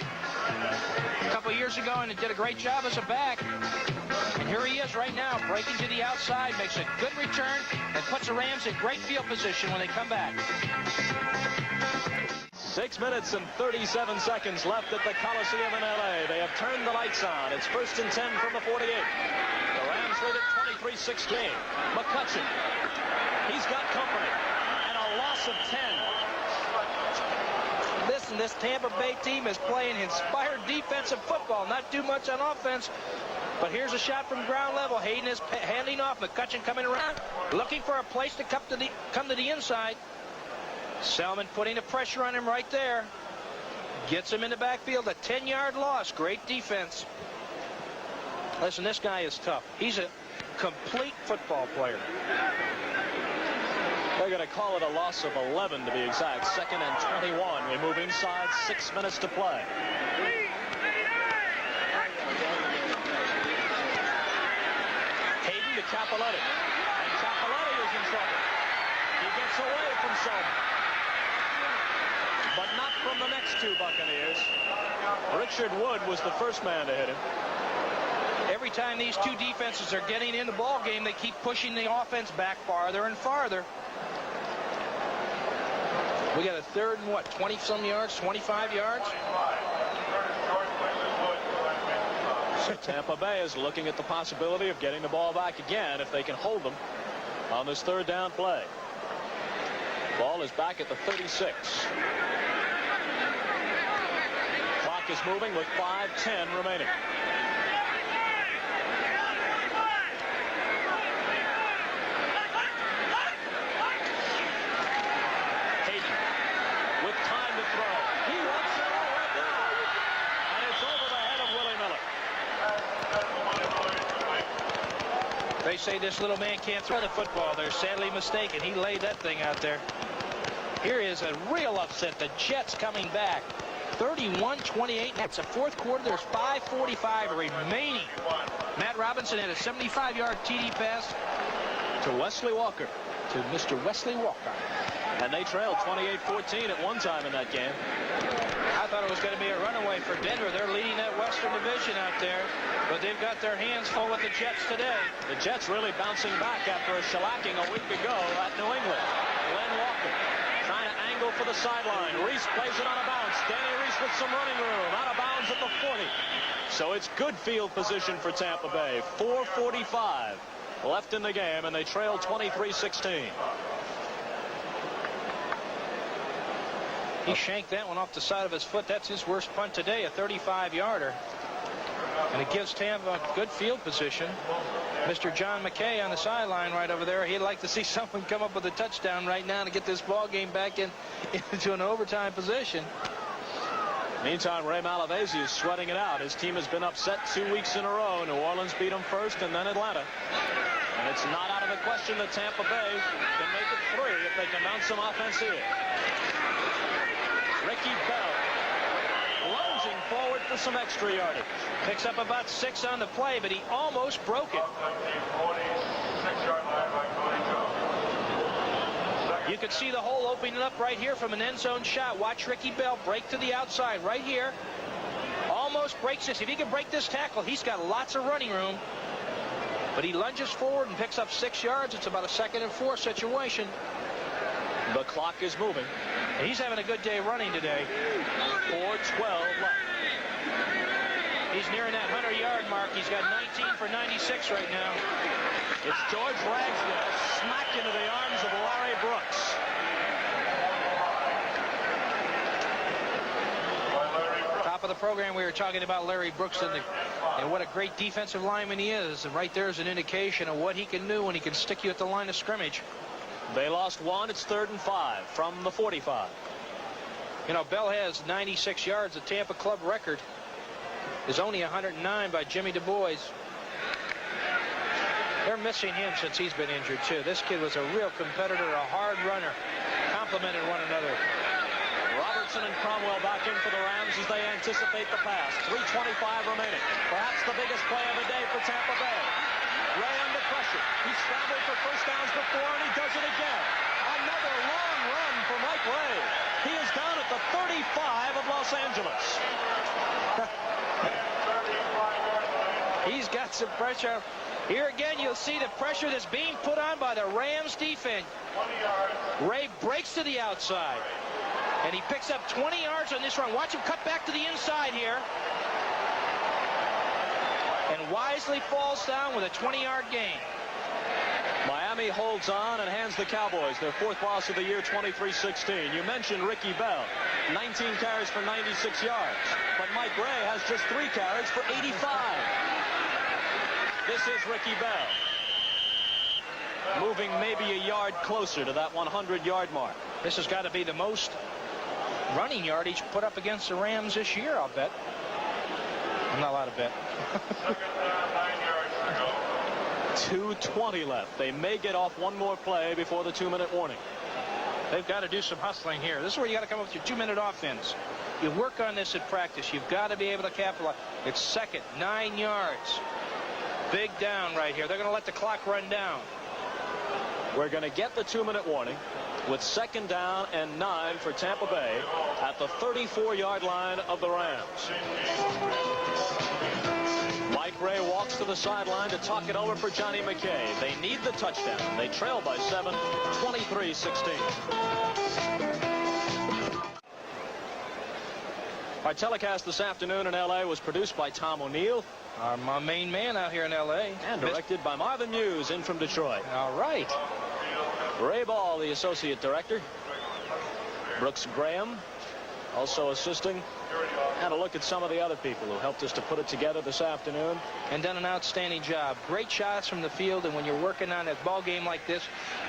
a couple years ago and did a great job as a back. And here he is right now, breaking to the outside, makes a good return, and puts the Rams in great field position when they come back. 6 minutes and 37 seconds left at the Coliseum in L.A. They have turned the lights on. It's 1st and 10 from the 48. The Rams lead at 23-16. McCutcheon. He's got company. And a loss of 10. Listen, this Tampa Bay team is playing inspired defensive football. Not too much on offense. But here's a shot from ground level. Haden is handing off. McCutcheon coming around, looking for a place to come to the inside. Selman putting the pressure on him right there. Gets him in the backfield. A 10-yard loss. Great defense. Listen, this guy is tough. He's a complete football player. They're going to call it a loss of 11 to be exact. 2nd and 21. We move inside. 6 minutes to play. Haden to Capoletti. And Capoletti is in trouble. He gets away from Selman. But not from the next two Buccaneers. Richard Wood was the first man to hit him. Every time these two defenses are getting in the ball game, they keep pushing the offense back farther and farther. We got a 3rd and what, 20-some yards, 25 yards? So Tampa Bay is looking at the possibility of getting the ball back again if they can hold them on this 3rd down play. Ball is back at the 36. Clock is moving with 5:10 remaining. Haden with time to throw. He wants it all right now. And it's over the head of Willie Miller. They say this little man can't throw the football. They're sadly mistaken. He laid that thing out there. Here is a real upset. The Jets coming back. 31-28. That's the 4th quarter. There's 5:45 remaining. Matt Robinson had a 75-yard TD pass To Wesley Walker. to Mr. Wesley Walker. And they trailed 28-14 at one time in that game. I thought it was going to be a runaway for Denver. They're leading that Western Division out there, but they've got their hands full with the Jets today. The Jets really bouncing back after a shellacking a week ago at New England. Glenn Walker trying to angle for the sideline. Reese plays it on a bounce. Danny Reese with some running room. Out of bounds at the 40. So it's good field position for Tampa Bay. 4:45 left in the game, and they trail 23-16. He shanked that one off the side of his foot. That's his worst punt today, a 35-yarder. And it gives Tampa good field position. Mr. John McKay on the sideline right over there. He'd like to see someone come up with a touchdown right now to get this ball game back into an overtime position. Meantime, Ray Malavasi is sweating it out. His team has been upset 2 weeks in a row. New Orleans beat them first and then Atlanta. And it's not out of the question that Tampa Bay can make it 3 if they can mount some offense here. Ricky Bell lunging forward for some extra yardage. Picks up about 6 on the play, but he almost broke it. You can see the hole opening up right here from an end zone shot. Watch Ricky Bell break to the outside right here. Almost breaks this. If he can break this tackle, he's got lots of running room. But he lunges forward and picks up 6 yards. It's about a 2nd and 4 situation. The clock is moving. And he's having a good day running today. 4:12 left. He's nearing that 100-yard mark. He's got 19 for 96 right now. It's George Ragsdale smack into the arms of Larry Brooks. Top of the program, we were talking about Larry Brooks and what a great defensive lineman he is. And right there is an indication of what he can do when he can stick you at the line of scrimmage. They lost 1. It's 3rd and 5 from the 45. You know, Bell has 96 yards. The Tampa club record is only 109 by Jimmy Du Bois. They're missing him since he's been injured, too. This kid was a real competitor, a hard runner. Complemented one another. Robertson and Cromwell back in for the Rams as they anticipate the pass. 3:25 remaining. Perhaps the biggest play of the day for Tampa Bay. Ray under pressure. He scrambled for first downs before, and he does it again. Another long run for Mike Ray. He is down at the 35 of Los Angeles. He's got some pressure. Here again, you'll see the pressure that's being put on by the Rams defense. Ray breaks to the outside. And he picks up 20 yards on this run. Watch him cut back to the inside here. And wisely falls down with a 20-yard gain. Miami holds on and hands the Cowboys their 4th loss of the year, 23-16. You mentioned Ricky Bell, 19 carries for 96 yards. But Mike Ray has just 3 carries for 85. This is Ricky Bell, moving maybe a yard closer to that 100-yard mark. This has got to be the most running yardage put up against the Rams this year, I'll bet. I'm not allowed to bet. 2:20 left. They may get off one more play before the 2-minute warning. They've got to do some hustling here. This is where you got to come up with your 2-minute offense. You work on this at practice. You've got to be able to capitalize. It's 2nd, 9 yards. Big down right here. They're going to let the clock run down. We're going to get the 2-minute warning with 2nd down and 9 for Tampa Bay at the 34-yard line of the Rams. Mike Ray walks to the sideline to talk it over for Johnny McKay. They need the touchdown. They trail by 7, 23-16. Our telecast this afternoon in L.A. was produced by Tom O'Neill. My main man out here in L.A. And directed by Marvin Muse in from Detroit. All right. Ray Ball, the associate director. Brooks Graham, also assisting. And a look at some of the other people who helped us to put it together this afternoon. And done an outstanding job. Great shots from the field, and when you're working on a ball game like this,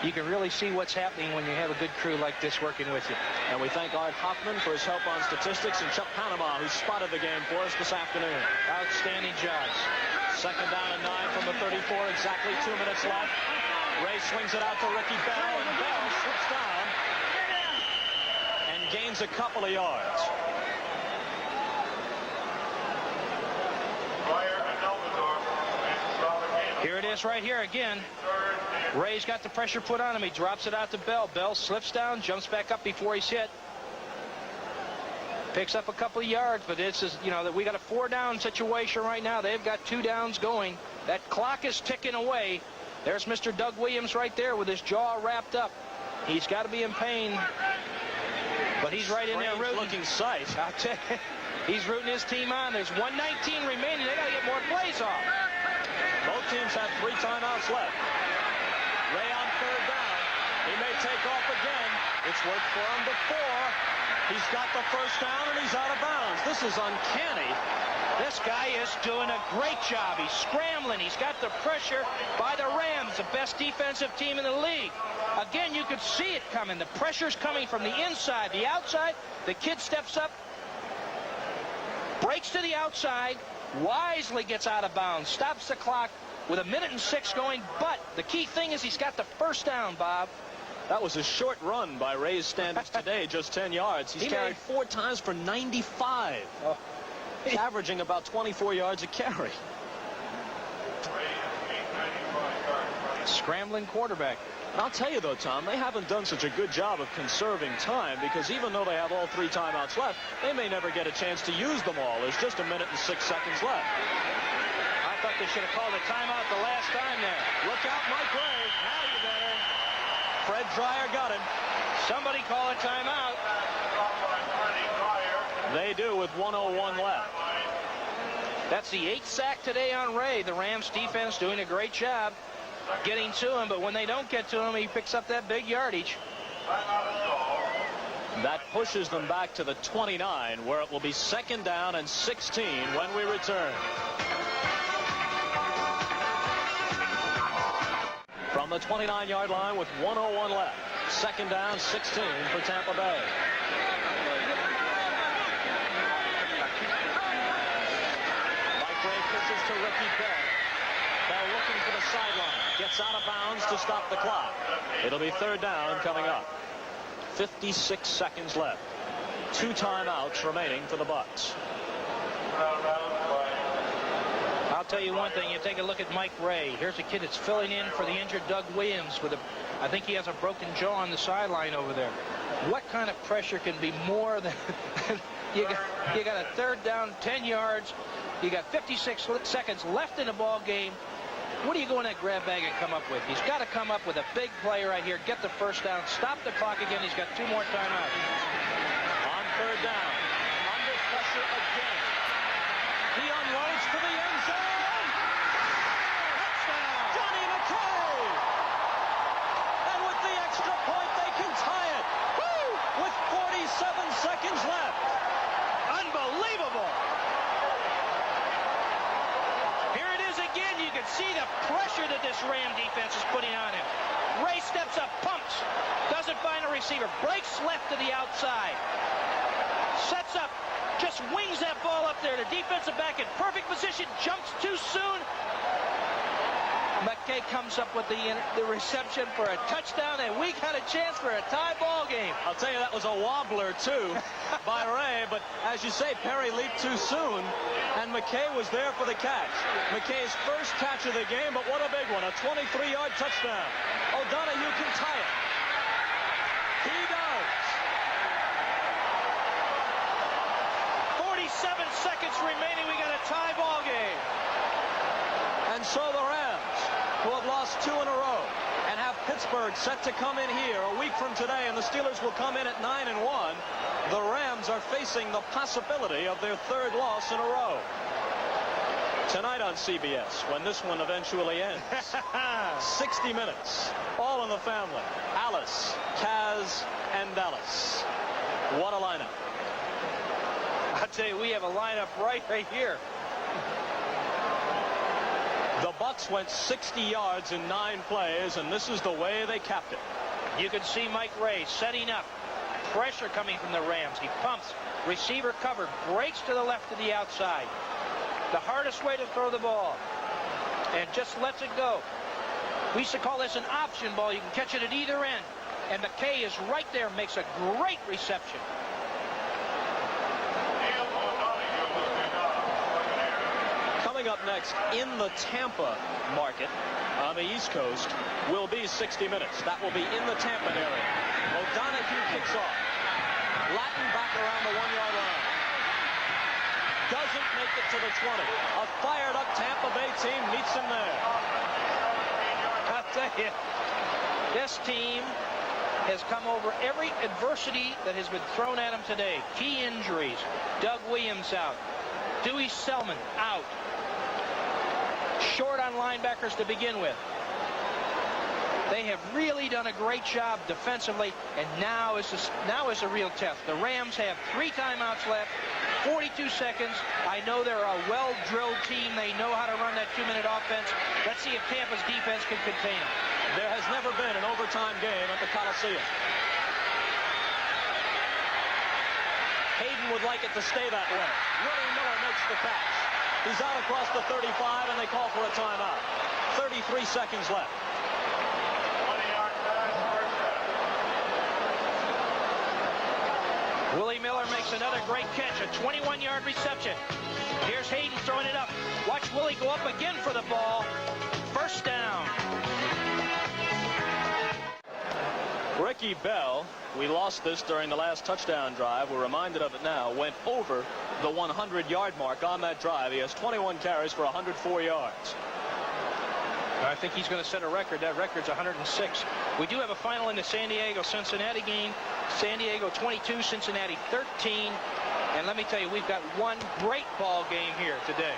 you can really see what's happening when you have a good crew like this working with you. And we thank Art Hoffman for his help on statistics, and Chuck Panama, who spotted the game for us this afternoon. Outstanding jobs. 2nd down and 9 from the 34, exactly 2 minutes left. Ray swings it out to Ricky Bell, and Bell slips down and gains a couple of yards. Here it is right here again. Ray's got the pressure put on him. He drops it out to Bell. Bell slips down, jumps back up before he's hit. Picks up a couple of yards, but this is, you know, that we got a 4-down situation right now. They've got 2 downs going. That clock is ticking away. There's Mr. Doug Williams right there with his jaw wrapped up. He's got to be in pain, but he's right in there rooting. Looking sight. I'll tell you, he's rooting his team on. There's 1:19 remaining. They got to get more plays off. Both teams have 3 timeouts left. Ray on 3rd down. He may take off again. It's worked for him before. He's got the 1st down and he's out of bounds. This is uncanny. This guy is doing a great job. He's scrambling. He's got the pressure by the Rams, the best defensive team in the league. Again, you could see it coming. The pressure's coming from the inside, the outside. The kid steps up, breaks to the outside, wisely gets out of bounds, stops the clock with 1:06 going. But the key thing is he's got the 1st down, Bob. That was a short run by Ray's standards today, just 10 yards. He's carried 4 times for 95. Oh. He's averaging about 24 yards a carry. Scrambling quarterback. I'll tell you, though, Tom, they haven't done such a good job of conserving time, because even though they have all 3 timeouts left, they may never get a chance to use them all. There's just 1 minute and 6 seconds left. I thought they should have called a timeout the last time there. Look out, Mike Ray. Now you better. Fred Dreyer got him. Somebody call a timeout. They do with 1:01 left. That's the 8th sack today on Ray. The Rams defense doing a great job getting to him, but when they don't get to him, he picks up that big yardage. That pushes them back to the 29, where it will be 2nd down and 16 when we return. From the 29-yard line with 1:01 left. 2nd down, 16 for Tampa Bay. Mike Ray pitches to Ricky Bell. Bell looking for the sideline. Gets out of bounds to stop the clock. It'll be 3rd down coming up. 56 seconds left. 2 timeouts remaining for the Bucs. I'll tell you one thing. You take a look at Mike Ray. Here's a kid that's filling in for the injured Doug Williams with I think he has a broken jaw on the sideline over there. What kind of pressure can be more than you got a 3rd down, 10 yards. You got 56 seconds left in the ball game. What are you going at grab bag and come up with? He's got to come up with a big play right here, get the 1st down, stop the clock again. He's got 2 more timeouts. third down. Under pressure again. He unloads to the end zone. Touchdown! Johnny McKay! And with the extra point, they can tie it. Woo! With 47 seconds left. Unbelievable! Here it is again. You can see the pressure that this Ram defense is putting on him. Ray steps up, pumps, doesn't find a receiver, breaks left to the outside, sets up, just wings that ball up there. The defensive back in perfect position, jumps too soon. McKay comes up with the reception for a touchdown, and we got a chance for a tie ball game. I'll tell you, that was a wobbler, too, by Ray. But as you say, Perry leaped too soon, and McKay was there for the catch. McKay's first catch of the game, but what a big one, a 23-yard touchdown. O'Donoghue can tie it. He does. 47 seconds remaining. We got a tie ball game. And so the Rams, who have lost 2 in a row, and have Pittsburgh set to come in here a week from today, and the Steelers will come in at 9-1. The Rams are facing the possibility of their 3rd loss in a row. Tonight on CBS, when this one eventually ends. 60 minutes, all in the family. Alice, Kaz, and Dallas. What a lineup. I'll tell you, we have a lineup right here. The Bucs went 60 yards in 9 plays, and this is the way they capped it. You can see Mike Ray setting up. Pressure coming from the Rams. He pumps. Receiver covered. Breaks to the left to the outside. The hardest way to throw the ball. And just lets it go. We used to call this an option ball. You can catch it at either end. And McKay is right there. Makes a great reception. Coming up next in the Tampa market on the East Coast will be 60 minutes. That will be in the Tampa area. O'Donoghue kicks off. Latin back around the 1-yard line. Doesn't make it to the 20. A fired-up Tampa Bay team meets him there. I'll tell you, this team has come over every adversity that has been thrown at him today. Key injuries. Doug Williams out. Dewey Selman out. Short on linebackers to begin with. They have really done a great job defensively, and now is a real test. The Rams have 3 timeouts left, 42 seconds. I know they're a well-drilled team. They know how to run that 2-minute offense. Let's see if Tampa's defense can contain them. There has never been an overtime game at the Coliseum. Haden would like it to stay that way. Willie Miller makes the catch. He's out across the 35, and they call for a timeout. 33 seconds left. 20-yard pass, first down. Willie Miller makes another great catch, a 21-yard reception. Here's Haden throwing it up. Watch Willie go up again for the ball. First down. Ricky Bell, we lost this during the last touchdown drive. We're reminded of it now. Went over the 100-yard mark on that drive. He has 21 carries for 104 yards. I think he's going to set a record. That record's 106. We do have a final in the San Diego-Cincinnati game. San Diego 22, Cincinnati 13. And let me tell you, we've got one great ball game here today.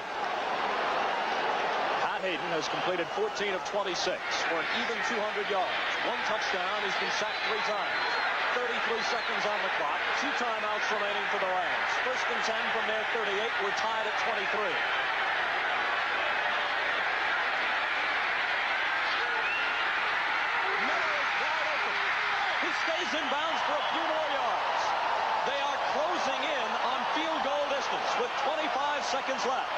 Haden has completed 14 of 26 for an even 200 yards. 1 touchdown. He's been sacked 3 times. 33 seconds on the clock. 2 timeouts remaining for the Rams. 1st and 10 from their 38. We're tied at 23. Miller is wide open. He stays in bounds for a few more yards. They are closing in on field goal distance with 25 seconds left.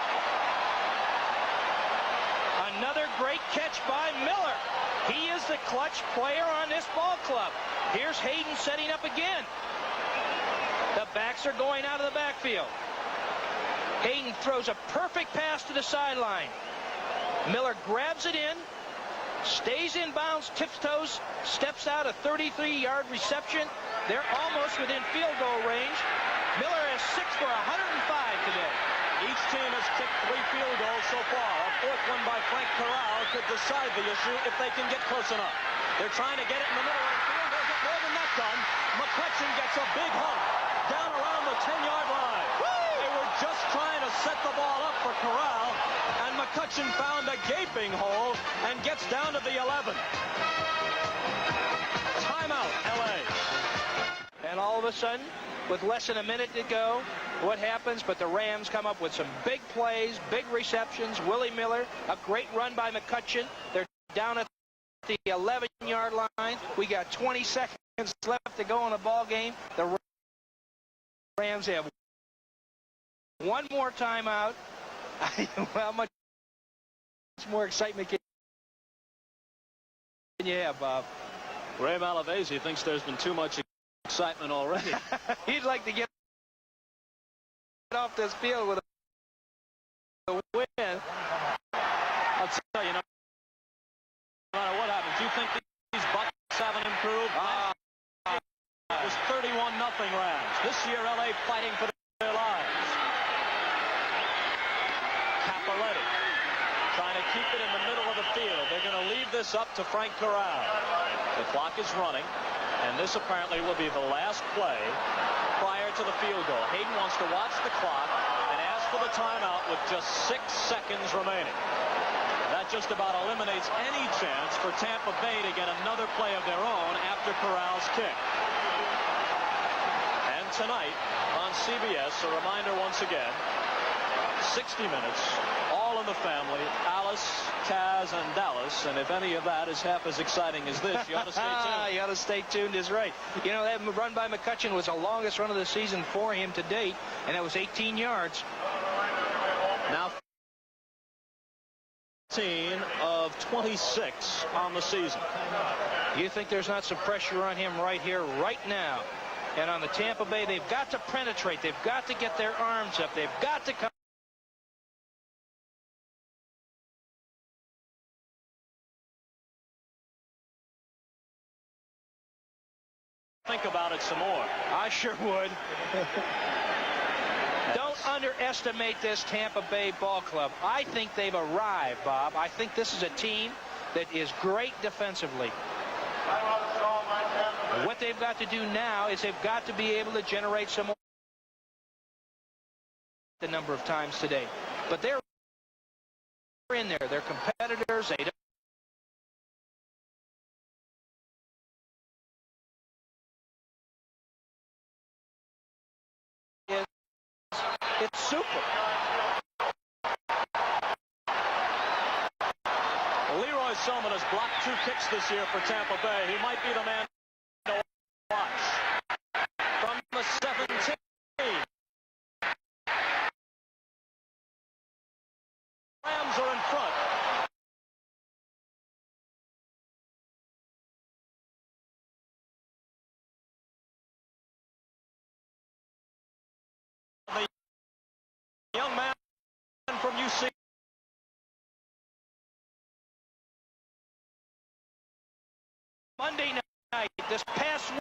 Another great catch by Miller. He is the clutch player on this ball club. Here's Haden setting up again. The backs are going out of the backfield. Haden throws a perfect pass to the sideline. Miller grabs it in, stays in bounds, tiptoes, steps out a 33-yard reception. They're almost within field goal range. Miller has 6 for 105 today. Each team has kicked 3 field goals so far. A 4th one by Frank Corral could decide the issue if they can get close enough. They're trying to get it in the middle of the field. They'll get more than that done. McCutcheon gets a big hump down around the 10-yard line. They were just trying to set the ball up for Corral, and McCutcheon found a gaping hole and gets down to the 11. Timeout, LA. And all of a sudden, with less than a minute to go, what happens? But the Rams come up with some big plays, big receptions. Willie Miller, a great run by McCutcheon. They're down at the 11-yard line. We got 20 seconds left to go in the ball game. The Rams have one more timeout. How much more excitement can you have, Bob? Ray Malavasi thinks there's been too much excitement already. He'd like to get off this field with a win. I'll tell you, no matter what happens, you think these Bucs haven't improved? It was 31-0 Rams. This year, LA fighting for their lives. Capoletti trying to keep it in the middle of the field. They're going to leave this up to Frank Corral. The clock is running, and this apparently will be the last play prior to the field goal. Haden wants to watch the clock and ask for the timeout with just 6 seconds remaining. That just about eliminates any chance for Tampa Bay to get another play of their own after Corral's kick. And tonight on CBS, a reminder once again, 60 minutes, all in the family, Alice, Kaz, and Dallas. And if any of that is half as exciting as this, you ought to stay tuned. You ought to stay tuned is right. You know, that run by McCutcheon was the longest run of the season for him to date, and that was 18 yards. Now 15 of 26 on the season. You think there's not some pressure on him right here, right now? And on the Tampa Bay, they've got to penetrate. They've got to get their arms up. They've got to come. Think about it some more. I sure would. Don't underestimate this Tampa Bay ball club. I think they've arrived, Bob. I think this is a team that is great defensively. What they've got to do now is they've got to be able to generate some more the number of times today. But they're in there. They're competitors. They don't. It's super. Leroy Selman has blocked 2 kicks this year for Tampa Bay. He might be the man to watch. From the 17. Rams are in front. The young man from UC. Monday night, this past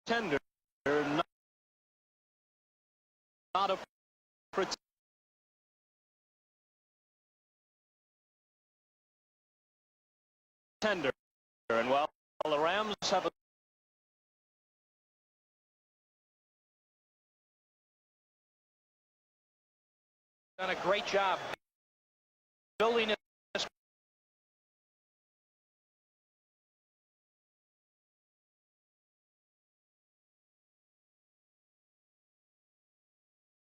Tender, not a pretender. And well, the Rams have done a great job building it.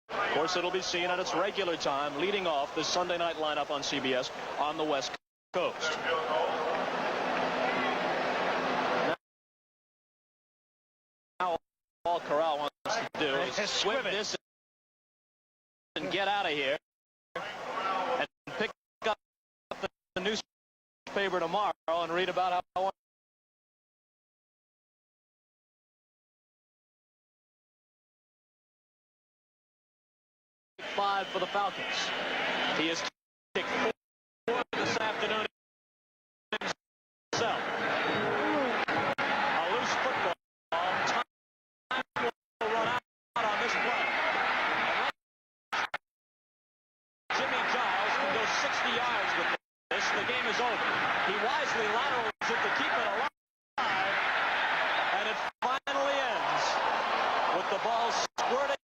Of course, it'll be seen at its regular time, leading off this Sunday night lineup on CBS on the West Coast. Now, all Corral wants to do is swim this and get out of here and pick up the newspaper tomorrow and read about how 5 for the Falcons. He has kicked 4 this afternoon himself. A loose football. Time will run out on this play. Jimmy Giles can go 60 yards with this. The game is over. He wisely laterals it to keep it alive. And it finally ends with the ball squirting.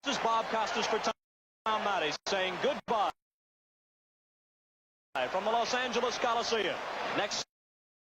This is Bob Costas for Tom Matty saying goodbye from the Los Angeles Coliseum. Next